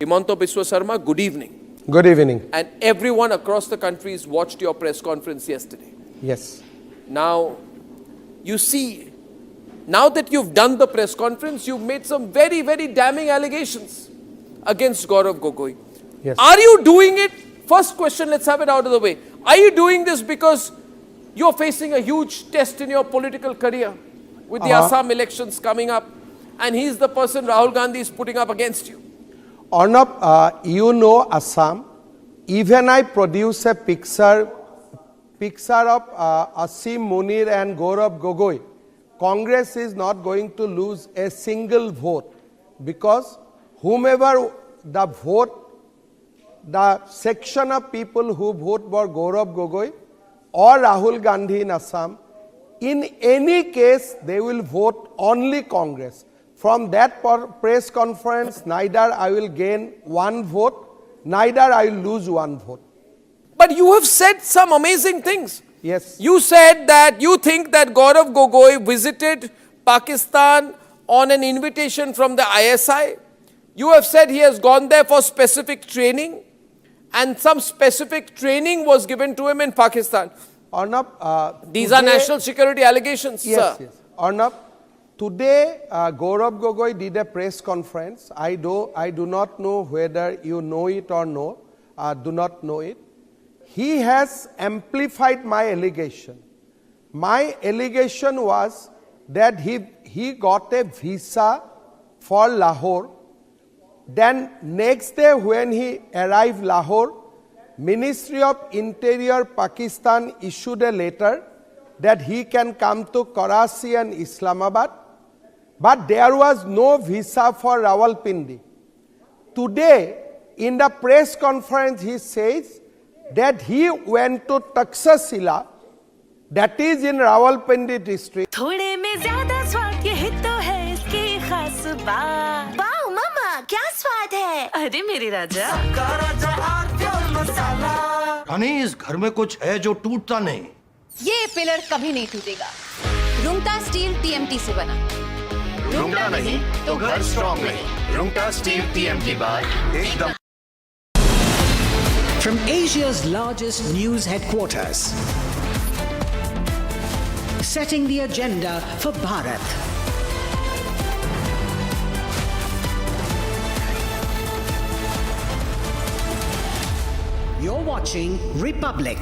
Himanta Biswa Sarma, good evening. Good evening. And everyone across the countries watched your press conference yesterday. Yes. Now, you see, now that you've done the press conference, you've made some very, very damning allegations against Gaurav Gogoi. Yes. Are you doing it? First question, let's have it out of the way. Are you doing this because you're facing a huge test in your political career with the Assam elections coming up, and he's the person Rahul Gandhi is putting up against you? Arnab, you know Assam. Even I produce a picture of Asim Munir and Gaurav Gogoi. Congress is not going to lose a single vote because whomever the vote, the section of people who vote for Gaurav Gogoi or Rahul Gandhi in Assam, in any case they will vote only Congress. From that press conference, neither I will gain 1 vote, neither I will lose 1 vote. But you have said some amazing things. Yes. You said that you think that Gaurav Gogoi visited Pakistan on an invitation from the ISI. You have said he has gone there for specific training, and some specific training was given to him in Pakistan. Arnab, these are national security allegations, yes, sir. Yes. Arnab, today, Gaurav Gogoi did a press conference. I do not know whether you know it or no. Do not know it. He has amplified my allegation. My allegation was that he got a visa for Lahore. Then next day when he arrived Lahore, Ministry of Interior Pakistan issued a letter that he can come to Karachi and Islamabad. But there was no visa for Rawalpindi. Today, in the press conference, he says that he went to Taxila, that is in Rawalpindi district. थोड़े में ज़्यादा स्वाद ये तो है इसकी खास बात। वाओ मामा, क्या स्वाद है? अरे मेरे राजा। रानी, इस घर में कुछ है जो टूटता नहीं। ये पिलर कभी नहीं टूटेगा। रुंगटा स्टील TMT से बना। रुंगटा नहीं तो घर स्ट्रॉन्ग नहीं। रुंगटा स्टील TMT बार एकदम। From Asia's largest news headquarters, setting the agenda for Bharat. You're watching Republic.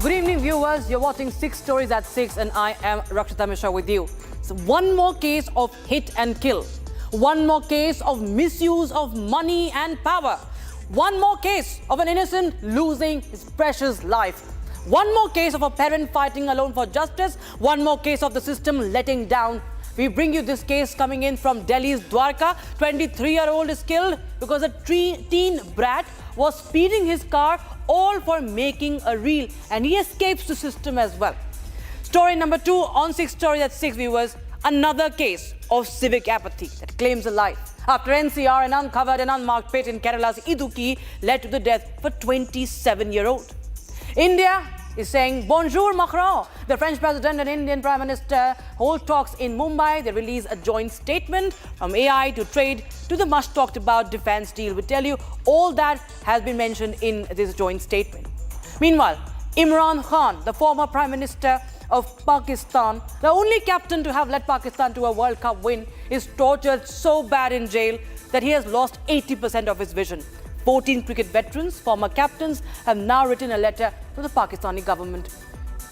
Good evening, viewers. You're watching 6 Stories at 6 and I am Rakshita Mishra with you. So one more case of hit and kill. One more case of misuse of money and power. One more case of an innocent losing his precious life. One more case of a parent fighting alone for justice. One more case of the system letting down. We bring you this case coming in from Delhi's Dwarka. 23-year-old is killed because a teen brat was speeding his car, all for making a reel, and he escapes the system as well. Story number 2 on 6 Stories at 6, viewers. Another case of civic apathy that claims a life. After NCR, an uncovered and unmarked pit in Kerala's Idukki led to the death of a 27-year-old. India is saying bonjour Macron. The French president and Indian Prime Minister hold talks in Mumbai. They release a joint statement from AI to trade to the much talked about defense deal. We tell you all that has been mentioned in this joint statement. Meanwhile, Imran Khan, the former Prime Minister of Pakistan, the only captain to have led Pakistan to a World Cup win, is tortured so bad in jail that he has lost 80% of his vision. 14 cricket veterans, former captains, have now written a letter to the Pakistani government.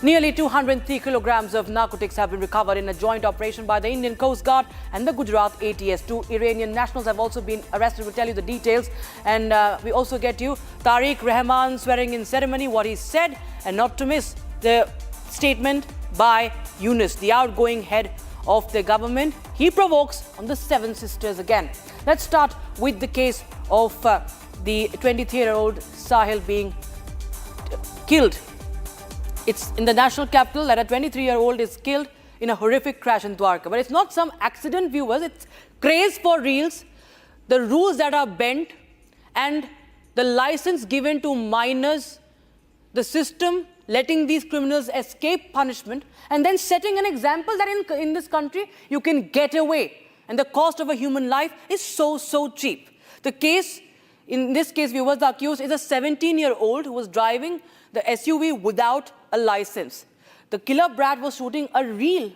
Nearly 203 kilograms of narcotics have been recovered in a joint operation by the Indian Coast Guard and the Gujarat ATS. 2 Iranian nationals have also been arrested. We'll tell you the details. And we also get you Tariq Rahman swearing in ceremony, what he said, and not to miss the statement by Yunus, the outgoing head of the government. He provokes on the 7 sisters again. Let's start with the case of the 23-year-old Sahil being killed. It's in the national capital that a 23-year-old is killed in a horrific crash in Dwarka. But it's not some accident, viewers. It's craze for reels, the rules that are bent, and the license given to minors, the system letting these criminals escape punishment, and then setting an example that in this country you can get away. And the cost of a human life is so cheap. The case, in this case, viewers, the accused is a 17-year-old who was driving the SUV without a license. The killer brat was shooting a reel.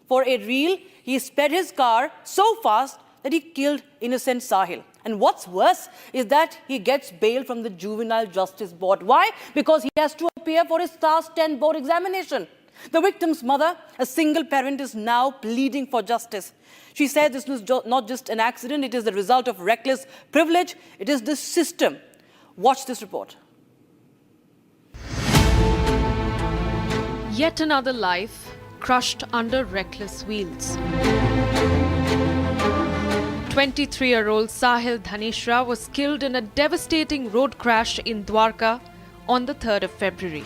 For a reel, he sped his car so fast that he killed innocent Sahil. And what's worse is that he gets bail from the Juvenile Justice Board. Why? Because he has to appear for his Class 10 board examination. The victim's mother, a single parent, is now pleading for justice. She said this was not just an accident, it is the result of reckless privilege. It is the system. Watch this report. Yet another life crushed under reckless wheels. 23-year-old Sahil Dhanishra was killed in a devastating road crash in Dwarka on the 3rd of February.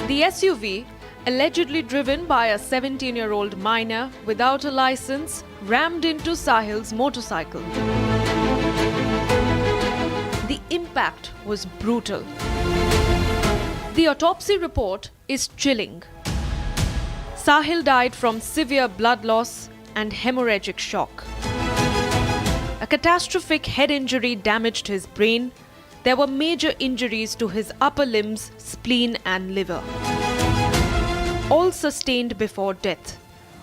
The SUV, allegedly driven by a 17-year-old minor without a license, rammed into Sahil's motorcycle. The impact was brutal. The autopsy report is chilling. Sahil died from severe blood loss and hemorrhagic shock. A catastrophic head injury damaged his brain. There were major injuries to his upper limbs, spleen and liver. All sustained before death,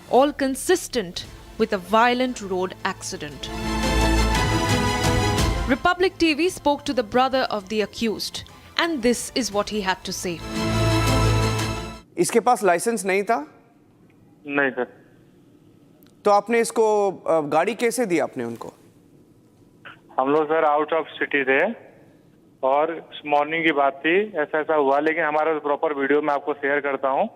all consistent with a violent road accident. Republic TV spoke to the brother of the accused, and this is what he had to say. इसके पास licence नहीं था? नहीं sir. तो आपने इसको गाड़ी कैसे दी आपने उनको? हम लोग सर आउट ऑफ सिटी थे और मॉर्निंग की बात थी, ऐसा हुआ, लेकिन हमारा प्रॉपर वीडियो मैं आपको शेयर करता हूँ।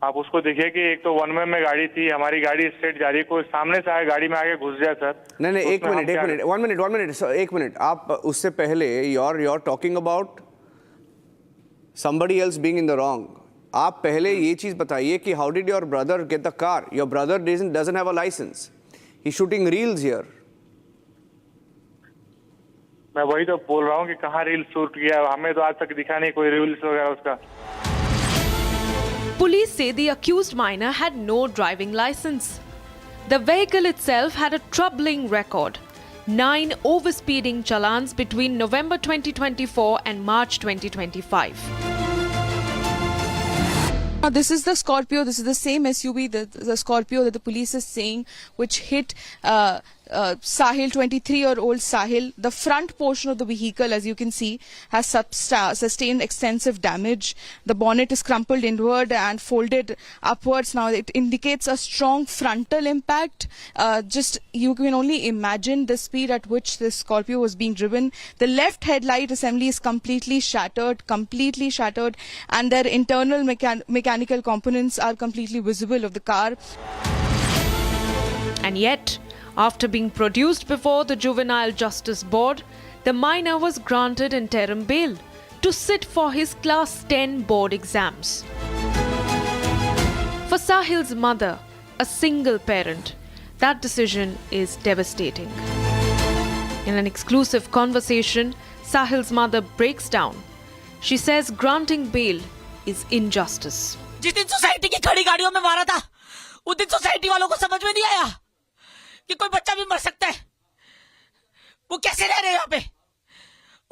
आप उसको देखिए कि एक तो वन वे में गाड़ी थी, हमारी गाड़ी स्ट्रेट जा रही, कोई सामने से आए गाड़ी में आगे घुस जाए सर। नहीं एक मिनट आप उससे पहले you're talking about somebody else being in the wrong. आप पहले ये चीज बताइए कि how did your brother get the car? Your brother doesn't have a license. He's shooting reels here. मैं वही तो बोल रहा हूँ कि कहाँ रील शूट किया, हमें तो आज तक दिखा नहीं कोई रील्स वगैरह उसका. Police say the accused minor had no driving license. The vehicle itself had a troubling record. 9 overspeeding challans between November 2024 and March 2025. This is the Scorpio. This is the same SUV, the Scorpio that the police is saying, which hit Sahil, 23-year-old Sahil. The front portion of the vehicle, as you can see, has sustained extensive damage. The bonnet is crumpled inward and folded upwards. Now it indicates a strong frontal impact. Just you can only imagine the speed at which this Scorpio was being driven. The left headlight assembly is completely shattered, and their internal mechanical components are completely visible of the car. And yet, after being produced before the Juvenile Justice Board, the minor was granted interim bail to sit for his Class 10 board exams. For Sahil's mother, a single parent, that decision is devastating. In an exclusive conversation, Sahil's mother breaks down. She says granting bail is injustice. जिस दिन society की खड़ी गाड़ियों में मारा था, उस दिन सोसाइटी वालों को समझ में नहीं आया कि कोई बच्चा भी मर सकता है. वो कैसे रह रहे हैं यहाँ पे?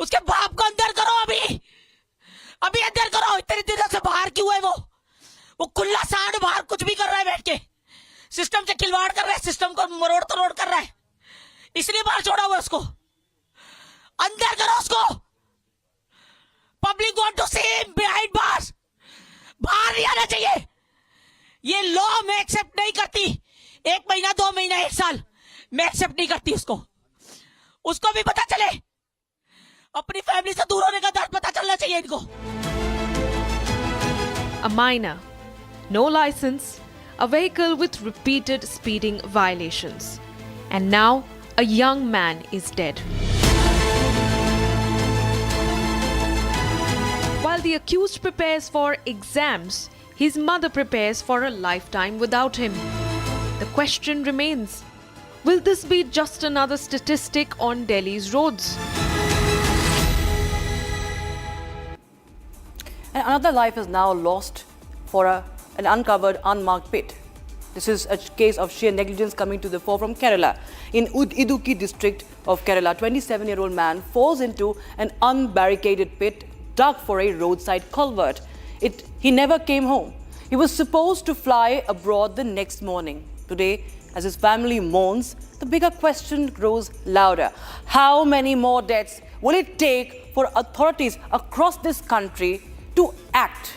उसके बाप को अंदर करो अभी अंदर करो. इतने दिनों से बाहर क्यों है वो खुला सांड बाहर कुछ भी कर रहा है बैठ के. सिस्टम से खिलवाड़ कर रहा है, सिस्टम को मरोड़ तोड़ कर रहा है, इसलिए बाहर छोड़ा हुआ उसको. अंदर करो उसको. Public want to see him behind bars. बाहर नहीं आना चाहिए. ये लॉ मैं एक्सेप्ट नहीं करती. 1 महीना 2 महीना 1 साल मैं एक्सेप्ट नहीं करती उसको भी पता चले. अपनी फैमिली से दूर होने का दर्द पता चलना चाहिए इनको. A minor, no license, a vehicle with repeated speeding violations. And now a young man is dead. While the accused prepares for exams, his mother prepares for a lifetime without him. The question remains, will this be just another statistic on Delhi's roads? And another life is now lost for an uncovered, unmarked pit. This is a case of sheer negligence coming to the fore from Kerala. In Idukki district of Kerala, 27-year-old man falls into an unbarricaded pit dug for a roadside culvert. He never came home. He was supposed to fly abroad the next morning. Today, as his family mourns, the bigger question grows louder. How many more deaths will it take for authorities across this country to act?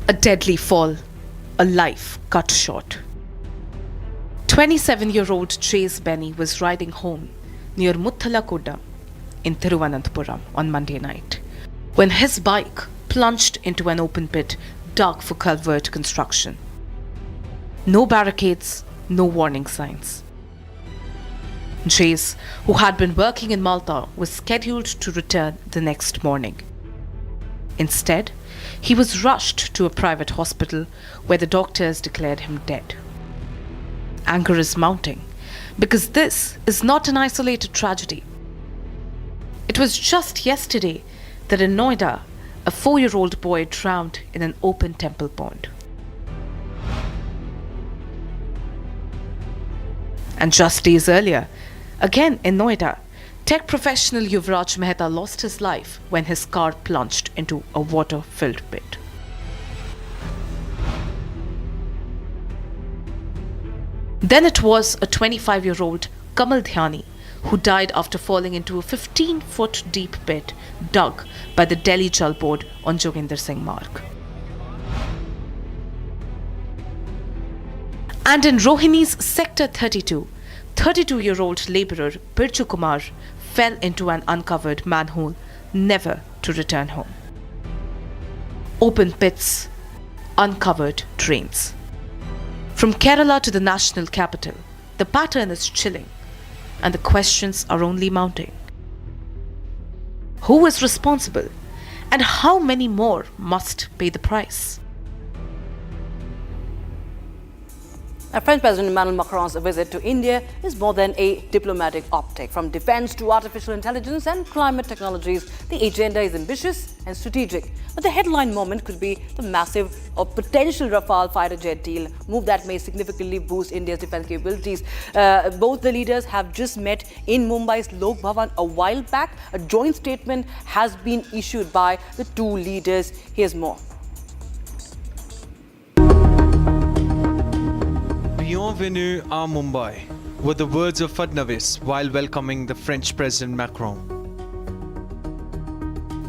A deadly fall, a life cut short. 27-year-old Chase Benny was riding home near Muthalakoda in Thiruvananthapuram on Monday night when his bike plunged into an open pit dug for culvert construction. No barricades, no warning signs. Chase, who had been working in Malta, was scheduled to return the next morning. Instead, he was rushed to a private hospital where the doctors declared him dead. Anger is mounting because this is not an isolated tragedy. It was just yesterday that in Noida, a 4-year-old boy drowned in an open temple pond. And just days earlier, again in Noida, tech professional Yuvraj Mehta lost his life when his car plunged into a water-filled pit. Then it was a 25-year-old Kamal Dhyani who died after falling into a 15-foot deep pit dug by the Delhi Jal Board on Joginder Singh Marg. And in Rohini's Sector 32, 32-year-old labourer Birju Kumar fell into an uncovered manhole, never to return home. Open pits, uncovered drains. From Kerala to the national capital, the pattern is chilling and the questions are only mounting. Who is responsible? And how many more must pay the price? French President Emmanuel Macron's visit to India is more than a diplomatic optic. From defense to artificial intelligence and climate technologies, the agenda is ambitious and strategic. But the headline moment could be the massive or potential Rafale fighter jet deal, move that may significantly boost India's defense capabilities. Both the leaders have just met in Mumbai's Lok Bhavan a while back. A joint statement has been issued by the two leaders. Here's more. Bienvenue à Mumbai were the words of Fadnavis while welcoming the French President Macron.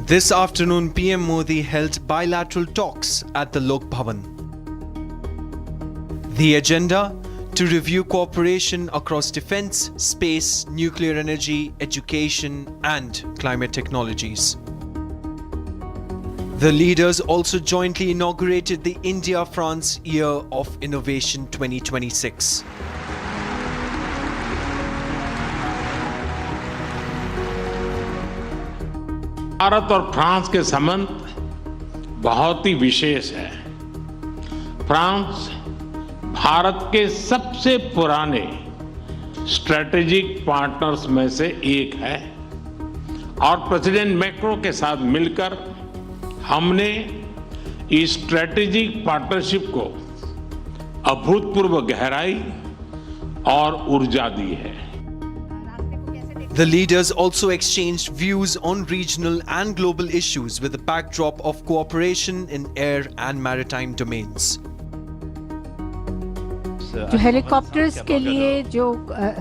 This afternoon, PM Modi held bilateral talks at the Lok Bhavan. The agenda: to review cooperation across defense, space, nuclear energy, education, and climate technologies. The leaders also jointly inaugurated the India-France Year of Innovation 2026. Bharat और France के संबंध बहुत ही विशेष है। France Bharat के सबसे पुराने strategic partners में से एक है और प्रेसिडेंट मैक्रो के साथ मिलकर हमने इस स्ट्रेटेजिक पार्टनरशिप को अभूतपूर्व गहराई और ऊर्जा दी है। The leaders also exchanged views on regional and global issues with the backdrop of cooperation in air and maritime domains. जो हेलीकॉप्टर्स के लिए जो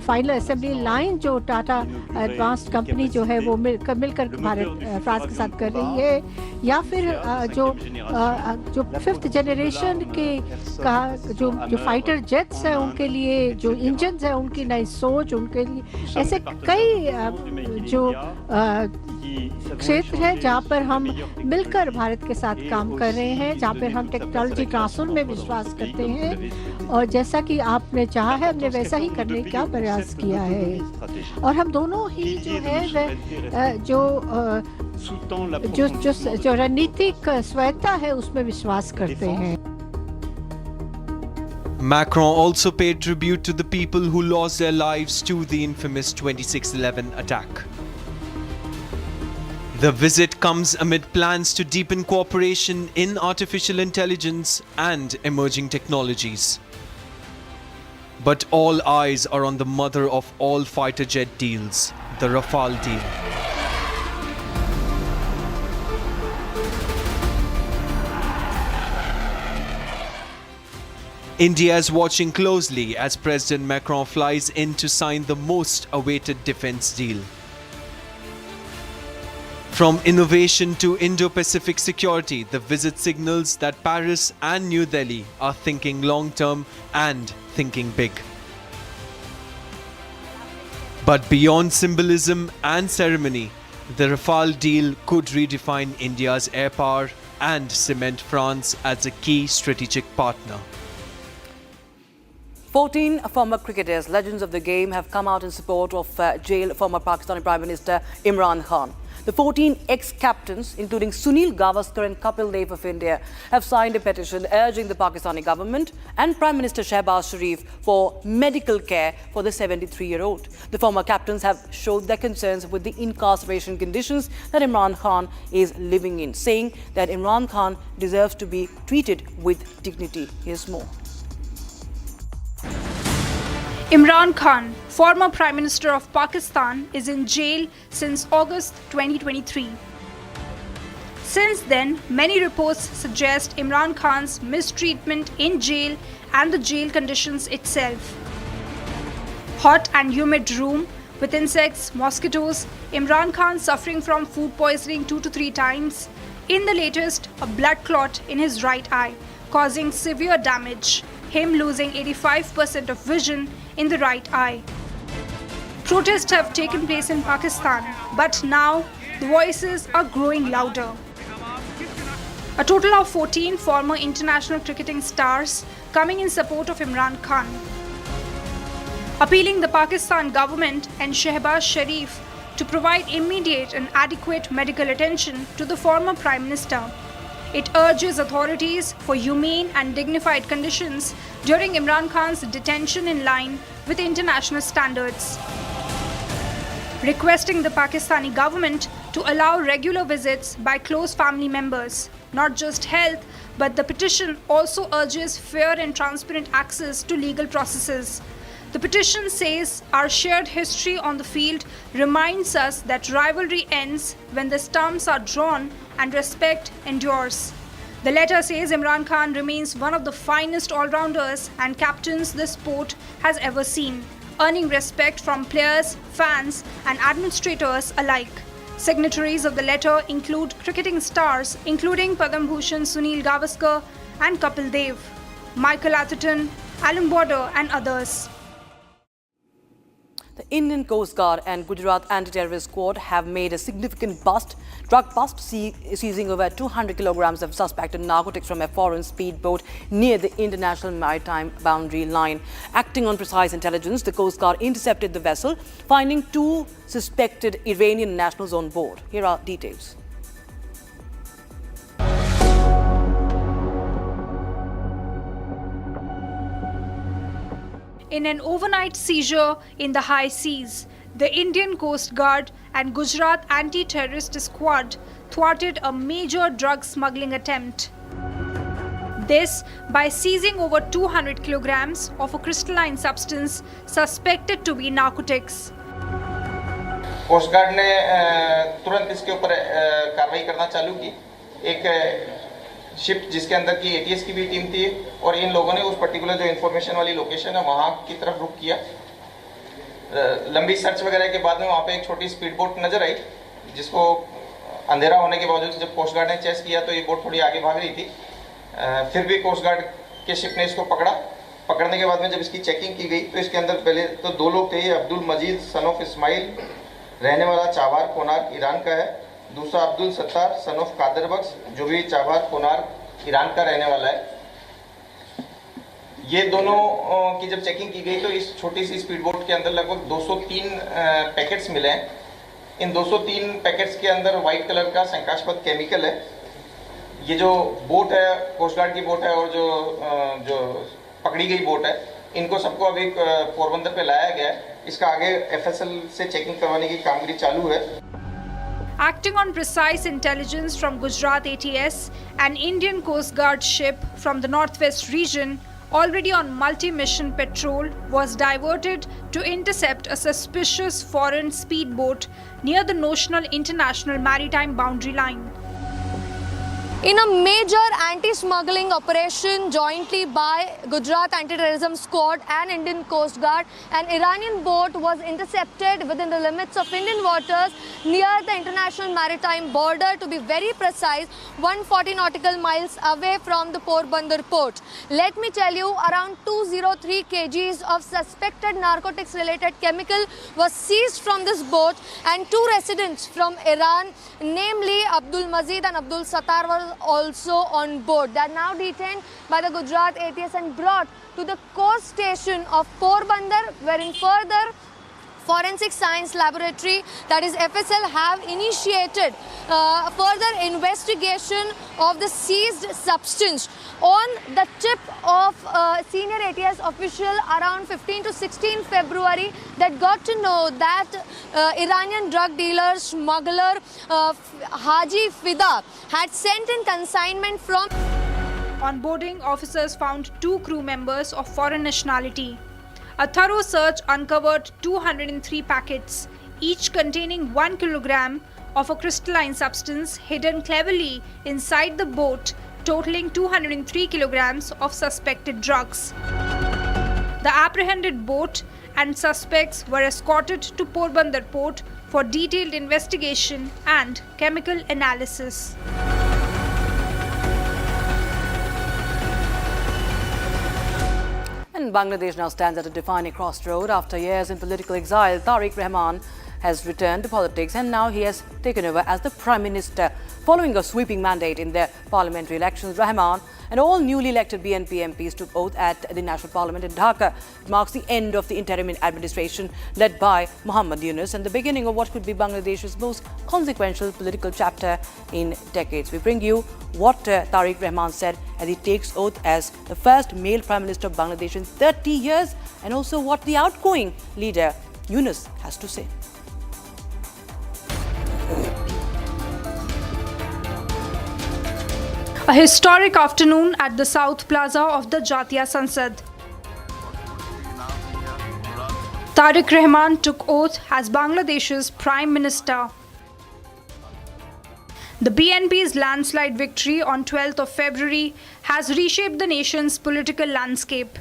फाइनल असेंबली लाइन जो टाटा एडवांस्ड कंपनी जो है वो मिलकर भारत फ्रांस के साथ कर रही है, या फिर जो फिफ्थ जनरेशन के जो फाइटर जेट्स हैं उनके लिए जो इंजन्स हैं उनकी नई सोच, उनके लिए ऐसे कई जो क्षेत्र है जहाँ पर हम मिलकर भारत के साथ काम कर रहे हैं, जहाँ पर हम टेक्नोलॉजी ट्रांसफर में विश्वास करते हैं और जैसा कि आपने चाहा है हमने वैसा ही करने का प्रयास किया है। और हम दोनों ही जो है जो रणनीतिक स्वायत्ता है उसमें विश्वास करते हैं। Macron also paid tribute to the people who lost their lives to the infamous 26/11 attack. The visit comes amid plans to deepen cooperation in artificial intelligence and emerging technologies. But all eyes are on the mother of all fighter jet deals, the Rafale deal. India is watching closely as President Macron flies in to sign the most awaited defense deal. From innovation to Indo-Pacific security, the visit signals that Paris and New Delhi are thinking long-term and thinking big. But beyond symbolism and ceremony, the Rafale deal could redefine India's air power and cement France as a key strategic partner. 14 former cricketers, legends of the game, have come out in support of jailed former Pakistani Prime Minister Imran Khan. The 14 ex-captains, including Sunil Gavaskar and Kapil Dev of India, have signed a petition urging the Pakistani government and Prime Minister Shehbaz Sharif for medical care for the 73-year-old. The former captains have showed their concerns with the incarceration conditions that Imran Khan is living in, saying that Imran Khan deserves to be treated with dignity. Here's more. Imran Khan, former Prime Minister of Pakistan, is in jail since August 2023. Since then, many reports suggest Imran Khan's mistreatment in jail and the jail conditions itself. Hot and humid room with insects, mosquitoes, Imran Khan suffering from food poisoning 2 to 3 times. In the latest, a blood clot in his right eye, causing severe damage, him losing 85% of vision in the right eye. Protests have taken place in Pakistan, but now the voices are growing louder. A total of 14 former international cricketing stars coming in support of Imran Khan, appealing the Pakistan government and Shehbaz Sharif to provide immediate and adequate medical attention to the former Prime Minister. It urges authorities for humane and dignified conditions during Imran Khan's detention in line with international standards. Requesting the Pakistani government to allow regular visits by close family members. Not just health, but the petition also urges fair and transparent access to legal processes. The petition says our shared history on the field reminds us that rivalry ends when the stumps are drawn and respect endures. The letter says Imran Khan remains one of the finest all-rounders and captains the sport has ever seen, earning respect from players, fans and administrators alike. Signatories of the letter include cricketing stars including Padam Bhushan Sunil Gavaskar and Kapil Dev, Michael Atherton, Alan Border and others. The Indian Coast Guard and Gujarat Anti-Terrorist Squad have made a significant drug bust, seizing over 200 kilograms of suspected narcotics from a foreign speedboat near the international maritime boundary line. Acting on precise intelligence, the Coast Guard intercepted the vessel, finding 2 suspected Iranian nationals on board. Here are details. In an overnight seizure in the high seas, the Indian Coast Guard and Gujarat Anti-Terrorist Squad thwarted a major drug smuggling attempt. This by seizing over 200 kilograms of a crystalline substance suspected to be narcotics. Coast guard ने तुरंत इसके ऊपर कार्रवाई करना चालू की। एक ship जिसके अंदर की एटीएस की भी टीम थी और इन लोगों ने उस पर्टिकुलर जो इन्फॉर्मेशन वाली लोकेशन है वहाँ की तरफ रुख किया। लंबी सर्च वगैरह के बाद में वहाँ पे एक छोटी स्पीड बोट नजर आई, जिसको अंधेरा होने के बावजूद जब कोस्ट गार्ड ने चेस किया तो ये बोट थोड़ी आगे भाग रही थी। फिर भी कोस्ट गार्ड के शिप ने इसको पकड़ा। पकड़ने के बाद में जब इसकी चेकिंग की गई तो इसके अंदर पहले तो 2 लोग थे। अब्दुल मजीद सन ऑफ इस्माइल रहने वाला चाबार कोनार ईरान का है। दूसरा अब्दुल सत्तार सन ऑफ कादर बख्श जो भी चाबार कोनार ईरान का रहने वाला है। ये दोनों की जब चेकिंग की गई तो इस छोटी सी स्पीड बोट के अंदर लगभग 203 पैकेट्स मिले हैं। इन 203 पैकेट्स के अंदर वाइट कलर का शंकास्पद केमिकल है। ये जो बोट है कोस्ट गार्ड की बोट है और जो पकड़ी गई बोट है, इनको सबको अभी पोरबंदर पे लाया गया है। इसका आगे एफएसएल से चेकिंग करवाने की कामगिरी चालू है। Acting on precise intelligence from Gujarat ATS, an Indian Coast Guard ship from the northwest region, already on multi-mission patrol, was diverted to intercept a suspicious foreign speedboat near the notional international maritime boundary line. In a major anti-smuggling operation jointly by Gujarat Anti-Terrorism Squad and Indian Coast Guard, an Iranian boat was intercepted within the limits of Indian waters near the international maritime border, to be very precise, 140 nautical miles away from the Porbandar port. Let me tell you, around 203 kgs of suspected narcotics-related chemical was seized from this boat, and 2 residents from Iran, namely Abdul Mazid and Abdul Sattar, were also on board. They are now detained by the Gujarat ATS and brought to the coast station of Porbandar, wherein further Forensic Science Laboratory, that is FSL, have initiated further investigation of the seized substance. On the tip of senior ATS official around 15 to 16 February, that got to know that Iranian drug dealer, smuggler Haji Fida had sent in consignment from... On boarding, officers found 2 crew members of foreign nationality. A thorough search uncovered 203 packets, each containing 1 kilogram of a crystalline substance hidden cleverly inside the boat, totaling 203 kilograms of suspected drugs. The apprehended boat and suspects were escorted to Porbandar port for detailed investigation and chemical analysis. And Bangladesh now stands at a defining crossroad. After years in political exile, Tariq Rahman has returned to politics and now he has taken over as the Prime Minister. Following a sweeping mandate in the parliamentary elections, Rahman and all newly elected BNP MPs took oath at the National Parliament in Dhaka. It marks the end of the interim administration led by Muhammad Yunus and the beginning of what could be Bangladesh's most consequential political chapter in decades. We bring you what Tariq Rahman said as he takes oath as the first male Prime Minister of Bangladesh in 30 years and also what the outgoing leader Yunus has to say. A historic afternoon at the South Plaza of the Jatiya Sansad. Tariq Rahman took oath as Bangladesh's Prime Minister. The BNP's landslide victory on 12th of February has reshaped the nation's political landscape.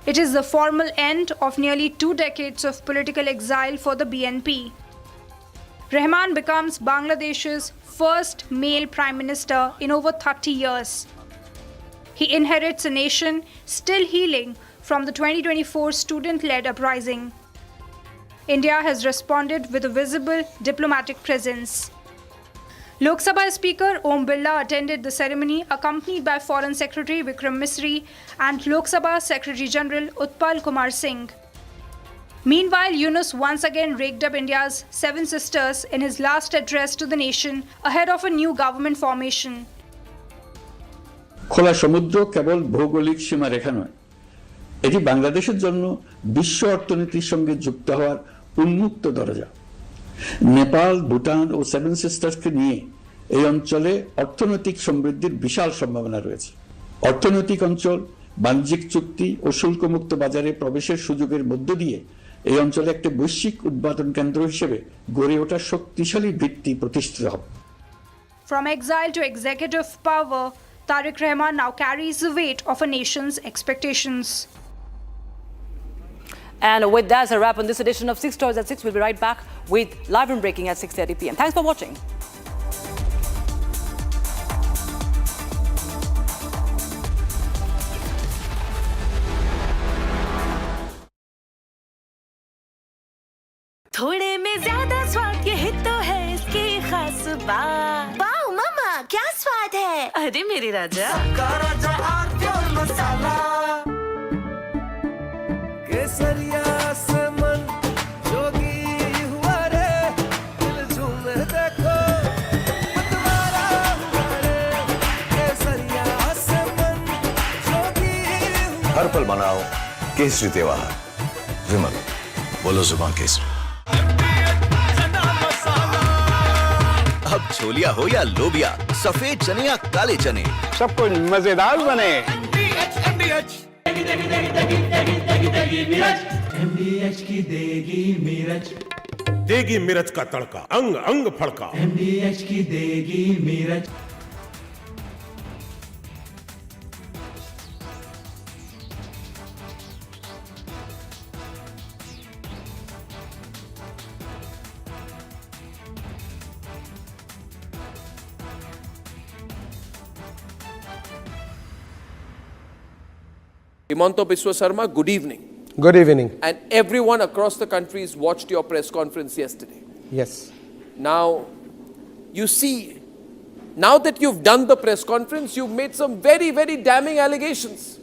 It is the formal end of nearly 2 decades of political exile for the BNP. Rahman becomes Bangladesh's first male Prime Minister in over 30 years. He inherits a nation still healing from the 2024 student-led uprising. India has responded with a visible diplomatic presence. Lok Sabha Speaker Om Birla attended the ceremony accompanied by Foreign Secretary Vikram Misri and Lok Sabha Secretary General Utpal Kumar Singh. Meanwhile, Yunus once again raked up India's 7 sisters in his last address to the nation ahead of a new government formation. খোলা সমুদ্র কেবল ভৌগোলিক সীমারেখা নয়, এটি বাংলাদেশের জন্য বিশ্ব অর্থনীতির সঙ্গে যুক্ত হওয়ার উন্মুক্ত দরজা। নেপাল, ভুটান ও 7 সিস্টার্সকে নিয়ে এই অঞ্চলে অর্থনৈতিক সমৃদ্ধির বিশাল সম্ভাবনা রয়েছে। অর্থনৈতিক অঞ্চল, বাণিজ্যিক চুক্তি ও শুল্কমুক্ত বাজারে প্রবেশের সুযোগের মধ্য দিয়ে এই অঞ্চলে একটা বৈশ্বিক উৎপাদন কেন্দ্র হিসেবে গড়ে ওঠা শক্তিশালী ভিত্তি প্রতিষ্ঠিত হবে। From exile to executive power, Tariq Rahman now carries the weight of a nation's expectations. And with that, a wrap on this edition of 6 Stories at 6. We'll be right back with live and breaking at 6:30 p.m. Thanks for watching. थोड़े में ज्यादा स्वाद यही तो है इसकी खास बात। वाओ मामा क्या स्वाद है। अरे मेरे राजा मसाला केसरिया से मन जोगी हुआ रे दिल झूम देखो मतवारा हुआ रे केसरिया से मन जोगी हर पल मनाओ केसरी त्योहार। विमल बोलो जुबान केसरी। अब छोलिया हो या लोबिया, सफेद चने या काले चने, सब कुछ मजेदार बने। MDH की देगी मिर्च, देगी मिर्च का तड़का, अंग अंग फड़का। MDH की देगी मिर्च। Himanta Biswa Sarma, good evening. Good evening. And everyone across the countries watched your press conference yesterday. Yes. Now, you see, now that you've done the press conference, you've made some very, very damning allegations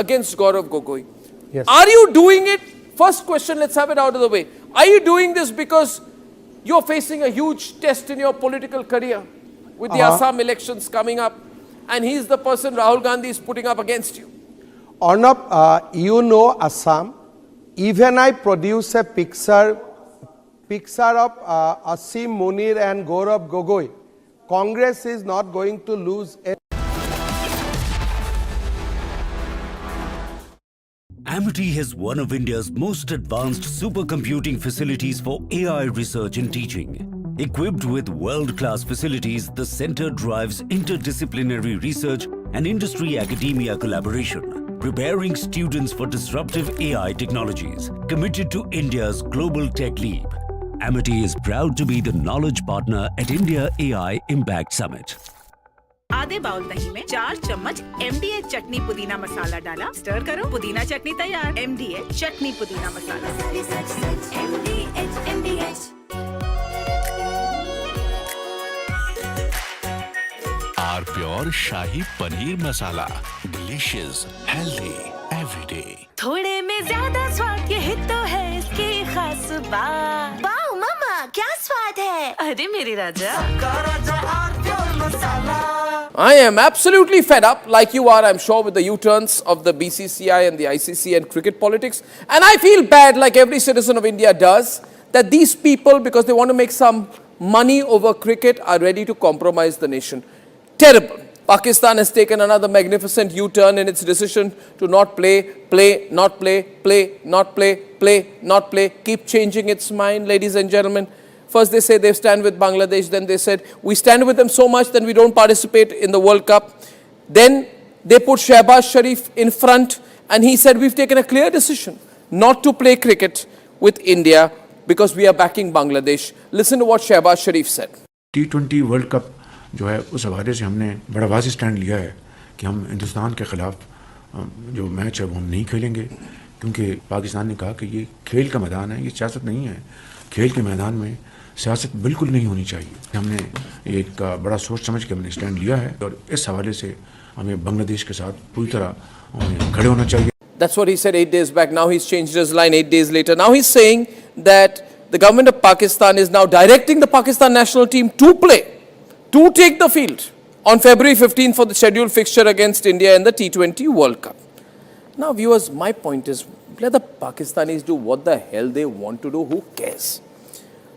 against Gaurav Gogoi. Yes. Are you doing it? First question, let's have it out of the way. Are you doing this because you're facing a huge test in your political career with the Assam elections coming up and he's the person Rahul Gandhi is putting up against you? Arnab, you know Assam. Even I produce a picture of Asim Munir and Gaurav Gogoi. Congress is not going to lose any. Amity has one of India's most advanced supercomputing facilities for AI research and teaching. Equipped with world-class facilities, the center drives interdisciplinary research and industry-academia collaboration, preparing students for disruptive AI technologies. Committed to India's global tech leap, Amity is proud to be the knowledge partner at India AI Impact Summit. आधे bowl दही में 4 चम्मच MDH चटनी पुदीना मसाला डाला, stir करो, पुदीना चटनी तैयार। MDH चटनी पुदीना मसाला। Our pure shahi paneer masala, delicious, healthy everyday. थोड़े में ज्यादा स्वाद, ये तो है इसकी खास बात। वाओ मामा, क्या स्वाद है। अरे मेरे राजा। I am absolutely fed up, like you are, I'm sure, with the U-turns of the BCCI and the ICC and cricket politics. And I feel bad, like every citizen of India does, that these people, because they want to make some money over cricket, are ready to compromise the nation. Terrible. Pakistan has taken another magnificent U-turn in its decision to not play, not play, not play, not play, keep changing its mind, ladies and gentlemen. First they say they stand with Bangladesh, then they said we stand with them so much that we don't participate in the World Cup. Then they put Shehbaz Sharif in front and he said we've taken a clear decision not to play cricket with India because we are backing Bangladesh. Listen to what Shehbaz Sharif said. T20 world cup जो है उस हवाले से हमने बड़ा वाज़ेह stand लिया है कि हम हिंदुस्तान के ख़िलाफ़ जो मैच है वो हम नहीं खेलेंगे, क्योंकि पाकिस्तान ने कहा कि ये खेल का मैदान है, ये सियासत नहीं है। खेल के मैदान में सियासत बिल्कुल नहीं होनी चाहिए। हमने एक बड़ा सोच समझ के हमने स्टैंड लिया है और इस हवाले से हमें बांग्लादेश के साथ पूरी तरह खड़े होना चाहिए। That's what he said 8 days back. Now he's changed his line 8 days later. Now he's saying that the government of Pakistan is now directing the Pakistan national team to play, to take the field on February 15 for the scheduled fixture against India in the T20 World Cup. Now viewers, my point is, let the Pakistanis do what the hell they want to do, who cares?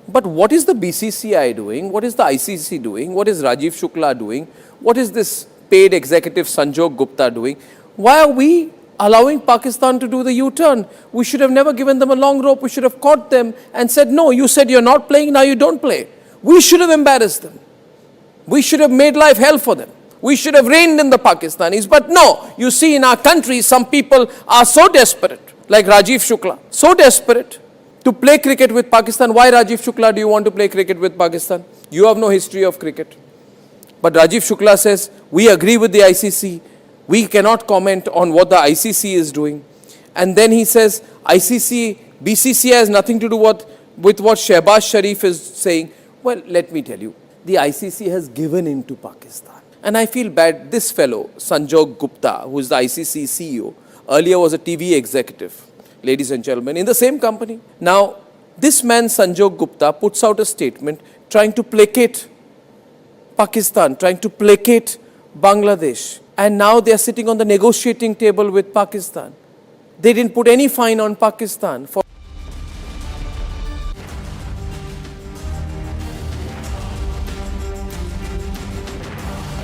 But what is the BCCI doing? What is the ICC doing? What is Rajiv Shukla doing? What is this paid executive Sanjog Gupta doing? Why are we allowing Pakistan to do the U-turn? We should have never given them a long rope. We should have caught them and said, no, you said you're not playing, now you don't play. We should have embarrassed them. We should have made life hell for them. We should have reined in the Pakistanis. But no, you see in our country, some people are so desperate, like Rajiv Shukla, so desperate to play cricket with Pakistan. Why, Rajiv Shukla, do you want to play cricket with Pakistan? You have no history of cricket. But Rajiv Shukla says, we agree with the ICC. We cannot comment on what the ICC is doing. And then he says, ICC, BCCI has nothing to do with what Shehbaz Sharif is saying. Well, let me tell you, the ICC has given in to Pakistan. And I feel bad. This fellow, Sanjog Gupta, who is the ICC CEO, earlier was a TV executive, ladies and gentlemen, in the same company. Now, this man, Sanjog Gupta, puts out a statement trying to placate Pakistan, trying to placate Bangladesh. And now they are sitting on the negotiating table with Pakistan. They didn't put any fine on Pakistan for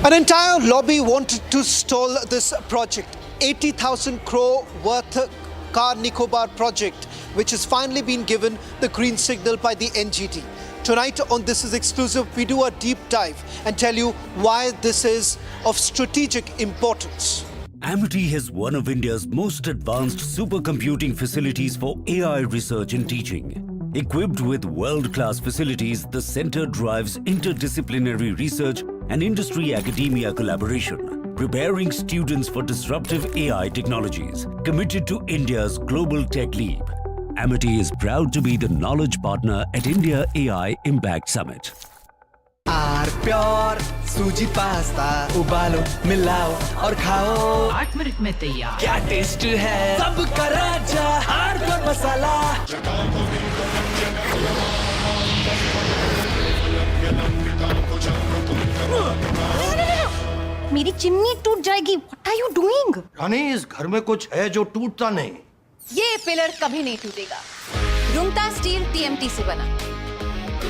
An entire lobby wanted to stall this project, 80,000 crore worth car Nicobar project, which has finally been given the green signal by the NGT. Tonight on This Is Exclusive, we do a deep dive and tell you why this is of strategic importance. Amity has one of India's most advanced supercomputing facilities for AI research and teaching. Equipped with world-class facilities, the center drives interdisciplinary research and industry-academia collaboration, preparing students for disruptive AI technologies. Committed to India's global tech leap, Amity is proud to be the knowledge partner at India AI Impact Summit. R pure suji pasta उबालो मिलाओ और खाओ 8 minute में तैयार। क्या taste है सबका राजा आर प्योर मसाला। मेरी चिमनी टूट जाएगी। What are you doing? रानी, इस घर में कुछ है जो टूटता नहीं। ये पिलर कभी नहीं टूटेगा। रुंगटा स्टील TMT से बना।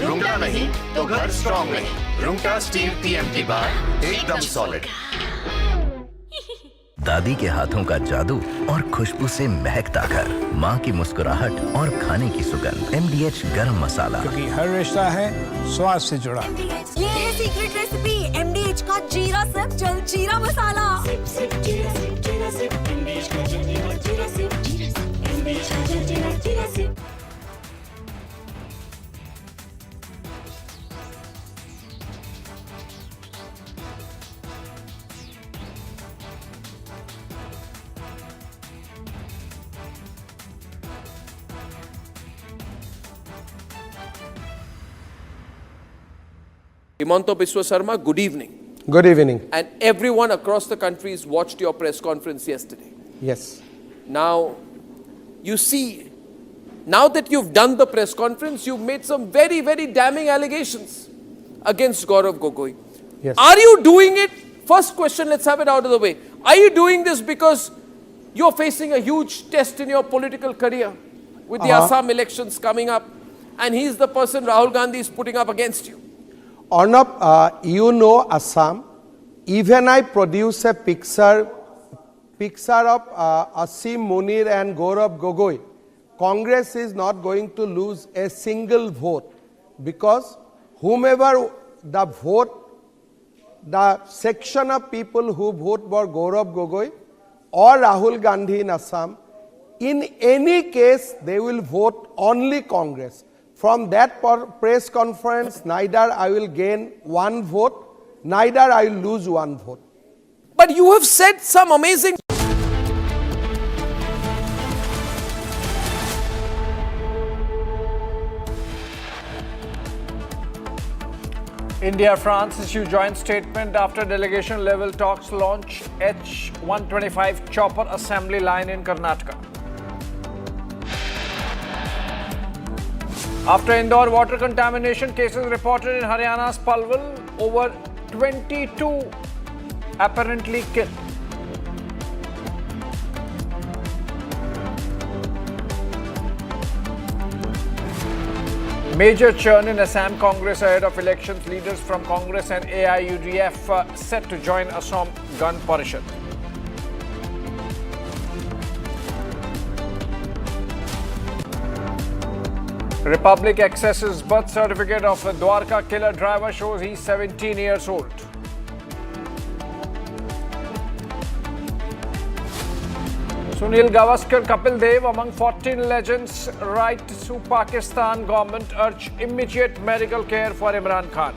रुंगटा नहीं तो घर स्ट्रॉन्ग नहीं। रुंगटा स्टील TMT बार एकदम सॉलिड। दादी के हाथों का जादू और खुशबू से महकता घर, माँ की मुस्कुराहट और खाने की सुगंध। MDH गरम मसाला, क्योंकि हर रिश्ता है स्वाद से जुड़ा। ये है सीक्रेट रेसिपी MDH का जीरा सिर्फ जलजीरा मसाला। Himanta Biswa Sarma, good evening. Good evening. And everyone across the countries watched your press conference yesterday. Yes. Now, you see, now that you've done the press conference, you've made some very, very damning allegations against Gaurav Gogoi. Yes. Are you doing it? First question, let's have it out of the way. Are you doing this because you're facing a huge test in your political career with the Assam elections coming up, and he's the person Rahul Gandhi is putting up against you? Arnab, you know Assam. Even I produce a picture of Asim Munir and Gaurav Gogoi. Congress is not going to lose a single vote because whomever the vote, the section of people who vote for Gaurav Gogoi or Rahul Gandhi in Assam, in any case they will vote only Congress. From that press conference, neither I will gain one vote, neither I will lose one vote. But you have said some amazing... India-France issue joint statement after delegation-level talks launch H-125 chopper assembly line in Karnataka. After Indore water contamination cases reported in Haryana's Palwal, over 22 apparently killed. Major churn in Assam Congress ahead of elections. Leaders from Congress and AIUDF set to join Assam Gun Parishad. Republic accesses birth certificate of a Dwarka killer driver, shows he's 17 years old. Sunil Gavaskar, Kapil Dev among 14 legends write to Pakistan government, urge immediate medical care for Imran Khan.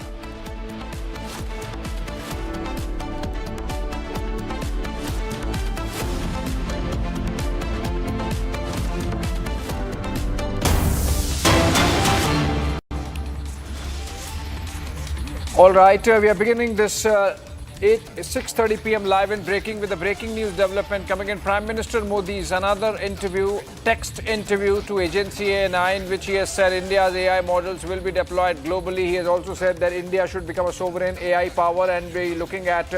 All right, we are beginning this 6:30 p.m. live and breaking with the breaking news development coming in. Prime Minister Modi's another interview, text interview to agency ANI, in which he has said India's AI models will be deployed globally. He has also said that India should become a sovereign AI power and be looking at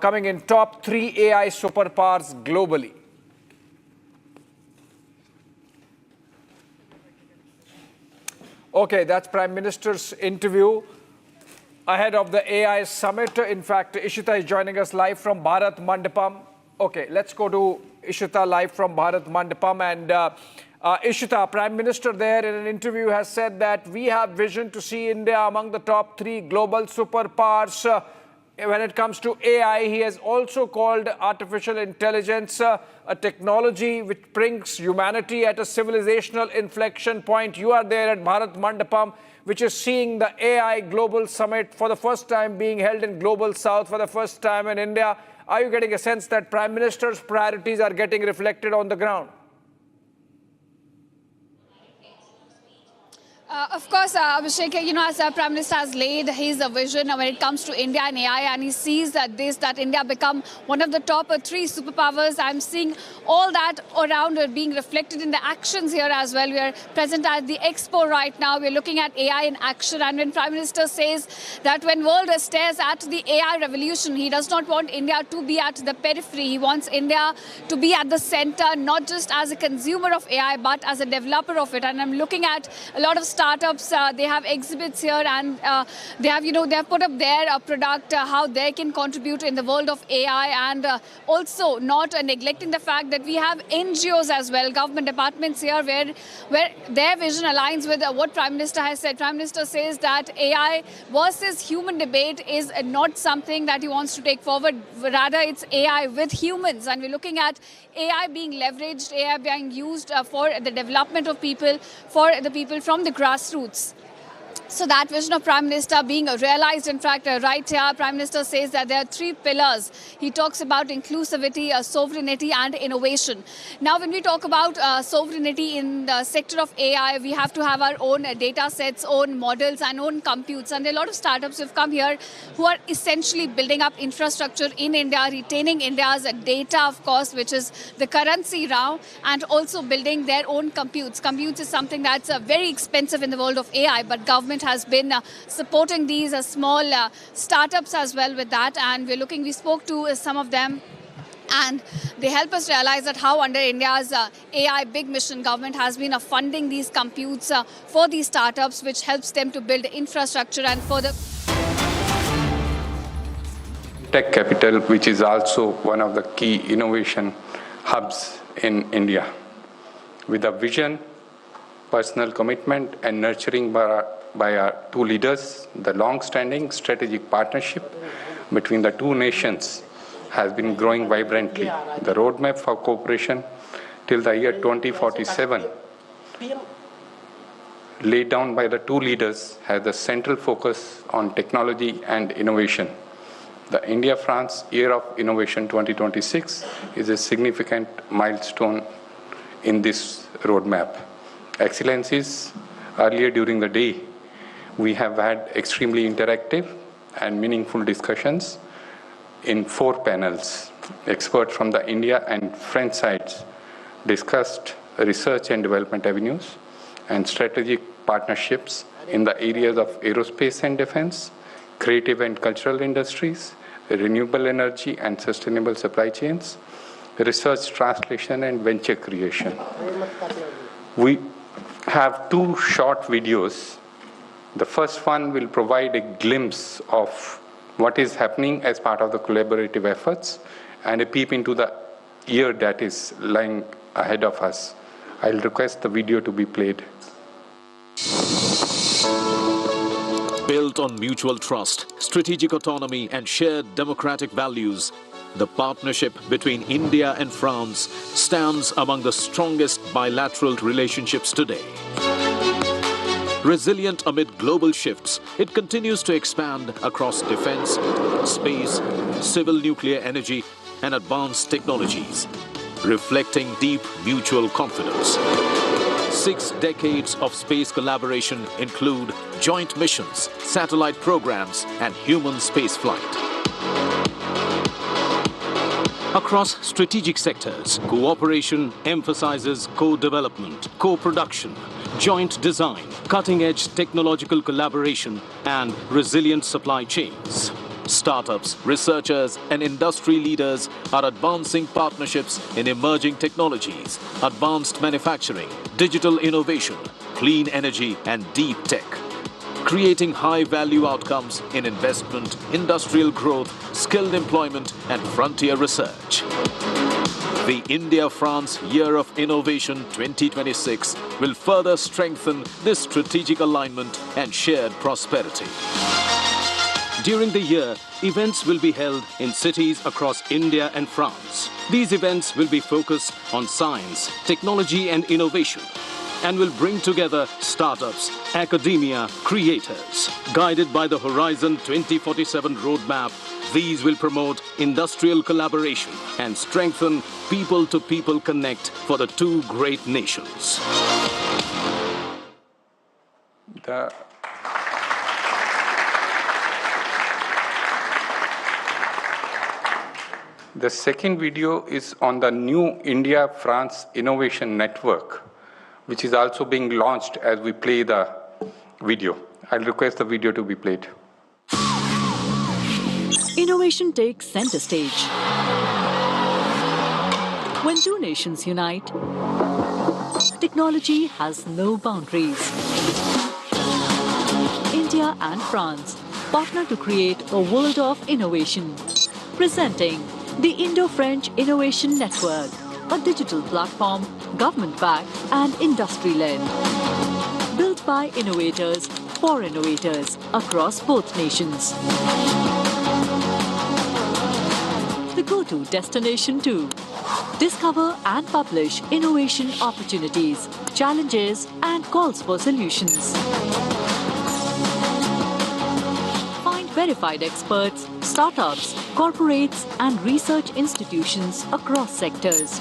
coming in top 3 AI superpowers globally. Okay, that's Prime Minister's interview ahead of the AI summit. In fact, Ishita is joining us live from Bharat Mandapam. Okay, let's go to Ishita live from Bharat Mandapam. And Ishita, Prime Minister there in an interview has said that we have vision to see India among the top 3 global superpowers. When it comes to AI, he has also called artificial intelligence a technology which brings humanity at a civilizational inflection point. You are there at Bharat Mandapam, which is seeing the AI Global Summit for the first time being held in Global South for the first time in India. Are you getting a sense that Prime Minister's priorities are getting reflected on the ground? Of course, Abhishek, as the Prime Minister has laid his vision when it comes to India and AI, and he sees that India become one of the top 3 superpowers. I'm seeing all that around being reflected in the actions here as well. We are present at the expo right now. We're looking at AI in action. And when Prime Minister says that when world stares at the AI revolution, he does not want India to be at the periphery. He wants India to be at the center, not just as a consumer of AI, but as a developer of it. And I'm looking at a lot of startups, they have exhibits here, and they have put up their product, how they can contribute in the world of AI, and also not neglecting the fact that we have NGOs as well, government departments here, where their vision aligns with what Prime Minister has said. Prime Minister says that AI versus human debate is not something that he wants to take forward. Rather, it's AI with humans, and we're looking at AI being leveraged, AI being used for the development of people, for the people from the grassroots. So that vision of Prime Minister being realized, in fact, right here, Prime Minister says that there are 3 pillars. He talks about inclusivity, sovereignty and innovation. Now, when we talk about sovereignty in the sector of AI, we have to have our own data sets, own models and own computes. And there are a lot of startups who have come here who are essentially building up infrastructure in India, retaining India's data, of course, which is the currency now, and also building their own computes. Computes is something that's very expensive in the world of AI, but government has been supporting these small startups as well with that, and we spoke to some of them, and they help us realize that how under India's AI big mission, government has been funding these computes for these startups, which helps them to build infrastructure and further. Tech capital, which is also one of the key innovation hubs in India, with a vision, personal commitment and nurturing by our 2 leaders. The long-standing strategic partnership between the 2 nations has been growing vibrantly. The roadmap for cooperation till the year 2047 laid down by the 2 leaders has a central focus on technology and innovation. The India-France Year of Innovation 2026 is a significant milestone in this roadmap. Excellencies, earlier during the day, we have had extremely interactive and meaningful discussions in 4 panels. Experts from the India and French sides discussed research and development avenues and strategic partnerships in the areas of aerospace and defense, creative and cultural industries, renewable energy and sustainable supply chains, research translation and venture creation. We have 2 short videos. The first one will provide a glimpse of what is happening as part of the collaborative efforts and a peep into the year that is lying ahead of us. I'll request the video to be played. Built on mutual trust, strategic autonomy and shared democratic values, the partnership between India and France stands among the strongest bilateral relationships today. Resilient amid global shifts, it continues to expand across defense, space, civil nuclear energy, and advanced technologies, reflecting deep mutual confidence. 6 decades of space collaboration include joint missions, satellite programs, and human spaceflight. Across strategic sectors, cooperation emphasizes co-development, co-production, joint design, cutting-edge technological collaboration, and resilient supply chains. Startups, researchers, and industry leaders are advancing partnerships in emerging technologies, advanced manufacturing, digital innovation, clean energy, and deep tech, creating high-value outcomes in investment, industrial growth, skilled employment, and frontier research. The India-France Year of Innovation 2026 will further strengthen this strategic alignment and shared prosperity. During the year, events will be held in cities across India and France. These events will be focused on science, technology and innovation, and will bring together startups, academia, creators. Guided by the Horizon 2047 roadmap, these will promote industrial collaboration and strengthen people-to-people connect for the 2 great nations. The second video is on the new India-France Innovation Network, which is also being launched as we play the video. I'll request the video to be played. Innovation takes center stage. When 2 nations unite, technology has no boundaries. India and France partner to create a world of innovation. Presenting the Indo-French Innovation Network, a digital platform, government-backed and industry-led. Built by innovators for innovators across both nations. The go-to destination to discover and publish innovation opportunities, challenges and calls for solutions. verified experts, startups, corporates, and research institutions across sectors.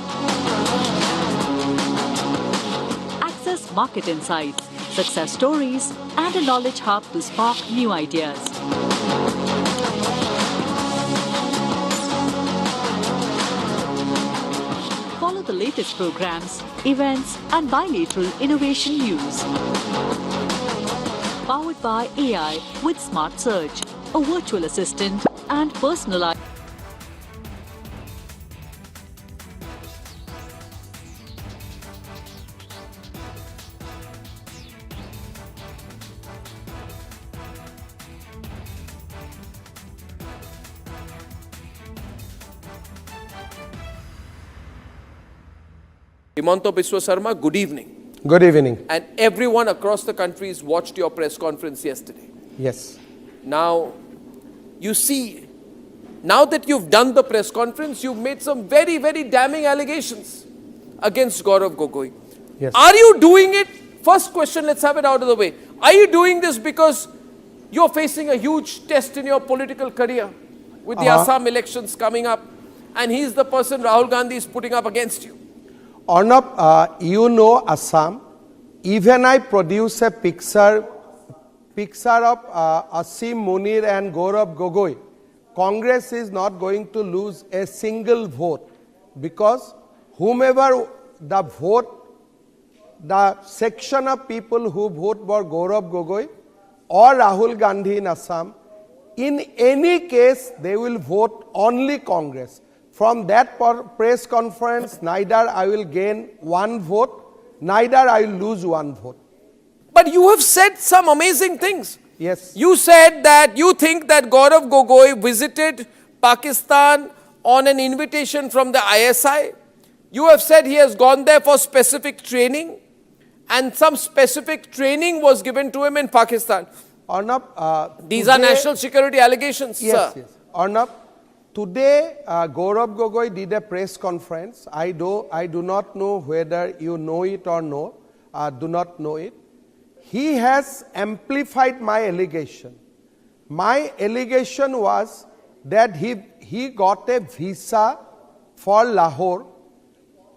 Access market insights, success stories, and a knowledge hub to spark new ideas. Follow the latest programs, events, and bilateral innovation news. Powered by AI with Smart Search, a virtual assistant, and personalized. Himanta Biswa Sarma, good evening. Good evening. And everyone across the country watched your press conference yesterday. Yes. Now, you see, now that you've done the press conference, you've made some very, very damning allegations against Gaurav Gogoi. Yes. Are you doing it? First question, let's have it out of the way. Are you doing this because you're facing a huge test in your political career with the Assam elections coming up, and he's the person Rahul Gandhi is putting up against you? Arnab, you know Assam. Even I produce a picture of Asim Munir and Gaurav Gogoi. Congress is not going to lose a single vote because whomever the vote, the section of people who vote for Gaurav Gogoi or Rahul Gandhi in Assam, in any case they will vote only Congress. From that press conference, neither I will gain one vote, neither I will lose one vote. But you have said some amazing things. Yes. You said that you think that Gaurav Gogoi visited Pakistan on an invitation from the ISI. You have said he has gone there for specific training, and some specific training was given to him in Pakistan. Arnab, these are national security allegations, yes, sir. Yes. Arnab, today Gaurav Gogoi did a press conference. I do not know whether you know it or no, do not know it. He has amplified my allegation. My allegation was that he got a visa for Lahore.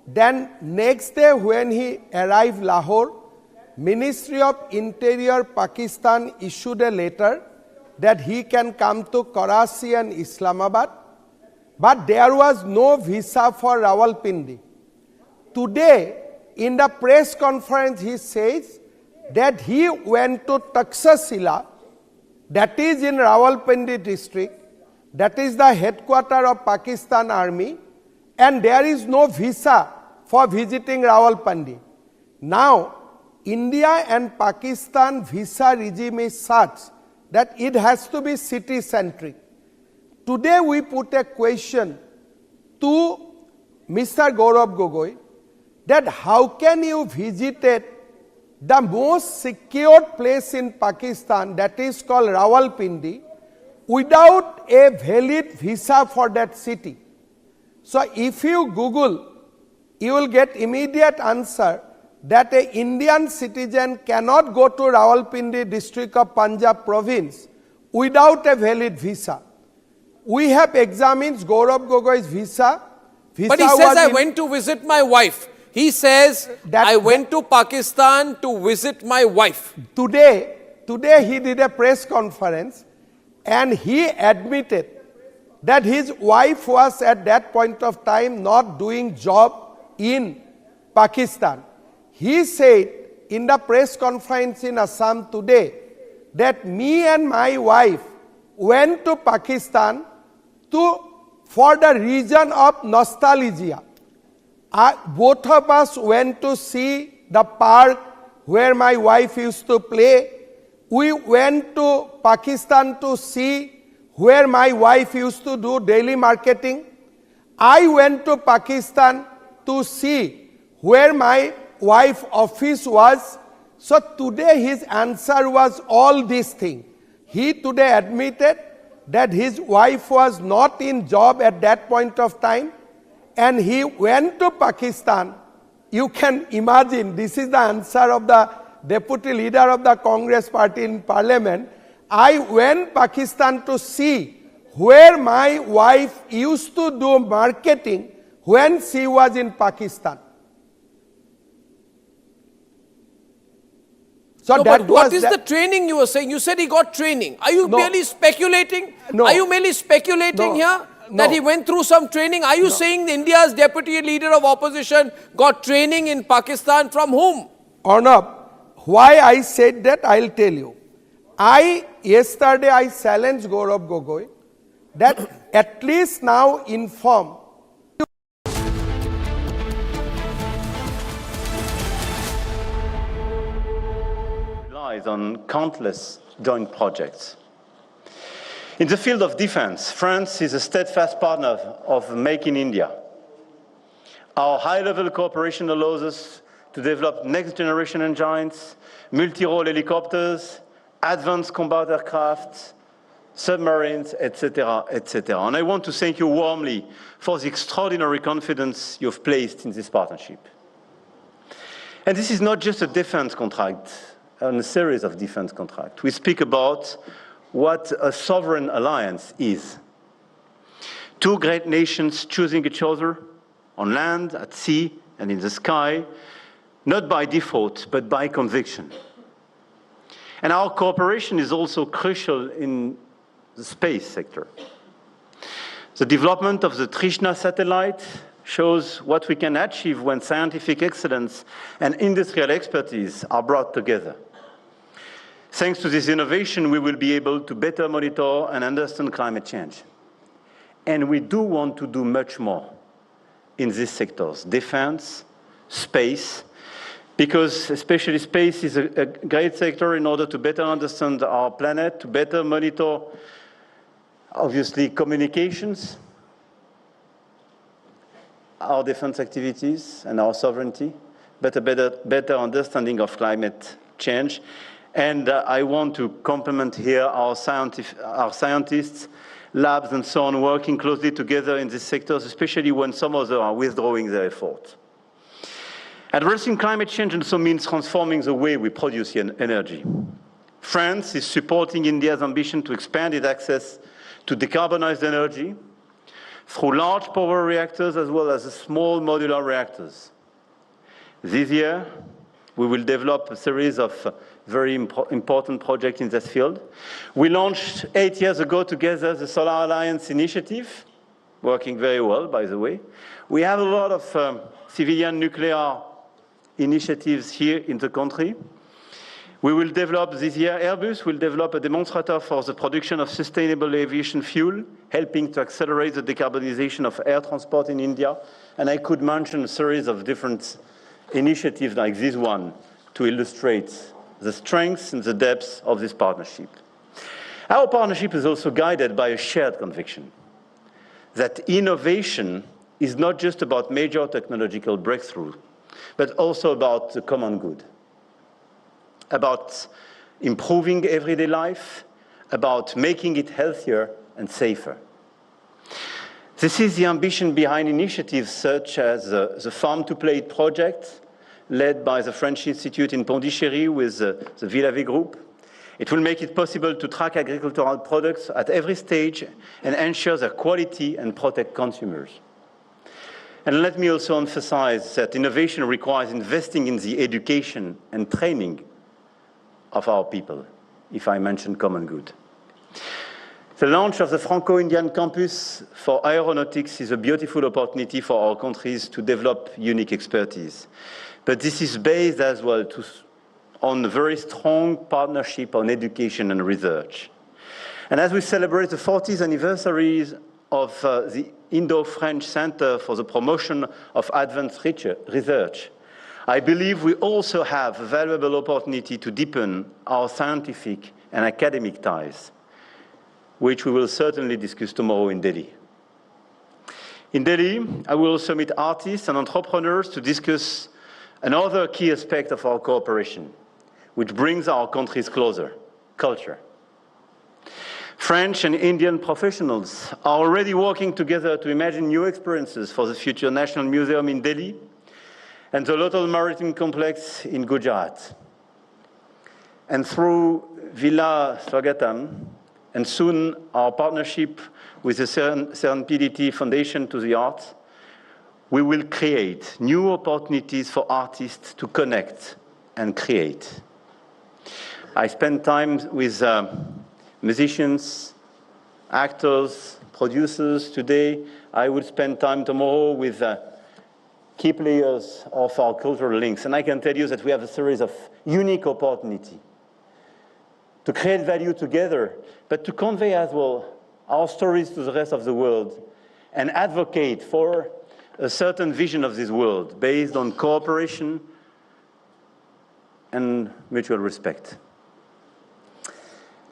Then next day when he arrived Lahore, Ministry of Interior Pakistan issued a letter that he can come to Karachi and Islamabad, but there was no visa for Rawalpindi. Today, in the press conference, he says that he went to Taxila, that is in Rawalpindi district, that is the headquarters of Pakistan Army, and there is no visa for visiting Rawalpindi. Now, India and Pakistan visa regime is such that it has to be city-centric. Today we put a question to Mr. Gaurav Gogoi that how can you visit the most secure place in Pakistan, that is called Rawalpindi, without a valid visa for that city. So if you Google, you will get immediate answer that an Indian citizen cannot go to Rawalpindi district of Punjab province without a valid visa. We have examined Gaurav Gogoi's visa. But he says, I went to visit my wife. He says, I went to Pakistan to visit my wife. Today he did a press conference and he admitted that his wife was at that point of time not doing job in Pakistan. He said in the press conference in Assam today that me and my wife went to Pakistan for the reason of nostalgia. Both of us went to see the park where my wife used to play. We went to Pakistan to see where my wife used to do daily marketing. I went to Pakistan to see where my wife's office was. So today his answer was all these things. He today admitted that his wife was not in job at that point of time, and he went to Pakistan. You can imagine, this is the answer of the deputy leader of the Congress party in parliament. I went Pakistan to see where my wife used to do marketing when she was in Pakistan. So no, that but what was is the training you were saying? You said he got training. Are you No. merely speculating? No. Are you merely speculating No. here that No. he went through some training? Are you saying India's deputy leader of opposition got training in Pakistan from whom? Arnab, why I said that, I'll tell you. Yesterday I challenged Gaurav Gogoi that at least now inform relies on countless joint projects. In the field of defense, France is a steadfast partner of Make in India. Our high-level cooperation allows us to develop next-generation engines, multi-role helicopters, advanced combat aircraft, submarines, etc., etc. And I want to thank you warmly for the extraordinary confidence you've placed in this partnership. And this is not just a defense contract, and a series of defense contracts. We speak about what a sovereign alliance is. Two great nations choosing each other on land, at sea, and in the sky, not by default, but by conviction. And our cooperation is also crucial in the space sector. The development of the Trishna satellite shows what we can achieve when scientific excellence and industrial expertise are brought together. Thanks to this innovation, we will be able to better monitor and understand climate change. And we do want to do much more in these sectors, defense, space, because especially space is a great sector in order to better understand our planet, to better monitor, obviously, communications, our defense activities and our sovereignty, but a better understanding of climate change. And I want to compliment here our scientists, labs and so on, working closely together in these sectors, especially when some others are withdrawing their effort. Addressing climate change also means transforming the way we produce energy. France is supporting India's ambition to expand its access to decarbonized energy through large power reactors as well as small modular reactors. This year, we will develop a series of very important projects in this field. We launched 8 years ago together the Solar Alliance initiative, working very well, by the way. We have a lot of civilian nuclear initiatives here in the country. We will develop this year, Airbus will develop a demonstrator for the production of sustainable aviation fuel, helping to accelerate the decarbonization of air transport in India. And I could mention a series of different initiatives like this one to illustrate the strengths and the depths of this partnership. Our partnership is also guided by a shared conviction that innovation is not just about major technological breakthrough, but also about the common good, about improving everyday life, about making it healthier and safer. This is the ambition behind initiatives such as the Farm to Plate project, led by the French Institute in Pondichéry with the Villavet Group. It will make it possible to track agricultural products at every stage and ensure their quality and protect consumers. And let me also emphasize that innovation requires investing in the education and training of our people, if I mention common good. The launch of the Franco-Indian campus for aeronautics is a beautiful opportunity for our countries to develop unique expertise. But this is based as well on a very strong partnership on education and research. And as we celebrate the 40th anniversary of the Indo-French Center for the Promotion of Advanced Research, I believe we also have a valuable opportunity to deepen our scientific and academic ties, which we will certainly discuss tomorrow in Delhi. In Delhi, I will also meet artists and entrepreneurs to discuss another key aspect of our cooperation, which brings our countries closer, culture. French and Indian professionals are already working together to imagine new experiences for the future National Museum in Delhi and the local maritime complex in Gujarat. And through Villa Swagatam, and soon our partnership with the Serendipity Foundation to the Arts, we will create new opportunities for artists to connect and create. I spend time with musicians, actors, producers today. I will spend time tomorrow with key players of our cultural links. And I can tell you that we have a series of unique opportunities to create value together, but to convey as well our stories to the rest of the world and advocate for a certain vision of this world based on cooperation and mutual respect.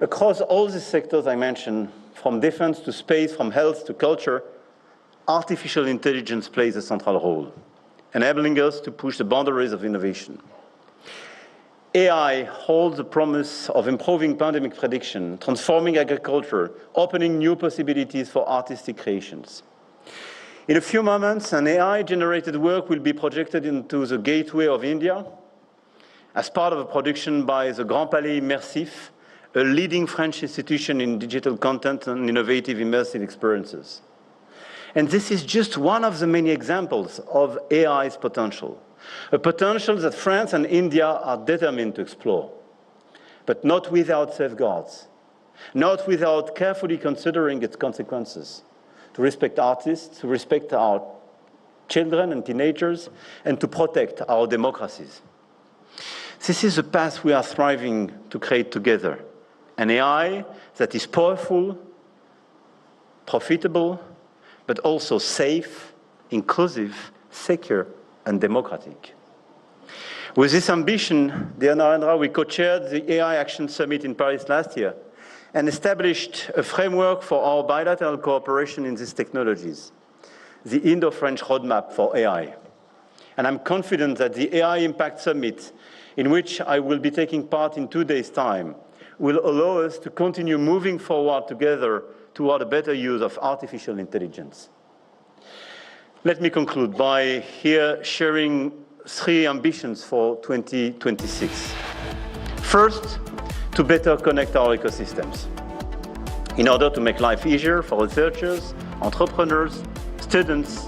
Across all the sectors I mentioned, from defense to space, from health to culture, artificial intelligence plays a central role, enabling us to push the boundaries of innovation. AI holds the promise of improving pandemic prediction, transforming agriculture, opening new possibilities for artistic creations. In a few moments, an AI-generated work will be projected into the gateway of India as part of a production by the Grand Palais Immersif, a leading French institution in digital content and innovative immersive experiences. And this is just one of the many examples of AI's potential, a potential that France and India are determined to explore, but not without safeguards, not without carefully considering its consequences, to respect artists, to respect our children and teenagers, and to protect our democracies. This is the path we are striving to create together, an AI that is powerful, profitable, but also safe, inclusive, secure, and democratic. With this ambition, dear Narendra, we co-chaired the AI Action Summit in Paris last year and established a framework for our bilateral cooperation in these technologies, the Indo-French roadmap for AI. And I'm confident that the AI Impact Summit, in which I will be taking part in 2 days' time, will allow us to continue moving forward together toward a better use of artificial intelligence. Let me conclude by here sharing 3 ambitions for 2026. First, to better connect our ecosystems in order to make life easier for researchers, entrepreneurs, students,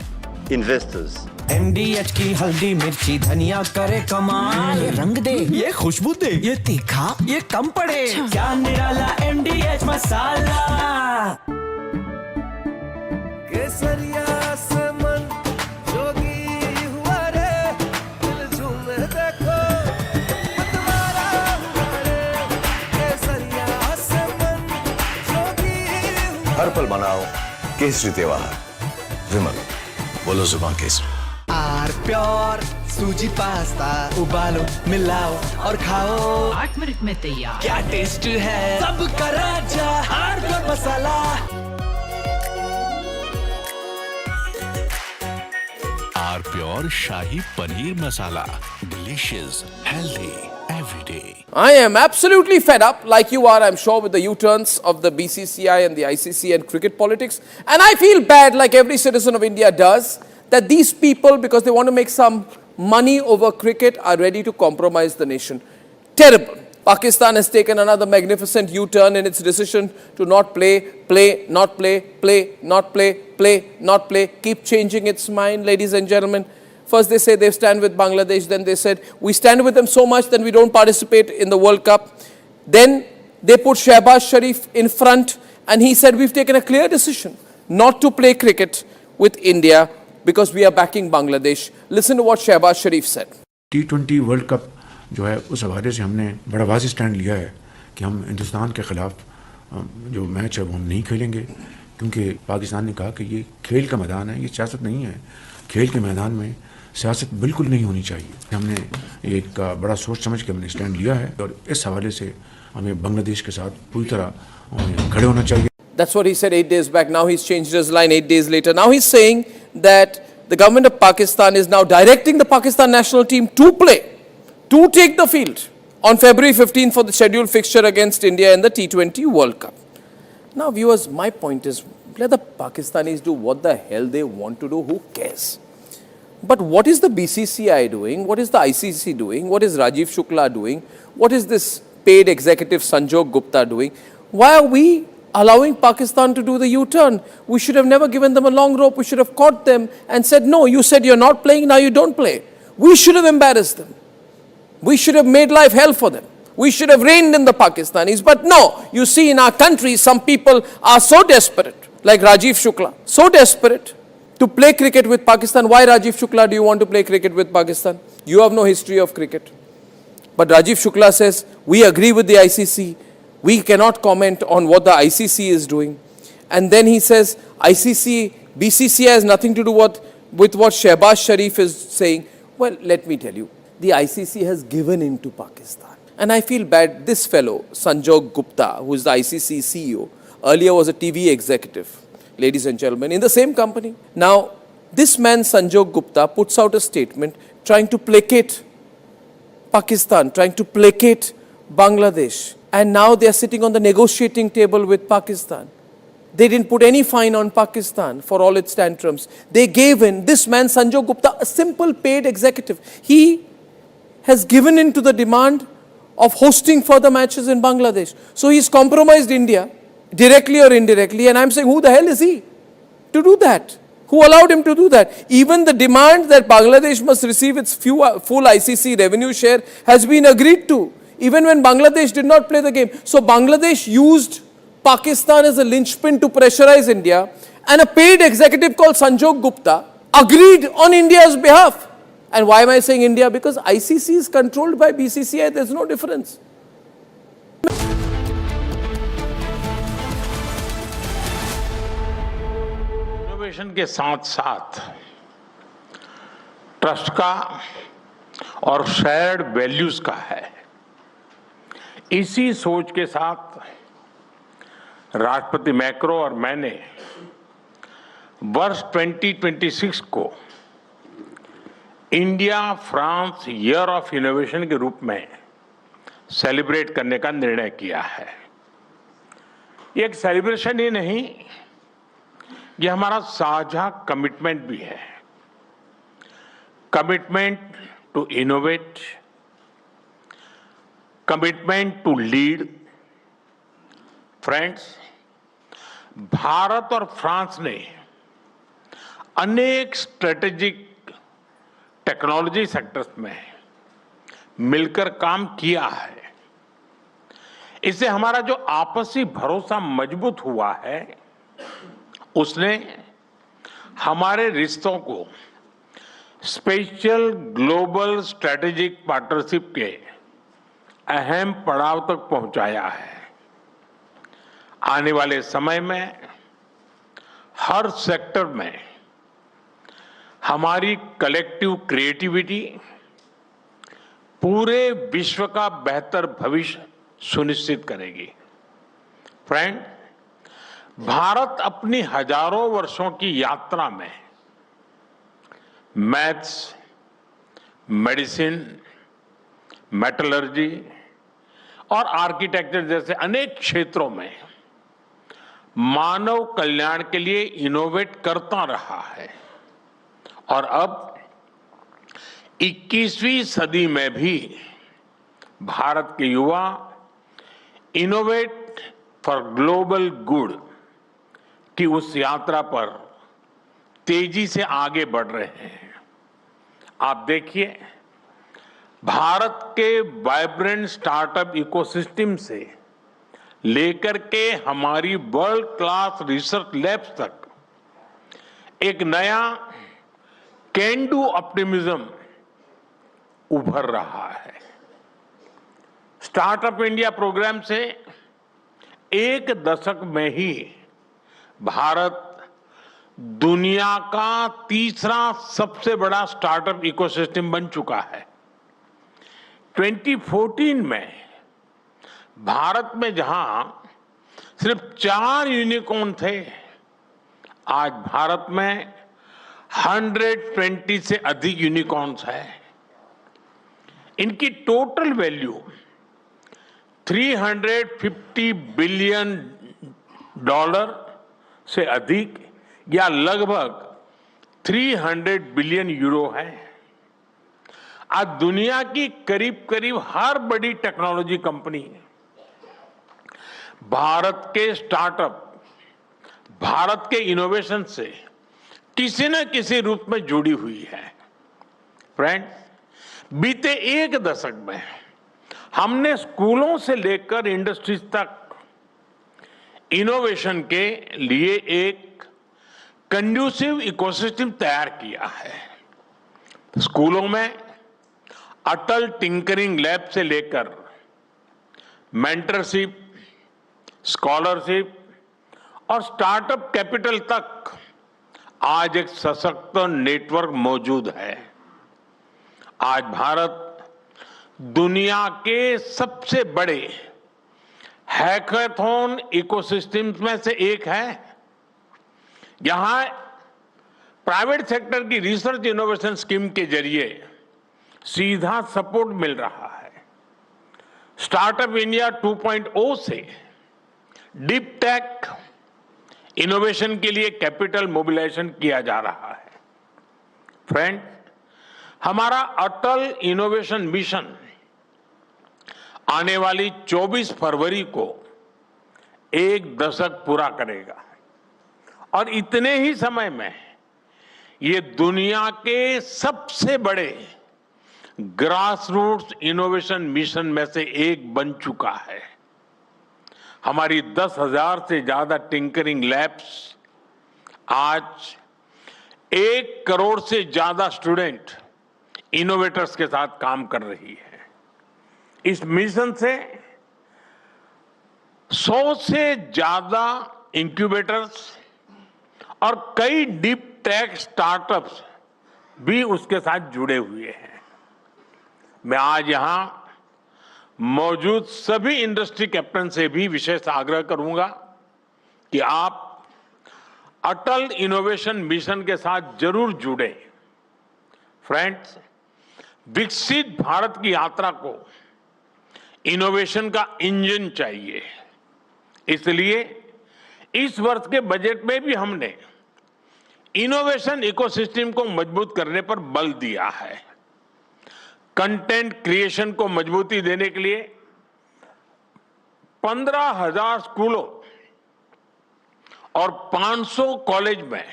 investors. MDH की हल्दी मिर्ची धनिया करे कमाल, ये रंग दे, ये खुशबू दे, ये तीखा, ये कम पड़े, क्या निराला MDH मसाला। केसरिया से मन जोगी हुआ रे, दिल झूमे देखो, मतवारा हुआ रे, केसरिया से मन जोगी हुआ। हर पल मनाओ केसरी त्योहार, विमल बोलो जुबान Kesari. Are pure suji pasta उबालो मिलाओ और खाओ 8 मिनट में तैयार। क्या टेस्ट है सबका राजा आर प्योर मसाला। Our pure shahi paneer masala, delicious, healthy, everyday. I am absolutely fed up, like you are, I'm sure, with the U-turns of the BCCI and the ICC and cricket politics. And I feel bad, like every citizen of India does, that these people, because they want to make some money over cricket, are ready to compromise the nation. Terrible. Pakistan has taken another magnificent U-turn in its decision to not play, play, not play, play, not play, play, not play, keep changing its mind, ladies and gentlemen. First they say they stand with Bangladesh, then they said we stand with them so much then we don't participate in the World Cup. Then they put Shehbaz Sharif in front and he said we've taken a clear decision not to play cricket with India because we are backing Bangladesh. Listen to what Shehbaz Sharif said. T20 world cup जो है उस हवाले से हमने बड़ा वाज़ेह stand लिया है कि हम हिंदुस्तान के ख़िलाफ़ जो मैच है वो हम नहीं खेलेंगे क्योंकि पाकिस्तान ने कहा कि ये खेल का मैदान है, ये सियासत नहीं है। खेल के मैदान में सियासत बिल्कुल नहीं होनी चाहिए। हमने एक बड़ा सोच समझ के हमने स्टैंड लिया है और इस हवाले से हमें बांग्लादेश के साथ पूरी तरह खड़े होना चाहिए। That's what he said 8 days back. Now he's changed his line 8 days later. Now he's saying that the government of Pakistan is now directing the Pakistan national team to play, to take the field on February 15th for the scheduled fixture against India in the T20 World Cup. Now viewers, my point is, let the Pakistanis do what the hell they want to do, who cares? But what is the BCCI doing? What is the ICC doing? What is Rajiv Shukla doing? What is this paid executive Sanjog Gupta doing? Why are we allowing Pakistan to do the U-turn? We should have never given them a long rope. We should have caught them and said, no, you said you're not playing, now you don't play. We should have embarrassed them. We should have made life hell for them. We should have reined in the Pakistanis. But no, you see in our country, some people are so desperate, like Rajiv Shukla, so desperate to play cricket with Pakistan. Why, Rajiv Shukla, do you want to play cricket with Pakistan? You have no history of cricket. But Rajiv Shukla says, we agree with the ICC. We cannot comment on what the ICC is doing. And then he says, ICC, BCCI has nothing to do with what Shehbaz Sharif is saying. Well, let me tell you, the ICC has given in to Pakistan. And I feel bad, this fellow, Sanjog Gupta, who is the ICC CEO, earlier was a TV executive, ladies and gentlemen, in the same company. Now, this man, Sanjog Gupta, puts out a statement trying to placate Pakistan, trying to placate Bangladesh. And now they are sitting on the negotiating table with Pakistan. They didn't put any fine on Pakistan for all its tantrums. They gave in. This man, Sanjog Gupta, a simple paid executive, he has given in to the demand of hosting further matches in Bangladesh. So he's compromised India, directly or indirectly, and I'm saying, who the hell is he to do that? Who allowed him to do that? Even the demand that Bangladesh must receive its full ICC revenue share has been agreed to, even when Bangladesh did not play the game. So Bangladesh used Pakistan as a linchpin to pressurize India, and a paid executive called Sanjog Gupta agreed on India's behalf. And why am I saying India? Because ICC is controlled by BCCI, there's no difference. Innovation के साथ साथ trust का और shared values का है। इसी सोच के साथ राष्ट्रपति मैक्रो और मैंने वर्ष 2026 को India France year of innovation के रूप में सेलिब्रेट करने का निर्णय किया है। ये एक सेलिब्रेशन ही नहीं, ये हमारा साझा कमिटमेंट भी है। Commitment to innovate, commitment to lead. Friends, Bharat और फ्रांस ने अनेक स्ट्रेटेजिक टेक्नोलॉजी सेक्टर्स में मिलकर काम किया है। इससे हमारा जो आपसी भरोसा मजबूत हुआ है, उसने हमारे रिश्तों को स्पेशल ग्लोबल स्ट्रेटेजिक पार्टनरशिप के अहम पड़ाव तक पहुंचाया है। आने वाले समय में हर सेक्टर में हमारी कलेक्टिव क्रिएटिविटी पूरे विश्व का बेहतर भविष्य सुनिश्चित करेगी। फ्रेंड, भारत अपनी हजारों वर्षों की यात्रा में मैथ्स, मेडिसिन, मेटलर्जी और आर्किटेक्चर जैसे अनेक क्षेत्रों में मानव कल्याण के लिए इनोवेट करता रहा है। और अब 21वीं सदी में भी भारत के युवा इनोवेट फॉर ग्लोबल गुड की उस यात्रा पर तेजी से आगे बढ़ रहे हैं। आप देखिए, भारत के वाइब्रेंट स्टार्टअप इकोसिस्टम से लेकर के हमारी वर्ल्ड क्लास रिसर्च लैब्स तक एक नया कैन डू ऑप्टिमिज्म उभर रहा है। स्टार्टअप इंडिया प्रोग्राम से एक दशक में ही भारत दुनिया का तीसरा सबसे बड़ा स्टार्टअप इकोसिस्टम बन चुका है। 2014 में भारत में जहां सिर्फ 4 यूनिकॉर्न थे, आज भारत में 120 से अधिक यूनिकॉर्न्स हैं। इनकी टोटल वैल्यू $350 बिलियन से अधिक या लगभग 300 बिलियन यूरो है। आज दुनिया की करीब करीब हर बड़ी टेक्नोलॉजी कंपनी भारत के स्टार्टअप, भारत के इनोवेशन से किसी न किसी रूप में जुड़ी हुई है। फ्रेंड्स, बीते एक दशक में हमने स्कूलों से लेकर इंडस्ट्रीज तक इनोवेशन के लिए एक कंड्यूसिव इकोसिस्टम तैयार किया है। स्कूलों में अटल टिंकरिंग लैब से लेकर मेंटरशिप, स्कॉलरशिप और स्टार्टअप कैपिटल तक आज एक सशक्त नेटवर्क मौजूद है। आज भारत दुनिया के सबसे बड़े हैकाथॉन इकोसिस्टम्स में से एक है। यहां प्राइवेट सेक्टर की रिसर्च इनोवेशन स्कीम के जरिए सीधा सपोर्ट मिल रहा है। स्टार्टअप इंडिया 2.0 से डीप टेक इनोवेशन के लिए कैपिटल मोबिलाइजेशन किया जा रहा है। फ्रेंड, हमारा अटल इनोवेशन मिशन आने वाली 24 फरवरी को एक दशक पूरा करेगा और इतने ही समय में ये दुनिया के सबसे बड़े ग्रास रूट्स इनोवेशन मिशन में से एक बन चुका है। हमारी 10,000 से ज्यादा टिंकरिंग लैब्स आज 1 करोड़ से ज्यादा स्टूडेंट इनोवेटर्स के साथ काम कर रही है। इस मिशन से 100 से ज्यादा इंक्यूबेटर्स और कई डीप टेक स्टार्टअप्स भी उसके साथ जुड़े हुए हैं। मैं आज यहां मौजूद सभी इंडस्ट्री कैप्टन से भी विशेष आग्रह करूंगा कि आप अटल इनोवेशन मिशन के साथ जरूर जुड़ें। फ्रेंड्स, विकसित भारत की यात्रा को इनोवेशन का इंजन चाहिए। इसलिए इस वर्ष के बजट में भी हमने इनोवेशन इकोसिस्टम को मजबूत करने पर बल दिया है। कंटेंट क्रिएशन को मजबूती देने के लिए 15,000 स्कूलों और 500 कॉलेज में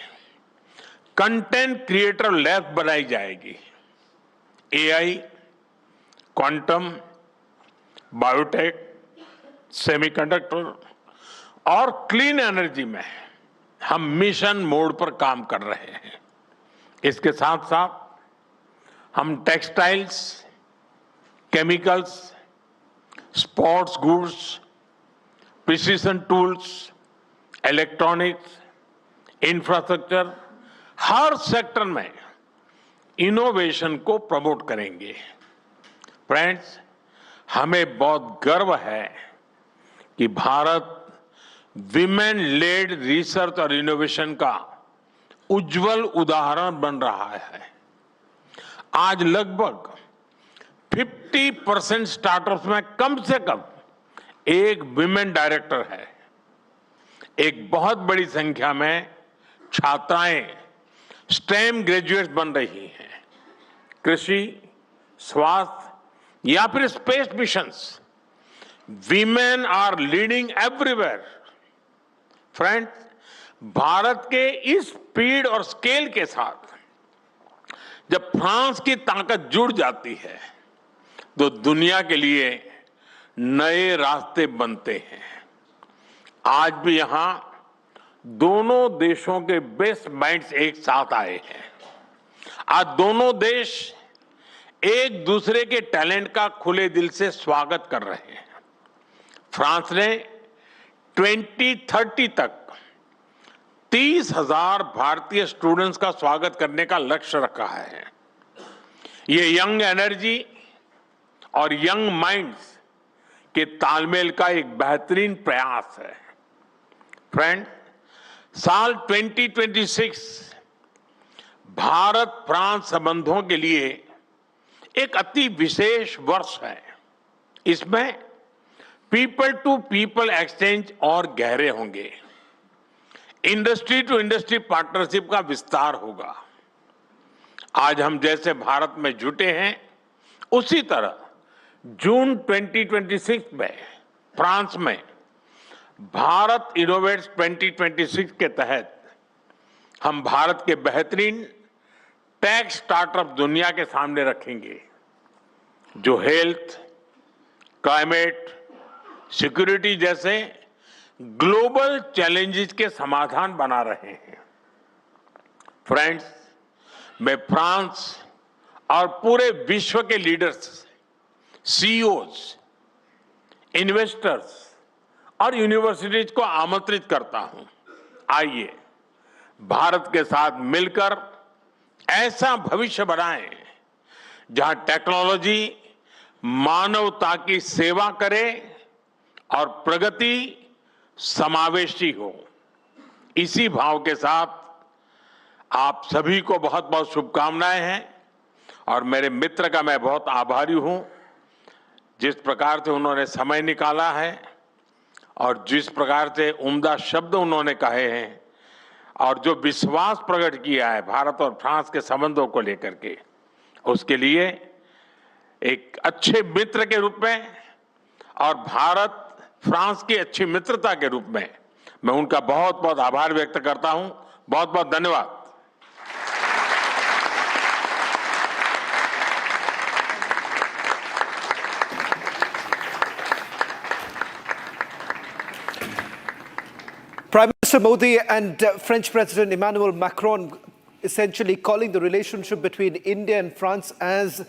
कंटेंट क्रिएटर लैब बनाई जाएगी। एआई, क्वांटम, बायोटेक, सेमीकंडक्टर और क्लीन एनर्जी में हम मिशन मोड पर काम कर रहे हैं। इसके साथ साथ हम textiles, chemicals, sports goods, precision tools, electronics, infrastructure, हर सेक्टर में इनोवेशन को प्रमोट करेंगे। फ्रेंड्स, हमें बहुत गर्व है कि भारत विमेन लेड रिसर्च और इनोवेशन का उज्जवल उदाहरण बन रहा है। आज लगभग 50% स्टार्टअप्स में कम से कम एक विमेन डायरेक्टर है। एक बहुत बड़ी संख्या में छात्राएं स्टेम ग्रेजुएट्स बन रही हैं। कृषि, स्वास्थ्य या फिर space missions, women are leading everywhere. Friends, Bharat के इस स्पीड और स्केल के साथ जब फ्रांस की ताकत जुड़ जाती है तो दुनिया के लिए नए रास्ते बनते हैं। आज भी यहां दोनों देशों के बेस्ट माइंड्स एक साथ आए हैं। आज दोनों देश एक दूसरे के टैलेंट का खुले दिल से स्वागत कर रहे हैं। फ्रांस ने 2030 तक 30,000 भारतीय स्टूडेंट्स का स्वागत करने का लक्ष्य रखा है। ये यंग एनर्जी और यंग माइंड्स के तालमेल का एक बेहतरीन प्रयास है। फ्रेंड, साल 2026 भारत फ्रांस संबंधों के लिए एक अति विशेष वर्ष है। इसमें पीपल टू पीपल एक्सचेंज और गहरे होंगे। इंडस्ट्री टू इंडस्ट्री पार्टनरशिप का विस्तार होगा। आज हम जैसे भारत में जुटे हैं, उसी तरह जून 2026 में फ्रांस में भारत इनोवेट्स 2026 के तहत हम भारत के बेहतरीन टेक स्टार्टअप दुनिया के सामने रखेंगे, जो हेल्थ, क्लाइमेट, सिक्योरिटी जैसे ग्लोबल चैलेंजेस के समाधान बना रहे हैं। फ्रेंड्स, मैं फ्रांस और पूरे विश्व के लीडर्स, सीईओज, इन्वेस्टर्स और यूनिवर्सिटीज को आमंत्रित करता हूं, आइए भारत के साथ मिलकर ऐसा भविष्य बनाएं जहां टेक्नोलॉजी मानवता की सेवा करे और प्रगति समावेशी हो। इसी भाव के साथ आप सभी को बहुत बहुत शुभकामनाएं हैं और मेरे मित्र का मैं बहुत आभारी हूं, जिस प्रकार से उन्होंने समय निकाला है और जिस प्रकार से उम्दा शब्द उन्होंने कहे हैं और जो विश्वास प्रकट किया है भारत और फ्रांस के संबंधों को लेकर के, उसके लिए एक अच्छे मित्र के रूप में और भारत फ्रांस की अच्छी मित्रता के रूप में मैं उनका बहुत बहुत आभार व्यक्त करता हूं। बहुत बहुत धन्यवाद। Prime Minister Modi and French President Emmanuel Macron essentially calling the relationship between India and France as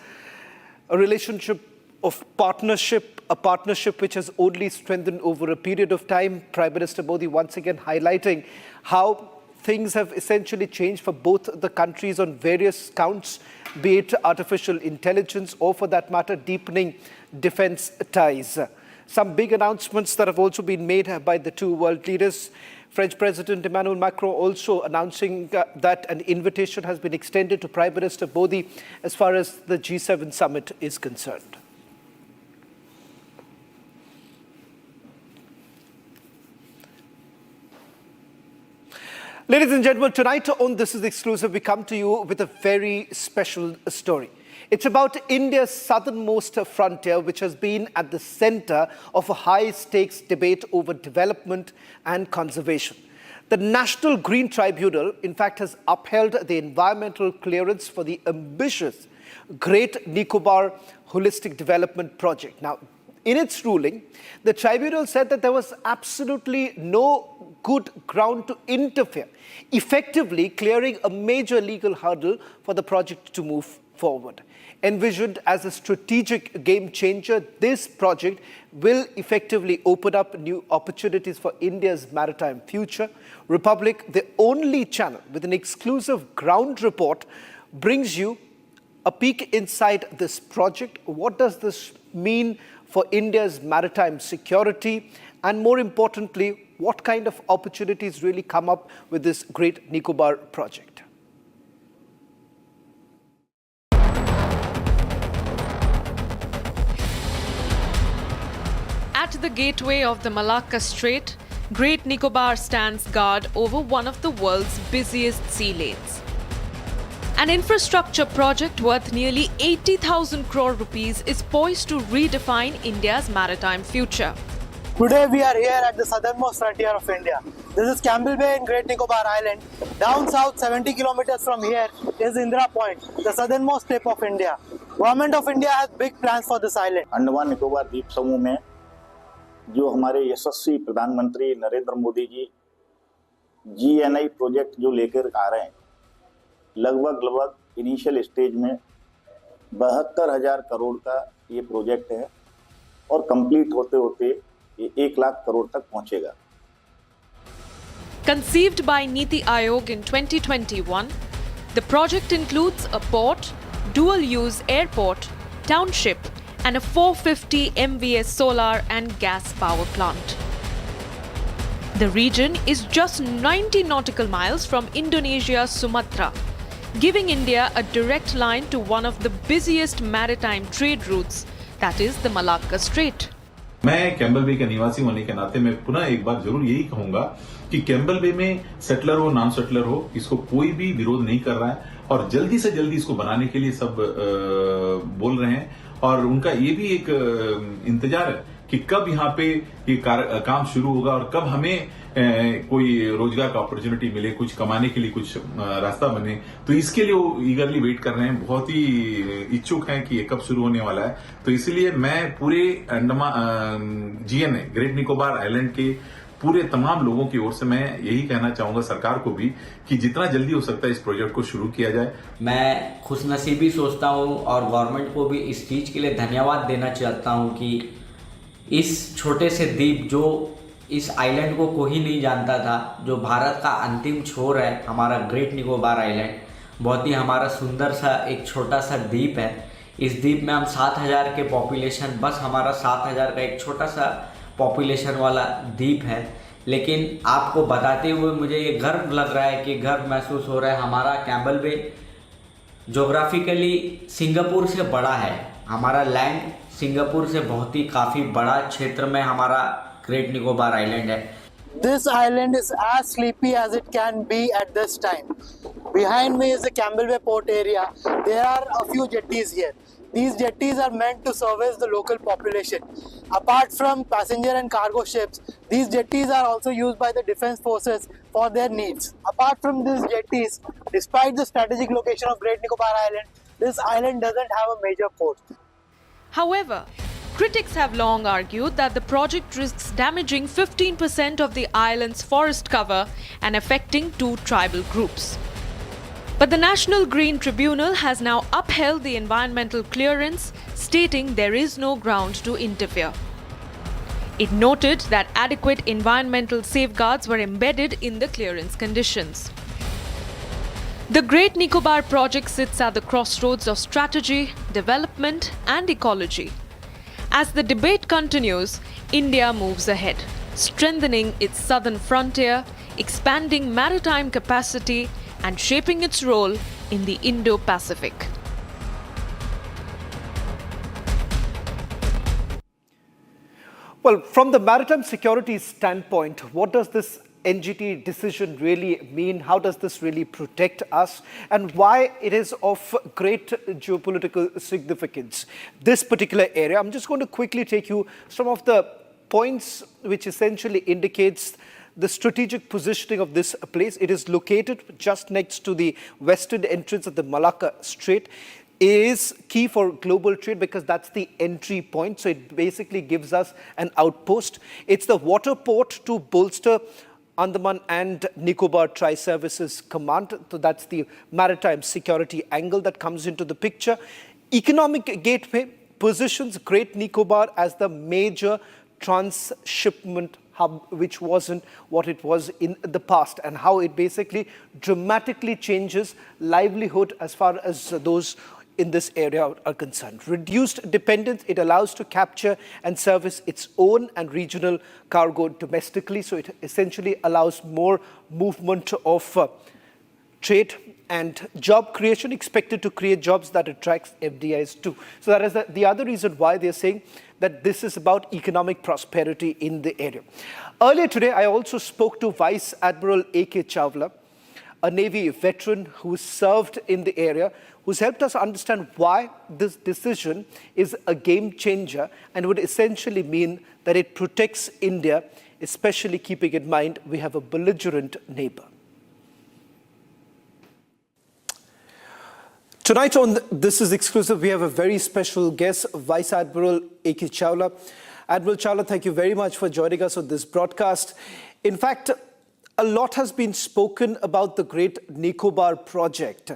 a relationship of partnership, a partnership which has only strengthened over a period of time. Prime Minister Modi once again highlighting how things have essentially changed for both the countries on various counts, be it artificial intelligence or, for that matter, deepening defense ties. Some big announcements that have also been made by the two world leaders. French President Emmanuel Macron also announcing that an invitation has been extended to Prime Minister Modi as far as the G7 summit is concerned. Ladies and gentlemen, tonight on This Is Exclusive, we come to you with a very special story. It's about India's southernmost frontier, which has been at the center of a high-stakes debate over development and conservation. The National Green Tribunal, in fact, has upheld the environmental clearance for the ambitious Great Nicobar Holistic Development Project. Now, in its ruling, the tribunal said that there was absolutely no good ground to interfere, effectively clearing a major legal hurdle for the project to move forward. Envisioned as a strategic game changer, this project will effectively open up new opportunities for India's maritime future. Republic, the only channel with an exclusive ground report, brings you a peek inside this project. What does this mean for India's maritime security? And more importantly, what kind of opportunities really come up with this Great Nicobar project? At the gateway of the Malacca Strait, Great Nicobar stands guard over one of the world's busiest sea lanes. An infrastructure project worth nearly 80,000 crore rupees is poised to redefine India's maritime future. Today we are here at the southernmost frontier of India. This is Campbell Bay in Great Nicobar Island. Down south, 70 kilometers from here, is Indira Point, the southernmost tip of India. Government of India has big plans for this island. Andaman Nicobar द्वीप समूह में जो हमारे यशस्वी प्रधानमंत्री Narendra Modi ji GNI project जो लेकर आ रहे हैं, लगभग इनिशियल स्टेज में 72,000 करोड़ का ये प्रोजेक्ट है और कंप्लीट होते होते ये 1 लाख करोड़ तक पहुंचेगा. Conceived by Niti Aayog in 2021, the project includes a port, dual-use airport, township, and a 450 MVA solar and gas power plant. The region is just 90 nautical miles from Indonesia's Sumatra, giving India a direct line to one of the busiest maritime trade routes, that is the Malacca Strait. मैं Campbell बे का निवासी होने के नाते मैं पुनः एक बार जरूर यही कहूंगा कि कैम्बल बे में सेटलर हो नॉन सेटलर हो, इसको कोई भी विरोध नहीं कर रहा है और जल्दी से जल्दी इसको बनाने के लिए सब बोल रहे हैं और उनका ये भी एक इंतजार है कि कब यहाँ पे ये काम शुरू होगा और कब हमें कोई रोजगार का अपॉर्चुनिटी मिले, कुछ कमाने के लिए कुछ रास्ता बने। तो इसके लिए वो ईगरली वेट कर रहे हैं, बहुत ही इच्छुक हैं कि ये कब शुरू होने वाला है। तो इसलिए मैं पूरे GNA ग्रेट निकोबार आइलैंड के पूरे तमाम लोगों की ओर से मैं यही कहना चाहूंगा सरकार को भी कि जितना जल्दी हो सकता है इस प्रोजेक्ट को शुरू किया जाए। मैं खुशनसीबी सोचता हूँ और गवर्नमेंट को भी इस चीज़ के लिए धन्यवाद देना चाहता हूँ कि इस छोटे से द्वीप, जो इस आइलैंड को कोई नहीं जानता था, जो भारत का अंतिम छोर है हमारा ग्रेट निकोबार आइलैंड, बहुत ही हमारा सुंदर सा एक छोटा सा द्वीप है। इस द्वीप में हम 7,000 के पॉपुलेशन, बस हमारा 7,000 का एक छोटा सा पॉपुलेशन वाला द्वीप है। लेकिन आपको बताते हुए मुझे ये गर्व लग रहा है कि गर्व महसूस हो रहा है। हमारा कैम्बल बे जोग्राफिकली सिंगापुर से बड़ा है, हमारा लैंड सिंगापुर से बहुत ही काफ़ी बड़ा क्षेत्र में हमारा ग्रेट निकोबार आइलैंड है। This island is as sleepy as it can be at this time. Behind me is the Campbell Bay port area. There are a few jetties here. These jetties are meant to service the local population. Apart from passenger and cargo ships, these jetties are also used by the defense forces for their needs. Apart from these jetties, despite the strategic location of Great Nicobar Island, this island doesn't have a major port. However, critics have long argued that the project risks damaging 15% of the island's forest cover and affecting two tribal groups. But the National Green Tribunal has now upheld the environmental clearance, stating there is no ground to interfere. It noted that adequate environmental safeguards were embedded in the clearance conditions. The Great Nicobar project sits at the crossroads of strategy, development, and ecology. As the debate continues, India moves ahead, strengthening its southern frontier, expanding maritime capacity, and shaping its role in the Indo-Pacific. Well, from the maritime security standpoint, what does this NGT decision really mean? How does this really protect us? And why it is of great geopolitical significance? This particular area, I'm just going to quickly take you some of the points which essentially indicates the strategic positioning of this place. It is located just next to the western entrance of the Malacca Strait. Is key for global trade because that's the entry point. So it basically gives us an outpost. It's the water port to bolster Andaman and Nicobar Tri-Services Command. So that's the maritime security angle that comes into the picture. Economic gateway positions Great Nicobar as the major transshipment hub, which wasn't what it was in the past, and how it basically dramatically changes livelihood as far as those in this area are concerned. Reduced dependence, it allows to capture and service its own and regional cargo domestically. So it essentially allows more movement of trade and job creation, expected to create jobs that attracts FDIs too. So that is the other reason why they're saying that this is about economic prosperity in the area. Earlier today, I also spoke to Vice Admiral A.K. Chawla, a Navy veteran who served in the area, who's helped us understand why this decision is a game changer and would essentially mean that it protects India, especially keeping in mind we have a belligerent neighbor. Tonight on This Is Exclusive, we have a very special guest, Vice Admiral A.K. Chawla. Admiral Chawla, thank you very much for joining us on this broadcast. In fact, a lot has been spoken about the Great Nicobar project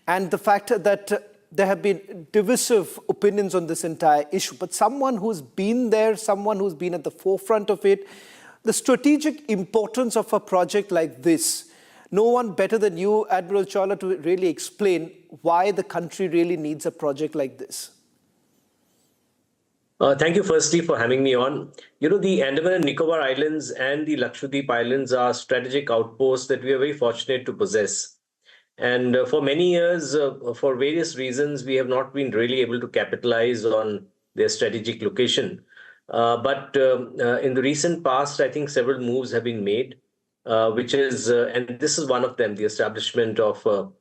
and the fact that there have been divisive opinions on this entire issue. But someone who's been there, someone who's been at the forefront of it, the strategic importance of a project like this, no one better than you, Admiral Chawla, to really explain why the country really needs a project like this. Thank you firstly for having me on. You know, the Andaman and Nicobar Islands and the Lakshadweep Islands are strategic outposts that we are very fortunate to possess. And for many years, for various reasons, we have not been really able to capitalize on their strategic location. But in the recent past, I think several moves have been made, which is, and this is one of them, the establishment of a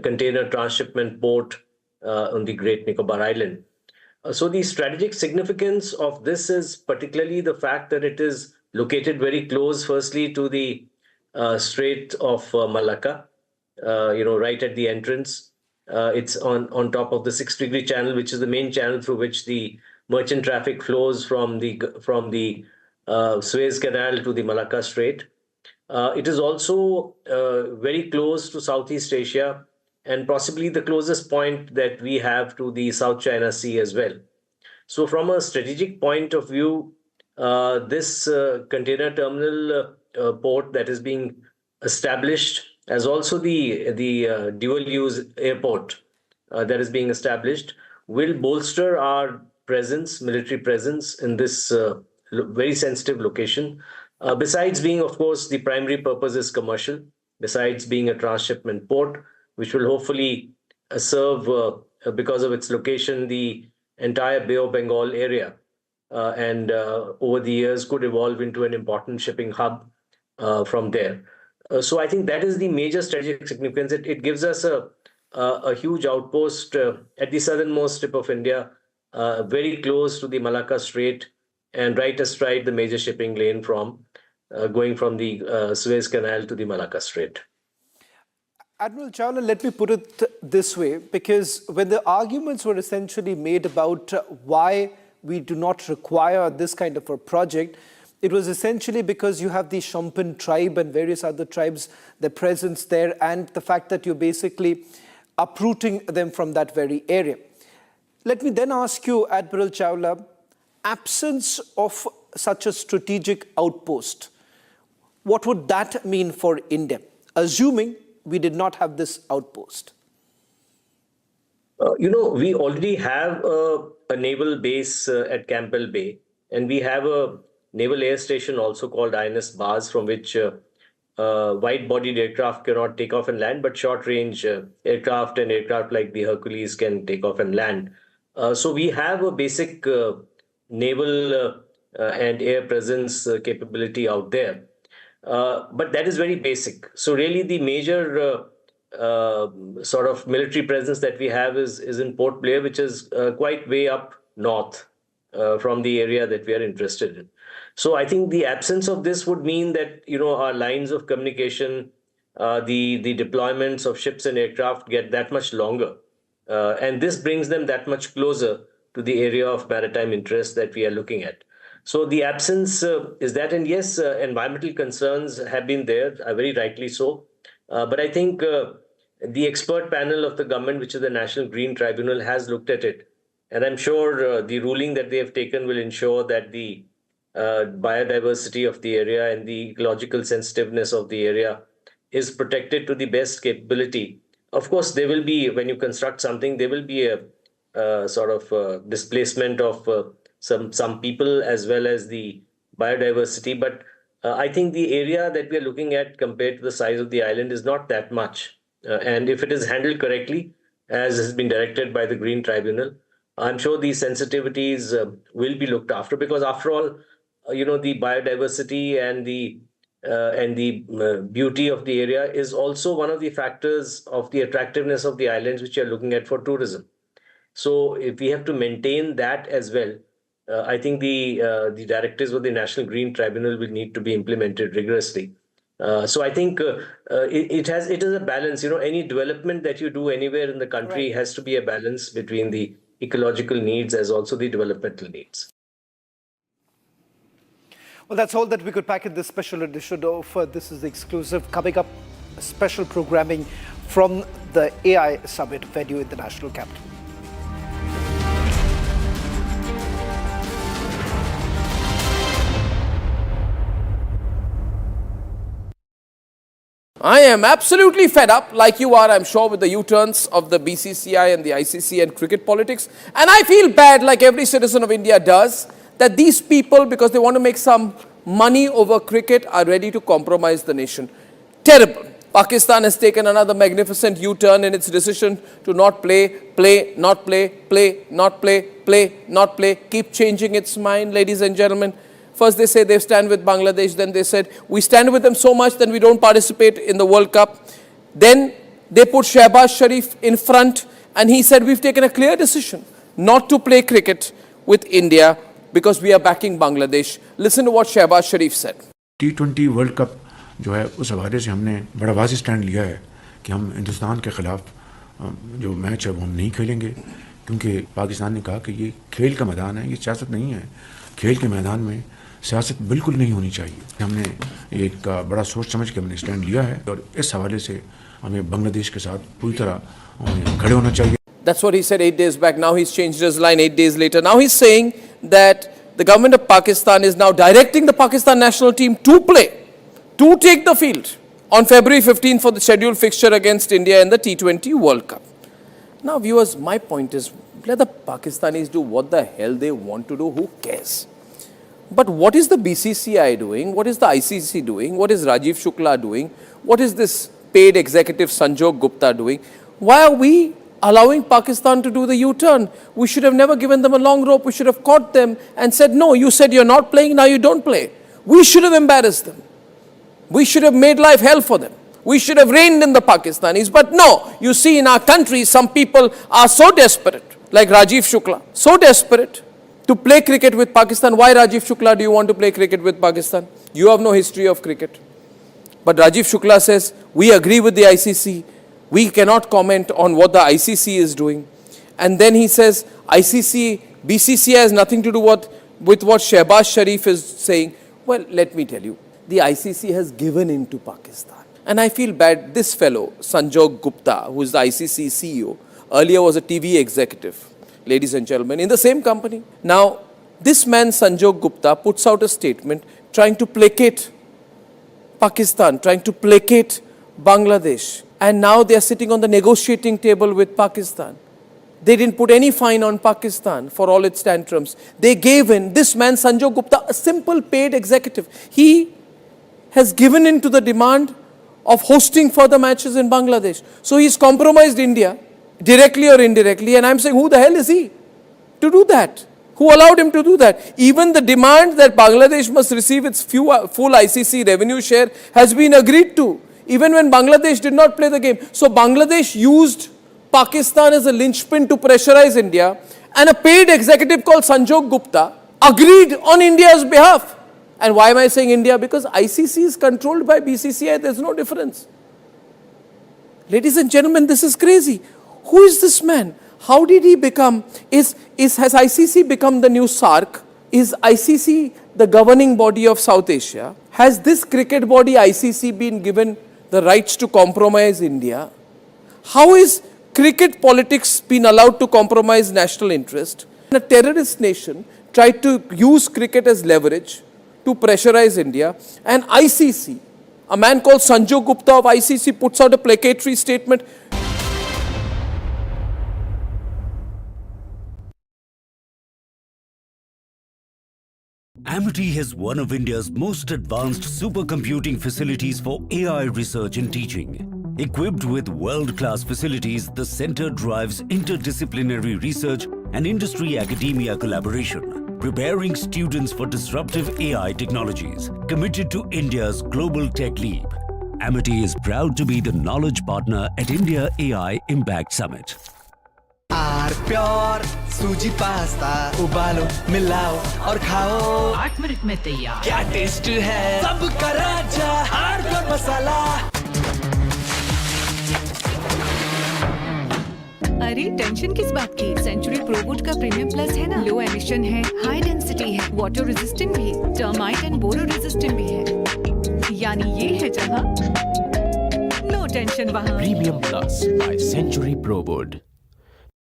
container transshipment port on the Great Nicobar Island. So the strategic significance of this is particularly the fact that it is located very close, firstly, to the Strait of Malacca, right at the entrance. It's on top of the 6-degree channel, which is the main channel through which the merchant traffic flows from the Suez Canal to the Malacca Strait. It is also very close to Southeast Asia and possibly the closest point that we have to the South China Sea as well. So from a strategic point of view, this container terminal port that is being established, as also the dual-use airport that is being established, will bolster our presence, military presence in this very sensitive location. Besides being, of course, the primary purpose is commercial, besides being a transshipment port, which will hopefully serve, because of its location, the entire Bay of Bengal area, and over the years could evolve into an important shipping hub from there. So I think that is the major strategic significance. It gives us a huge outpost at the southernmost tip of India, very close to the Malacca Strait, and right astride the major shipping lane from going from the Suez Canal to the Malacca Strait. Admiral Chawla, let me put it this way, because when the arguments were essentially made about why we do not require this kind of a project, it was essentially because you have the Shompen tribe and various other tribes, their presence there, and the fact that you're basically uprooting them from that very area. Let me then ask you, Admiral Chawla, absence of such a strategic outpost, what would that mean for India, assuming we did not have this outpost? We already have a naval base at Campbell Bay, and we have a naval air station also called INS Baz, from which wide-bodied aircraft cannot take off and land, but short-range aircraft and aircraft like the Hercules can take off and land. So we have a basic naval and air presence capability out there. But that is very basic. So really the major sort of military presence that we have is in Port Blair, which is quite way up north from the area that we are interested in. So I think the absence of this would mean that, our lines of communication, the deployments of ships and aircraft get that much longer. And this brings them that much closer to the area of maritime interest that we are looking at. So the absence is that, and yes, environmental concerns have been there, very rightly so. But I think the expert panel of the government, which is the National Green Tribunal, has looked at it. And I'm sure the ruling that they have taken will ensure that the biodiversity of the area and the ecological sensitiveness of the area is protected to the best capability. Of course, there will be, when you construct something, there will be a sort of displacement of some people as well as the biodiversity. But I think the area that we are looking at compared to the size of the island is not that much. And if it is handled correctly, as has been directed by the Green Tribunal, I'm sure these sensitivities will be looked after, because after all, the biodiversity and the beauty of the area is also one of the factors of the attractiveness of the islands which you are looking at for tourism. So if we have to maintain that as well, I think the directives of the National Green Tribunal will need to be implemented rigorously. So I think it is a balance. Any development that you do anywhere in the country has to be a balance between the ecological needs as also the developmental needs. Well, that's all that we could pack in this special edition of This is the Exclusive. Coming up, special programming from the AI Summit venue in the national capital. I am absolutely fed up, like you are, I'm sure, with the U-turns of the BCCI and the ICC and cricket politics. And I feel bad, like every citizen of India does, that these people, because they want to make some money over cricket, are ready to compromise the nation. Terrible. Pakistan has taken another magnificent U-turn in its decision to not play, not play, keep changing its mind, ladies and gentlemen. First they say they stand with Bangladesh, then they said we stand with them so much that we don't participate in the World Cup. Then they put Shehbaz Sharif in front And he said, we've taken a clear decision not to play cricket with India because we are backing Bangladesh. Listen to what Shehbaz Sharif said. T20 world cup जो है उस हवाले से हमने बड़ा वाज़ेह stand लिया है कि हम हिंदुस्तान के ख़िलाफ़ जो मैच है वो हम नहीं खेलेंगे, क्योंकि पाकिस्तान ने कहा कि ये खेल का मैदान है, ये सियासत नहीं है। खेल के मैदान में सियासत बिल्कुल नहीं होनी चाहिए। हमने एक बड़ा सोच समझ के हमने स्टैंड लिया है और इस हवाले से हमें बांग्लादेश के साथ पूरी तरह खड़े होना चाहिए। That's what he said 8 days back. Now he's changed his line 8 days later. Now he's saying that the government of Pakistan is now directing the Pakistan national team to play, to take the field on February 15 for the scheduled fixture against India in the T20 World Cup. Now viewers, my point is, let the Pakistanis do what the hell they want to do, who cares? But what is the BCCI doing? What is the ICC doing? What is Rajiv Shukla doing? What is this paid executive Sanjog Gupta doing? Why are we allowing Pakistan to do the U-turn? We should have never given them a long rope. We should have caught them and said, no, you said you're not playing, now you don't play. We should have embarrassed them. We should have made life hell for them. We should have reined in the Pakistanis. But no, you see in our country, some people are so desperate, like Rajiv Shukla, so desperate to play cricket with Pakistan. Why, Rajiv Shukla, do you want to play cricket with Pakistan? You have no history of cricket. But Rajiv Shukla says, we agree with the ICC. We cannot comment on what the ICC is doing. And then he says, BCCI has nothing to do with what Shehbaz Sharif is saying. Well, let me tell you, the ICC has given in to Pakistan. And I feel bad, this fellow, Sanjog Gupta, who is the ICC CEO, earlier was a TV executive, ladies and gentlemen, in the same company. Now, this man, Sanjog Gupta, puts out a statement trying to placate Pakistan, trying to placate Bangladesh. And now they are sitting on the negotiating table with Pakistan. They didn't put any fine on Pakistan for all its tantrums. They gave in. This man, Sanjog Gupta, a simple paid executive, he has given in to the demand of hosting further matches in Bangladesh. So he's compromised India, directly or indirectly. And I'm saying, who the hell is he to do that? Who allowed him to do that? Even the demand that Bangladesh must receive its full ICC revenue share has been agreed to, even when Bangladesh did not play the game. So Bangladesh used Pakistan as a linchpin to pressurize India, and a paid executive called Sanjog Gupta agreed on India's behalf. And why am I saying India? Because ICC is controlled by BCCI, there's no difference. Ladies and gentlemen, this is crazy. Who is this man? How did he become, has ICC become the new SARC? Is ICC the governing body of South Asia? Has this cricket body ICC been given the rights to compromise India? How is cricket politics been allowed to compromise national interest? A terrorist nation tried to use cricket as leverage to pressurize India, and ICC, a man called Sanjog Gupta of ICC, puts out a placatory statement. Amity has one of India's most advanced supercomputing facilities for AI research and teaching. Equipped with world-class facilities, the center drives interdisciplinary research and industry-academia collaboration, preparing students for disruptive AI technologies. Committed to India's global tech leap, Amity is proud to be the knowledge partner at India AI Impact Summit. Pure suji pasta उबालो मिलाओ और खाओ 8 minute में तैयार। क्या taste है सबका राजा आर प्योर मसाला। अरे टेंशन किस बात की? सेंचुरी प्रोवुड का प्रीमियम प्लस है ना, लो एमिशन है, हाई डेंसिटी है, वाटर रेजिस्टेंट भी, टर्माइट एंड बोरो रेजिस्टेंट भी है। यानी ये है जहां नो टेंशन वहां। Premium plus by century prowood.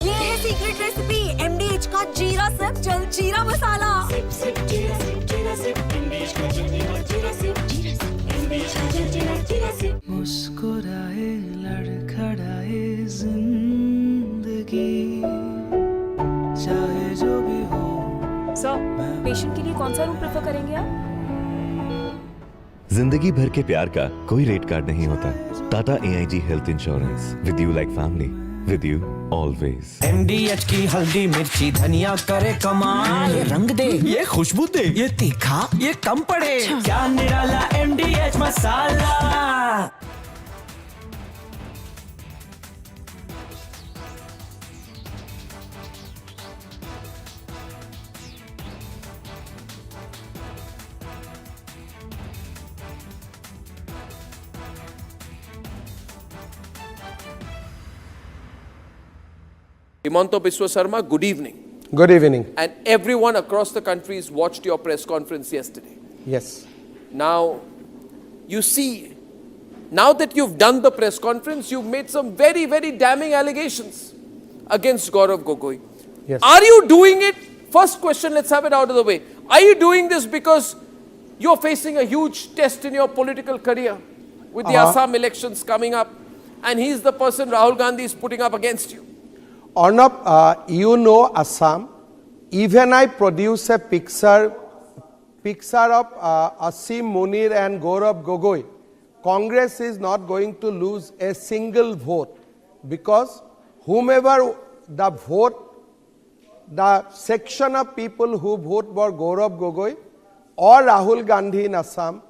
ये है सीक्रेट रेसिपी MDH का जीरा सिप जल जीरा मसाला। सिप सिप जीरा सिप जीरा सिप MDH का जल जीरा सिप जीरा सिप MDH का जल जीरा सिप। मुस्कुराए लड़खड़ाए जिंदगी चाहे जो भी हो। सर, पेशेंट के लिए कौन सा रूम प्रेफर करेंगे आप? जिंदगी भर के प्यार का कोई रेट कार्ड नहीं होता। Tata AIG health insurance, with you like family, with you always. MDH की हल्दी मिर्ची धनिया करे कमाल, ये रंग दे, ये खुशबू दे, ये तीखा, ये कम पड़े, क्या निराला MDH masala. Himanta Biswa Sarma, good evening. Good evening. And everyone across the country has watched your press conference yesterday. Yes. Now, you see, now that you've done the press conference, you've made some very, very damning allegations against Gaurav Gogoi. Yes. Are you doing it? First question, let's have it out of the way. Are you doing this because you're facing a huge test in your political career with the Assam elections coming up, and he's the person Rahul Gandhi is putting up against you? Arnab, you know Assam. Even I produce a picture of Asim Munir and Gaurav Gogoi. Congress is not going to lose a single vote because whomever the vote, the section of people who vote for Gaurav Gogoi or Rahul Gandhi in Assam,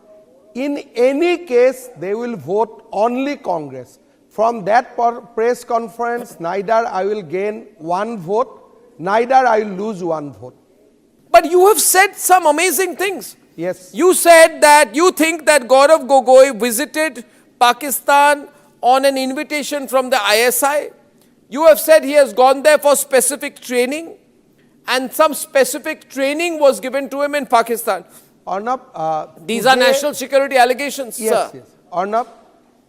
in any case they will vote only Congress. From that press conference, neither I will gain one vote, neither I will lose one vote. But you have said some amazing things. Yes. You said that you think that Gaurav Gogoi visited Pakistan on an invitation from the ISI. You have said he has gone there for specific training, and some specific training was given to him in Pakistan. Arnab, these are national security allegations, yes, sir. Yes. Arnab,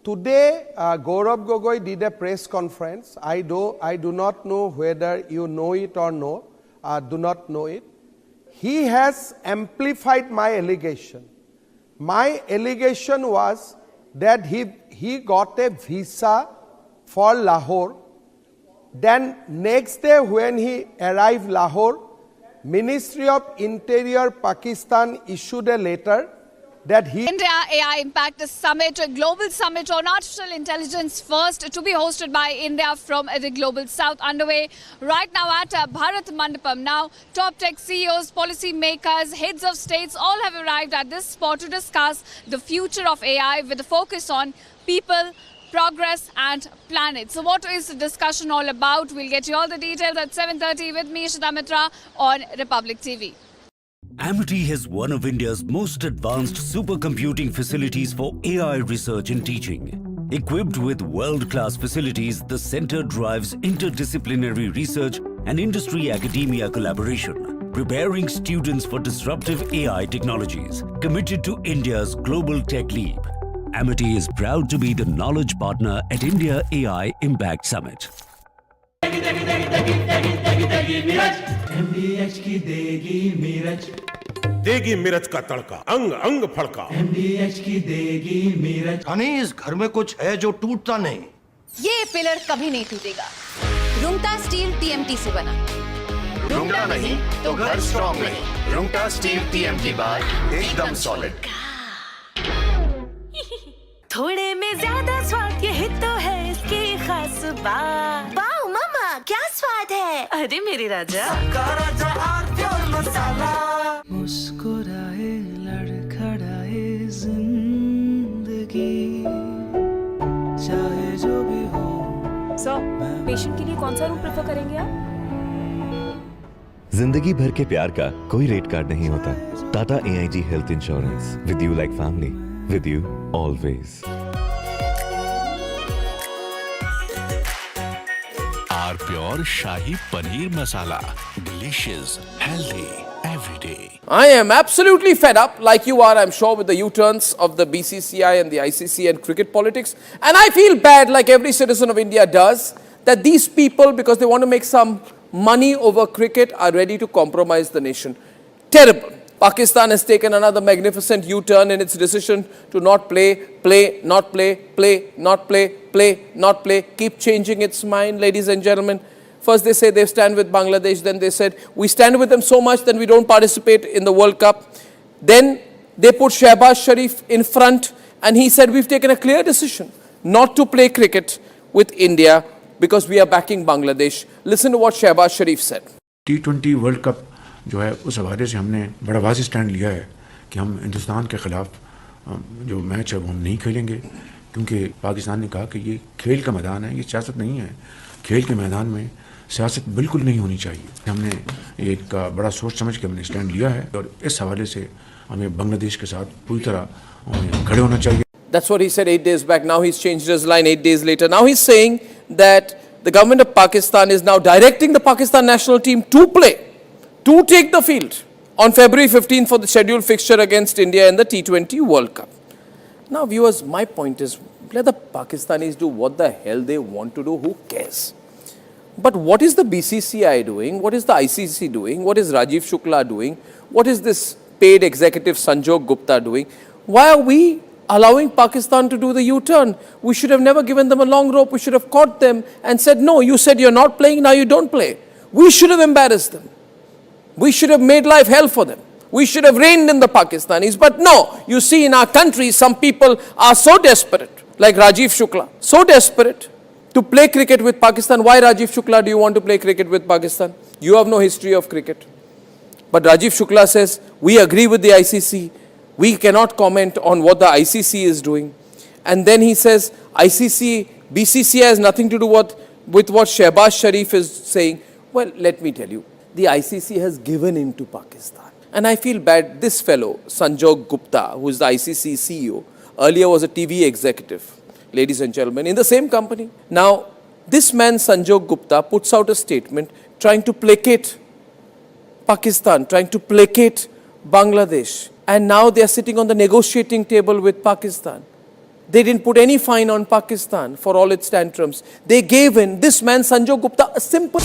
today Gaurav Gogoi did a press conference. I do not know whether you know it or no. Do not know it. He has amplified my allegation. My allegation was that he got a visa for Lahore. Then next day when he arrived Lahore, Ministry of Interior Pakistan issued a letter that India AI Impact Summit, a global summit on artificial intelligence, first to be hosted by India from the Global South, underway right now at Bharat Mandapam. Now, top tech CEOs, policy makers, heads of states all have arrived at this spot to discuss the future of AI with a focus on people, progress and planet. So what is the discussion all about? We'll get you all the details at 7:30 with me, Ishita Mitra, on Republic TV. Amity has one of India's most advanced supercomputing facilities for AI research and teaching. Equipped with world-class facilities, the center drives interdisciplinary research and industry-academia collaboration, preparing students for disruptive AI technologies. Committed to India's global tech leap, Amity is proud to be the knowledge partner at India AI Impact Summit. MDH की देगी मीरज, देगी मिर्च का तड़का, अंग अंग फड़का। MDH की देगी मीरज। हनी, इस घर में कुछ है जो टूटता नहीं। ये पिलर कभी नहीं टूटेगा। रुंगटा स्टील TMT से बना। रुंगटा नहीं तो घर स्ट्रॉन्ग नहीं। रुंगटा स्टील TMT बार एकदम सॉलिड। थोड़े में ज्यादा स्वाद, यही तो है इसकी खास बात। वाओ मामा, क्या स्वाद है? अरे मेरे राजा। मुस्कुराए लड़खड़ाए जिंदगी, चाहे जो भी हो। सर, पेशेंट के लिए कौन सा रूम प्रेफर करेंगे आप? जिंदगी भर के प्यार का कोई रेट कार्ड नहीं होता। Tata AIG health insurance, with you like family, with you always. R pure shahi paneer masala, delicious, healthy, everyday. I am absolutely fed up, like you are, I'm sure, with the U-turns of the BCCI and the ICC and cricket politics. And I feel bad, like every citizen of India does, that these people, because they want to make some money over cricket, are ready to compromise the nation. Terrible. Pakistan has taken another magnificent U-turn in its decision to not play, not play, keep changing its mind, ladies and gentlemen. First they say they stand with Bangladesh, then they said we stand with them so much that we don't participate in the World Cup. Then they put Shehbaz Sharif in front and he said we've taken a clear decision not to play cricket with India because we are backing Bangladesh. Listen to what Shehbaz Sharif said. T20 world cup जो है उस हवाले से हमने बड़ा वाज़ेह stand लिया है कि हम हिंदुस्तान के ख़िलाफ़ जो मैच है वो हम नहीं खेलेंगे, क्योंकि पाकिस्तान ने कहा कि ये खेल का मैदान है, ये सियासत नहीं है। खेल के मैदान में सियासत बिल्कुल नहीं होनी चाहिए। हमने एक बड़ा सोच समझ के हमने स्टैंड लिया है और इस हवाले से हमें बांग्लादेश के साथ पूरी तरह खड़े होना चाहिए। That's what he said 8 days back. Now he's changed his line 8 days later. Now he's saying that the government of Pakistan is now directing the Pakistan national team to play, to take the field on February 15 for the scheduled fixture against India in the T20 World Cup. Now, viewers, my point is, let the Pakistanis do what the hell they want to do, who cares? But what is the BCCI doing? What is the ICC doing? What is Rajiv Shukla doing? What is this paid executive Sanjog Gupta doing? Why are we allowing Pakistan to do the U-turn? We should have never given them a long rope. We should have caught them and said, no, you said you're not playing, now you don't play. We should have embarrassed them. We should have made life hell for them. We should have reined in the Pakistanis. But no, you see in our country, some people are so desperate, like Rajiv Shukla, so desperate to play cricket with Pakistan. Why, Rajiv Shukla, do you want to play cricket with Pakistan? You have no history of cricket. But Rajiv Shukla says, we agree with the ICC. We cannot comment on what the ICC is doing. And then he says, ICC, BCCI has nothing to do with what Shehbaz Sharif is saying. Well, let me tell you, the ICC has given in to Pakistan. And I feel bad, this fellow, Sanjog Gupta, who is the ICC CEO, earlier was a TV executive, ladies and gentlemen, in the same company. Now, this man, Sanjog Gupta, puts out a statement trying to placate Pakistan, trying to placate Bangladesh. And now they are sitting on the negotiating table with Pakistan. They didn't put any fine on Pakistan for all its tantrums. They gave in, this man, Sanjog Gupta, a simple...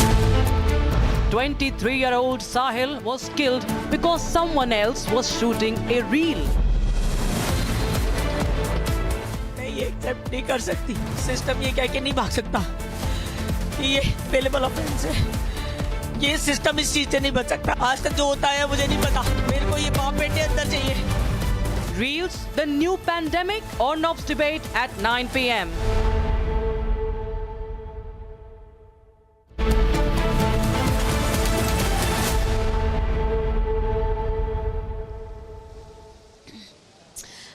23-year-old Sahil was killed because someone else was shooting a reel. मैं ये accept नहीं कर सकती, system ये कह के नहीं भाग सकता, ये अवेलेबल ऑफेंस है, ये सिस्टम इस चीज से नहीं बच सकता। आज तक जो होता है मुझे नहीं पता, मेरे को ये पाप पेटे अंदर चाहिए। Reels, the new pandemic or Knobs debate at 9 p.m.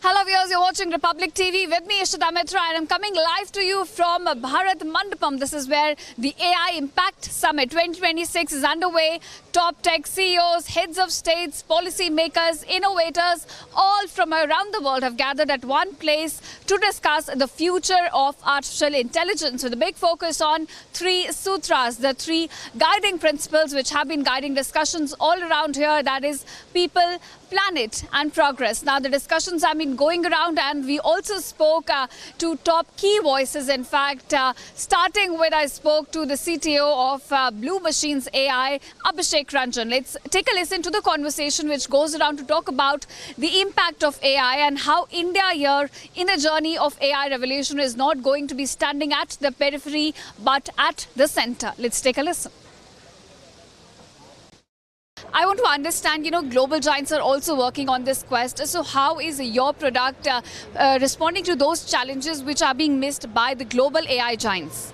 Hello viewers, you're watching Republic TV with me, Ishita Mitra, and I'm coming live to you from Bharat Mandapam. This is where the AI Impact Summit 2026 is underway. Top tech CEOs, heads of states, policy makers, innovators, all from around the world have gathered at one place to discuss the future of artificial intelligence, with a big focus on three sutras, the three guiding principles which have been guiding discussions all around here, that is people, planet and progress. Now the discussions have been going around, and we also spoke to top key voices. In fact, starting with, I spoke to the CTO of Blue Machines AI, Abhishek Ranjan. Let's take a listen to the conversation which goes around to talk about the impact of AI and how India here in the journey of AI revolution is not going to be standing at the periphery but at the center. Let's take a listen. I want to understand, global giants are also working on this quest. So how is your product responding to those challenges which are being missed by the global AI giants?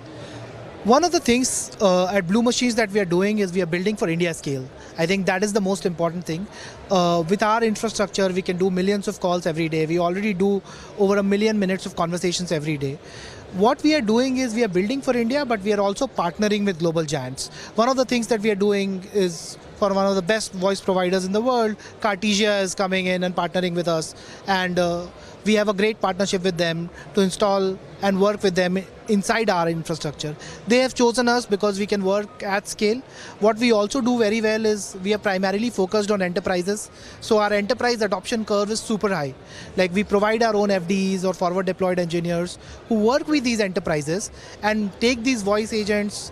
One of the things at Blue Machines that we are doing is we are building for India scale. I think that is the most important thing. With our infrastructure, we can do millions of calls every day. We already do over 1 million minutes of conversations every day. What we are doing is we are building for India, but we are also partnering with global giants. One of the things that we are doing is for one of the best voice providers in the world, Cartesia is coming in and partnering with us. And we have a great partnership with them to install and work with them inside our infrastructure. They have chosen us because we can work at scale. What we also do very well is we are primarily focused on enterprises. So our enterprise adoption curve is super high. Like we provide our own FDEs or forward deployed engineers who work with these enterprises and take these voice agents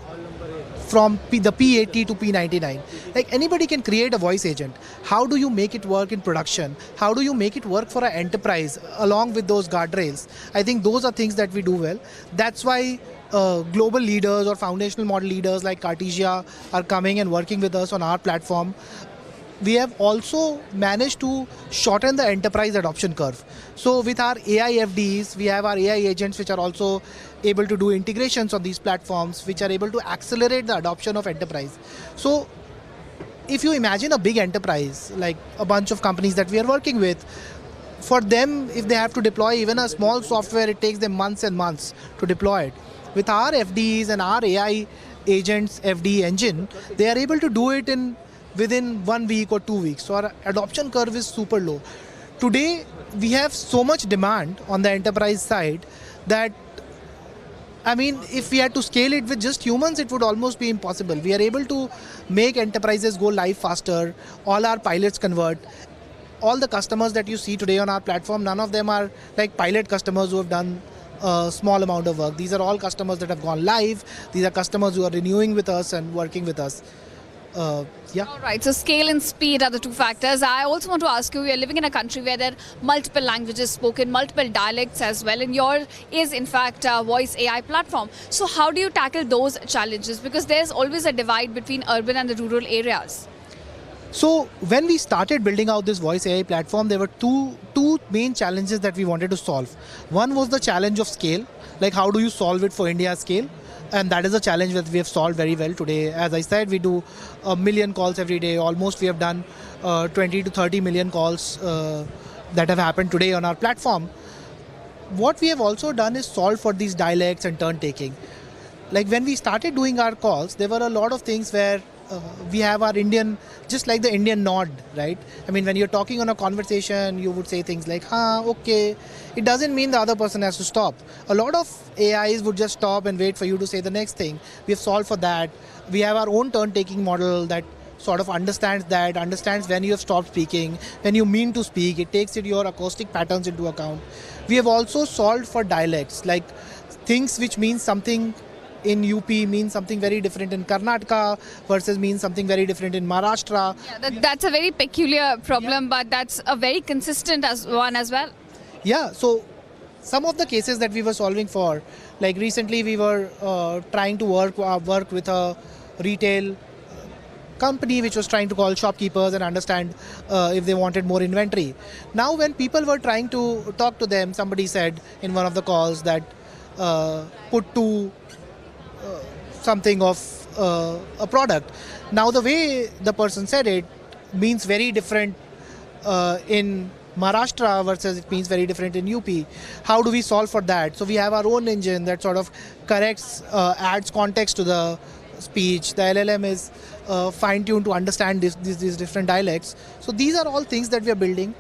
from the P80 to P99. Like anybody can create a voice agent. How do you make it work in production? How do you make it work for an enterprise along with those guardrails? I think those are things that we do well. That's why global leaders or foundational model leaders like Cartesia are coming and working with us on our platform. We have also managed to shorten the enterprise adoption curve. So with our AI FDs, we have our AI agents which are also able to do integrations on these platforms, which are able to accelerate the adoption of enterprise. So if you imagine a big enterprise, like a bunch of companies that we are working with, for them, if they have to deploy even a small software, it takes them months and months to deploy it. With our FDs and our AI agents, FD engine, they are able to do it within 1 week or 2 weeks. So our adoption curve is super low. Today, we have so much demand on the enterprise side that I mean, if we had to scale it with just humans, it would almost be impossible. We are able to make enterprises go live faster. All our pilots convert. All the customers that you see today on our platform, none of them are like pilot customers who have done a small amount of work. These are all customers that have gone live. These are customers who are renewing with us and working with us. Yeah. All right, so scale and speed are the two factors. I also want to ask you, we are living in a country where there are multiple languages spoken, multiple dialects as well, and your is in fact a voice AI platform. So how do you tackle those challenges? Because there's always a divide between urban and the rural areas. So when we started building out this voice AI platform, there were two main challenges that we wanted to solve. One was the challenge of scale, like how do you solve it for India's scale? And that is a challenge that we have solved very well today. As I said, we do 1 million calls every day. Almost we have done 20 to 30 million calls that have happened today on our platform. What we have also done is solve for these dialects and turn taking. Like when we started doing our calls, there were a lot of things where we have our Indian, just like the Indian nod, right? I mean, when you're talking on a conversation, you would say things like, okay. It doesn't mean the other person has to stop. A lot of AIs would just stop and wait for you to say the next thing. We have solved for that. We have our own turn-taking model that sort of understands when you have stopped speaking, when you mean to speak. It takes your acoustic patterns into account. We have also solved for dialects, like things which mean something in UP means something very different in Karnataka versus means something very different in Maharashtra. Yeah, that's a very peculiar problem, but that's a very consistent one as well. Yeah, so some of the cases that we were solving for, like recently we were trying to work with a retail company which was trying to call shopkeepers and understand if they wanted more inventory. Now when people were trying to talk to them, somebody said in one of the calls that put to something of a product. Now the way the person said it means very different in Maharashtra versus it means very different in UP. How do we solve for that? So we have our own engine that sort of corrects, adds context to the speech. The LLM is fine-tuned to understand these different dialects. So these are all things that we are building.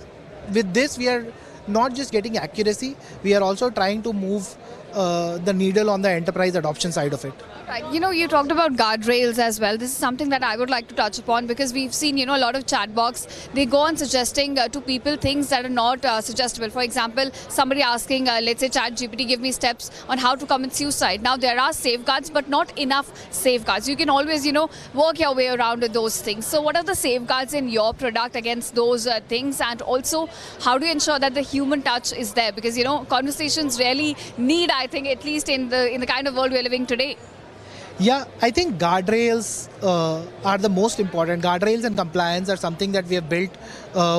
With this, we are not just getting accuracy, we are also trying to move the needle on the enterprise adoption side of it. Right. You talked about guardrails as well. This is something that I would like to touch upon because we've seen, a lot of chatbots. They go on suggesting to people things that are not suggestible. For example, somebody asking, let's say ChatGPT, give me steps on how to commit suicide. Now, there are safeguards, but not enough safeguards. You can always, work your way around those things. So what are the safeguards in your product against those things? And also, how do you ensure that the human touch is there? Because, conversations really need, I think, at least in the kind of world we're living today. Yeah, I think guardrails are the most important. Guardrails and compliance are something that we have built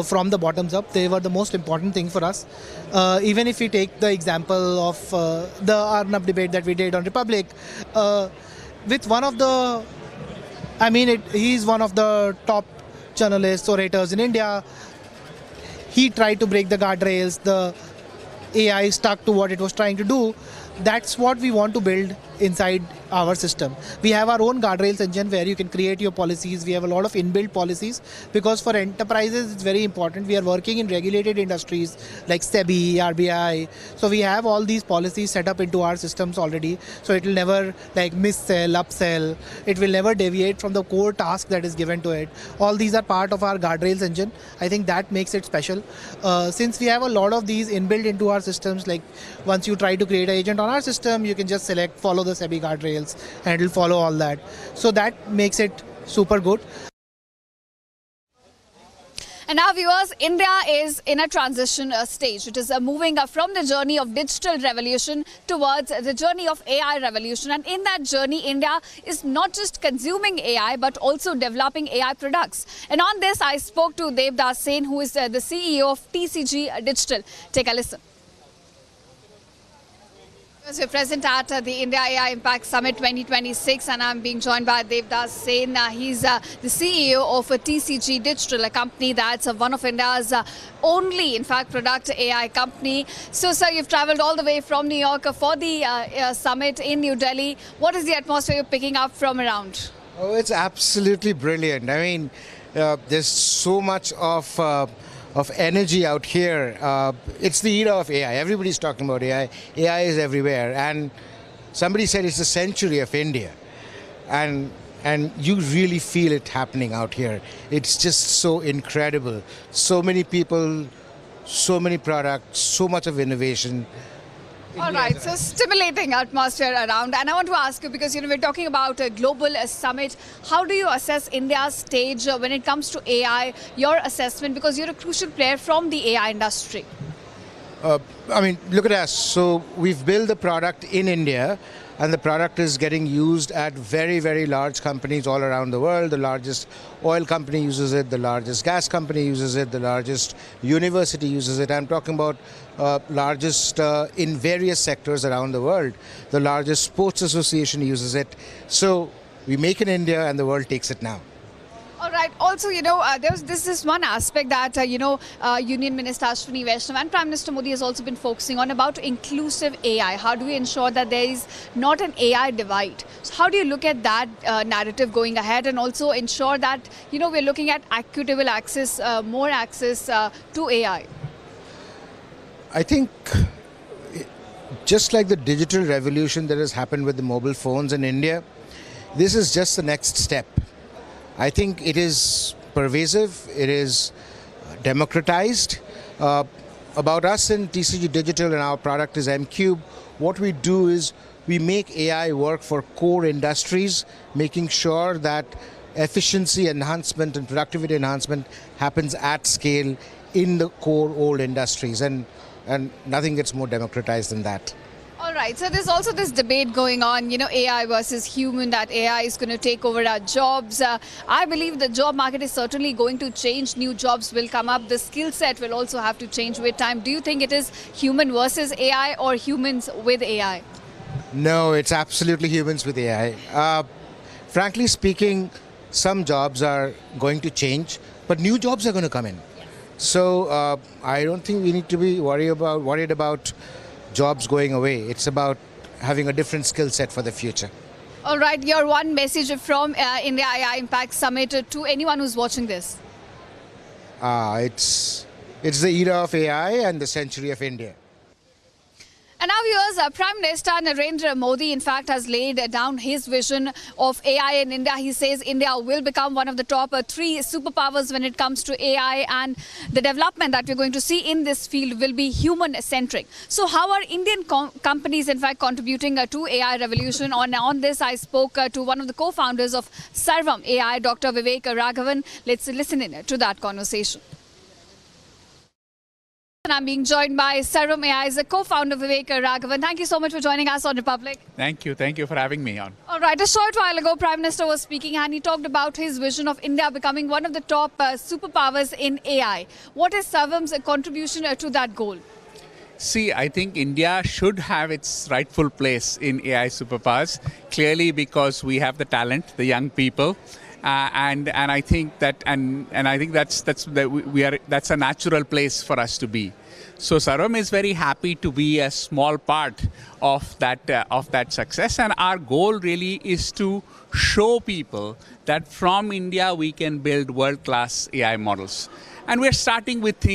from the bottoms up. They were the most important thing for us. Even if we take the example of the Arnab debate that we did on Republic, with one of the, he's one of the top journalists, orators in India. He tried to break the guardrails. The AI stuck to what it was trying to do. That's what we want to build inside our system. We have our own guardrails engine where you can create your policies. We have a lot of inbuilt policies because for enterprises it's very important. We are working in regulated industries like SEBI, RBI. So we have all these policies set up into our systems already. So it will never mis-sell, upsell. It will never deviate from the core task that is given to it. All these are part of our guardrails engine. I think that makes it special. Since we have a lot of these inbuilt into our systems, like once you try to create an agent on our system, you can just select follow the SEBI guardrails and it will follow all that. So that makes it super good. And now, viewers, India is in a transition stage. It is moving from the journey of digital revolution towards the journey of AI revolution. And in that journey, India is not just consuming AI, but also developing AI products. And on this, I spoke to Devdas Sen, who is the CEO of TCG Digital. Take a listen. We're present at the India AI Impact Summit 2026 and I'm being joined by Devdas Sen. He's the CEO of TCG Digital, a company that's one of India's only, in fact, product AI company. So, sir, you've traveled all the way from New York for the summit in New Delhi. What is the atmosphere you're picking up from around? Oh, it's absolutely brilliant. I mean, there's so much of energy out here. It's the era of AI. Everybody's talking about AI. AI is everywhere. And somebody said it's the century of India. And you really feel it happening out here. It's just so incredible. So many people, so many products, so much of innovation. All right, so stimulating atmosphere around. And I want to ask you, because we're talking about a global summit, how do you assess India's stage when it comes to AI, your assessment, because you're a crucial player from the AI industry? Look at us. So we've built the product in India, and the product is getting used at very, very large companies all around the world. The largest oil company uses it, the largest gas company uses it, the largest university uses it. I'm talking about largest in various sectors around the world. The largest sports association uses it. So we make in India and the world takes it now. All right. Also, this is one aspect that, Union Minister Ashwini Vaishnav and Prime Minister Modi has also been focusing on about inclusive AI. How do we ensure that there is not an AI divide? So how do you look at that narrative going ahead and also ensure that, we're looking at equitable access, more access to AI? I think just like the digital revolution that has happened with the mobile phones in India, this is just the next step. I think it is pervasive, it is democratized. About us in TCG Digital and our product is M-Cube, what we do is we make AI work for core industries, making sure that efficiency enhancement and productivity enhancement happens at scale in the core old industries, and nothing gets more democratized than that. All right, so there's also this debate going on, AI versus human, that AI is going to take over our jobs. I believe the job market is certainly going to change. New jobs will come up. The skill set will also have to change with time. Do you think it is human versus AI or humans with AI? No, it's absolutely humans with AI. Frankly speaking, some jobs are going to change, but new jobs are going to come in. So I don't think we need to be worried about jobs going away. It's about having a different skill set for the future. All right, your one message from India AI Impact Summit to anyone who's watching this? It's the era of AI and the century of India. And now, viewers, Prime Minister Narendra Modi, in fact, has laid down his vision of AI in India. He says India will become one of the top 3 superpowers when it comes to AI, and the development that we're going to see in this field will be human-centric. So how are Indian companies, in fact, contributing to AI revolution? On this, I spoke to one of the co-founders of Sarvam AI, Dr. Vivek Raghavan. Let's listen in to that conversation. And I'm being joined by Sarvam AI's co-founder Vivek Raghavan. Thank you so much for joining us on Republic. Thank you for having me on. All right, a short while ago, Prime Minister was speaking and he talked about his vision of India becoming one of the top superpowers in AI. What is Sarvam's contribution to that goal? See, I think India should have its rightful place in AI superpowers, clearly because we have the talent, the young people. And I think that that's a natural place for us to be. So Sarvam is very happy to be a small part of that success, and our goal really is to show people that from India we can build world-class AI models. And we're starting with things